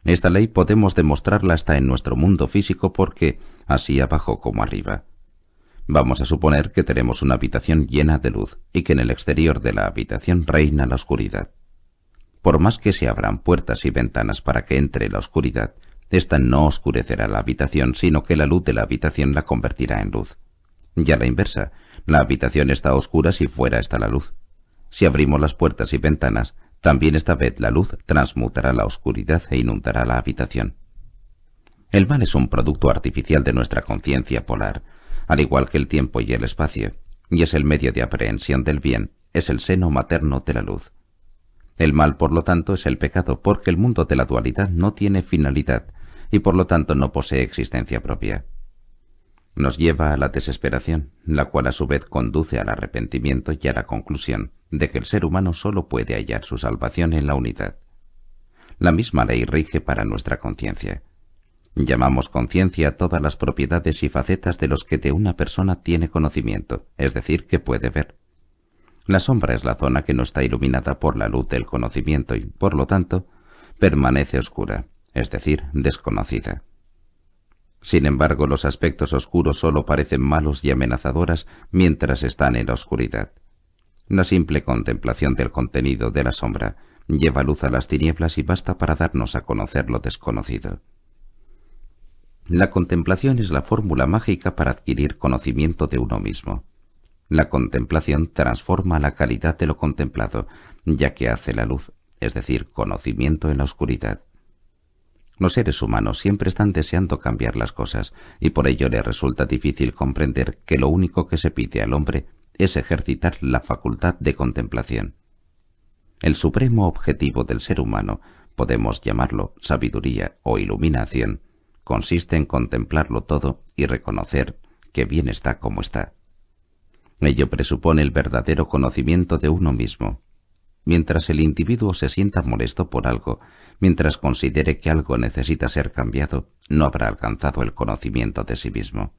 Esta ley podemos demostrarla hasta en nuestro mundo físico porque, así abajo como arriba, vamos a suponer que tenemos una habitación llena de luz y que en el exterior de la habitación reina la oscuridad. Por más que se abran puertas y ventanas para que entre la oscuridad, ésta no oscurecerá la habitación, sino que la luz de la habitación la convertirá en luz. Y a la inversa, la habitación está oscura si fuera está la luz. Si abrimos las puertas y ventanas, también esta vez la luz transmutará la oscuridad e inundará la habitación. El mal es un producto artificial de nuestra conciencia polar, al igual que el tiempo y el espacio, y es el medio de aprehensión del bien, es el seno materno de la luz. El mal, por lo tanto, es el pecado, porque el mundo de la dualidad no tiene finalidad, y por lo tanto no posee existencia propia. Nos lleva a la desesperación, la cual a su vez conduce al arrepentimiento y a la conclusión de que el ser humano solo puede hallar su salvación en la unidad. La misma ley rige para nuestra conciencia. Llamamos conciencia a todas las propiedades y facetas de los que de una persona tiene conocimiento, es decir, que puede ver. La sombra es la zona que no está iluminada por la luz del conocimiento y, por lo tanto, permanece oscura, es decir, desconocida. Sin embargo, los aspectos oscuros solo parecen malos y amenazadoras mientras están en la oscuridad. La simple contemplación del contenido de la sombra lleva luz a las tinieblas y basta para darnos a conocer lo desconocido. La contemplación es la fórmula mágica para adquirir conocimiento de uno mismo. La contemplación transforma la calidad de lo contemplado, ya que hace la luz, es decir, conocimiento en la oscuridad. Los seres humanos siempre están deseando cambiar las cosas, y por ello les resulta difícil comprender que lo único que se pide al hombre es ejercitar la facultad de contemplación. El supremo objetivo del ser humano, podemos llamarlo sabiduría o iluminación, consiste en contemplarlo todo y reconocer que bien está como está. Ello presupone el verdadero conocimiento de uno mismo. Mientras el individuo se sienta molesto por algo, mientras considere que algo necesita ser cambiado, no habrá alcanzado el conocimiento de sí mismo.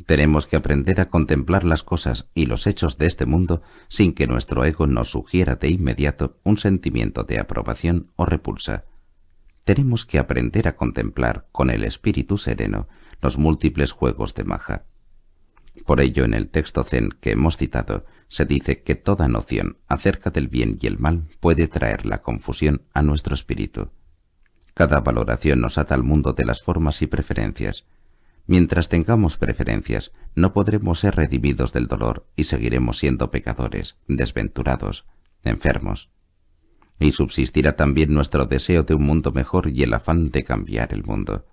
Tenemos que aprender a contemplar las cosas y los hechos de este mundo sin que nuestro ego nos sugiera de inmediato un sentimiento de aprobación o repulsa. Tenemos que aprender a contemplar con el espíritu sereno los múltiples juegos de Maja. Por ello, en el texto Zen que hemos citado, se dice que toda noción acerca del bien y el mal puede traer la confusión a nuestro espíritu. Cada valoración nos ata al mundo de las formas y preferencias. Mientras tengamos preferencias, no podremos ser redimidos del dolor y seguiremos siendo pecadores, desventurados, enfermos. Y subsistirá también nuestro deseo de un mundo mejor y el afán de cambiar el mundo.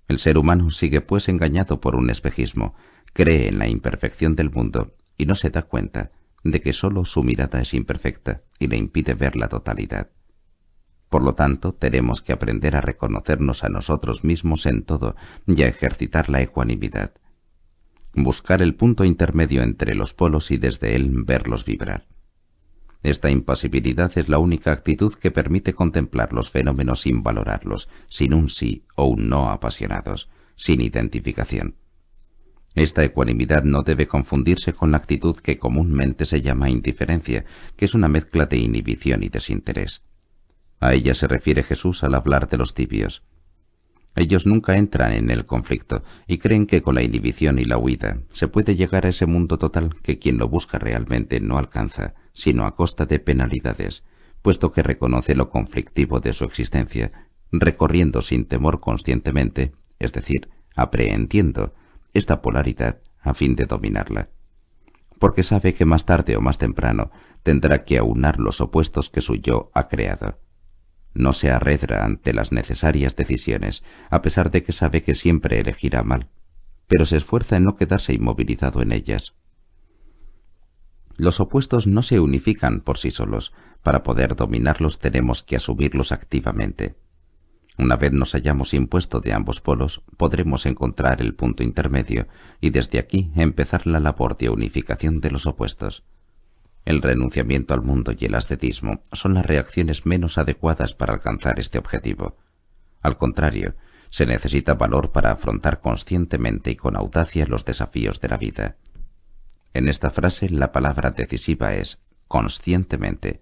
El ser humano sigue pues engañado por un espejismo, cree en la imperfección del mundo y no se da cuenta de que sólo su mirada es imperfecta y le impide ver la totalidad. Por lo tanto, tenemos que aprender a reconocernos a nosotros mismos en todo y a ejercitar la ecuanimidad. Buscar el punto intermedio entre los polos y desde él verlos vibrar. Esta impasibilidad es la única actitud que permite contemplar los fenómenos sin valorarlos, sin un sí o un no apasionados, sin identificación. Esta ecuanimidad no debe confundirse con la actitud que comúnmente se llama indiferencia, que es una mezcla de inhibición y desinterés. A ella se refiere Jesús al hablar de los tibios. Ellos nunca entran en el conflicto y creen que con la inhibición y la huida se puede llegar a ese mundo total que quien lo busca realmente no alcanza, sino a costa de penalidades, puesto que reconoce lo conflictivo de su existencia, recorriendo sin temor conscientemente, es decir, aprehendiendo esta polaridad a fin de dominarla. porque sabe que más tarde o más temprano tendrá que aunar los opuestos que su yo ha creado. No se arredra ante las necesarias decisiones, a pesar de que sabe que siempre elegirá mal, pero se esfuerza en no quedarse inmovilizado en ellas. Los opuestos no se unifican por sí solos. Para poder dominarlos tenemos que asumirlos activamente. Una vez nos hayamos impuesto de ambos polos, podremos encontrar el punto intermedio y desde aquí empezar la labor de unificación de los opuestos. El renunciamiento al mundo y el ascetismo son las reacciones menos adecuadas para alcanzar este objetivo. Al contrario, se necesita valor para afrontar conscientemente y con audacia los desafíos de la vida. En esta frase la palabra decisiva es conscientemente,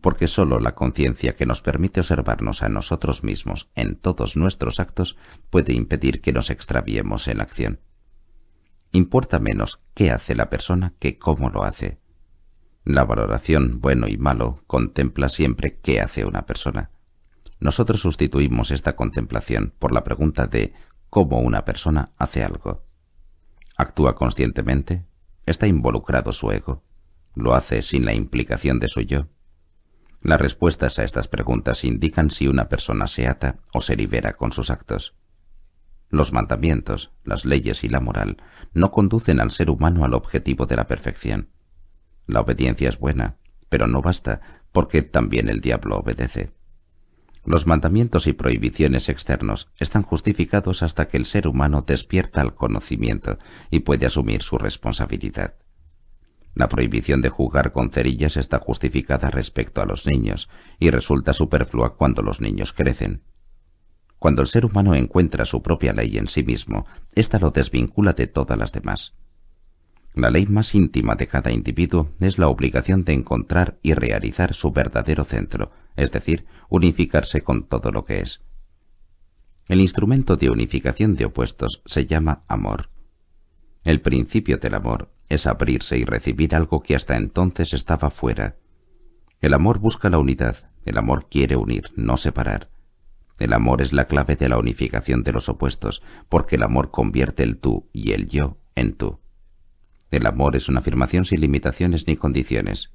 porque sólo la conciencia que nos permite observarnos a nosotros mismos en todos nuestros actos puede impedir que nos extraviemos en la acción. Importa menos qué hace la persona que cómo lo hace. La valoración bueno y malo contempla siempre qué hace una persona. Nosotros sustituimos esta contemplación por la pregunta de cómo una persona hace algo. ¿Actúa conscientemente? ¿Está involucrado su ego? ¿Lo hace sin la implicación de su yo? Las respuestas a estas preguntas indican si una persona se ata o se libera con sus actos. Los mandamientos, las leyes y la moral no conducen al ser humano al objetivo de la perfección. La obediencia es buena, pero no basta, porque también el diablo obedece. Los mandamientos y prohibiciones externos están justificados hasta que el ser humano despierta al conocimiento y puede asumir su responsabilidad. La prohibición de jugar con cerillas está justificada respecto a los niños y resulta superflua cuando los niños crecen. Cuando el ser humano encuentra su propia ley en sí mismo, ésta lo desvincula de todas las demás. La ley más íntima de cada individuo es la obligación de encontrar y realizar su verdadero centro, es decir, unificarse con todo lo que es. El instrumento de unificación de opuestos se llama amor. El principio del amor es abrirse y recibir algo que hasta entonces estaba fuera. El amor busca la unidad, el amor quiere unir, no separar. El amor es la clave de la unificación de los opuestos, porque el amor convierte el tú y el yo en tú. El amor es una afirmación sin limitaciones ni condiciones.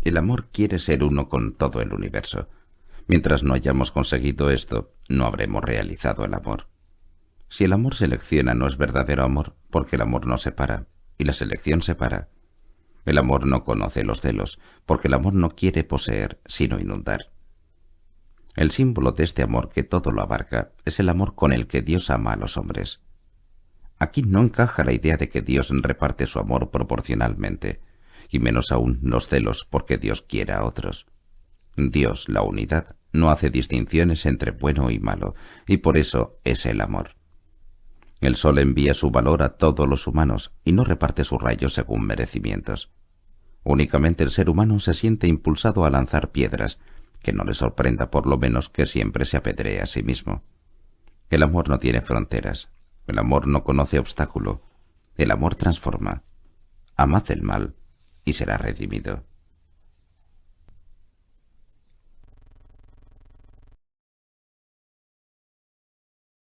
El amor quiere ser uno con todo el universo. Mientras no hayamos conseguido esto, no habremos realizado el amor. Si el amor selecciona, no es verdadero amor, porque el amor no separa, y la selección separa. El amor no conoce los celos, porque el amor no quiere poseer, sino inundar. El símbolo de este amor que todo lo abarca es el amor con el que Dios ama a los hombres. Aquí no encaja la idea de que Dios reparte su amor proporcionalmente, y menos aún los celos porque Dios quiera a otros. Dios, la unidad, no hace distinciones entre bueno y malo, y por eso es el amor. El sol envía su valor a todos los humanos y no reparte sus rayos según merecimientos. Únicamente el ser humano se siente impulsado a lanzar piedras, que no le sorprenda por lo menos que siempre se apedree a sí mismo. El amor no tiene fronteras. El amor no conoce obstáculo. El amor transforma. Amad el mal y será redimido.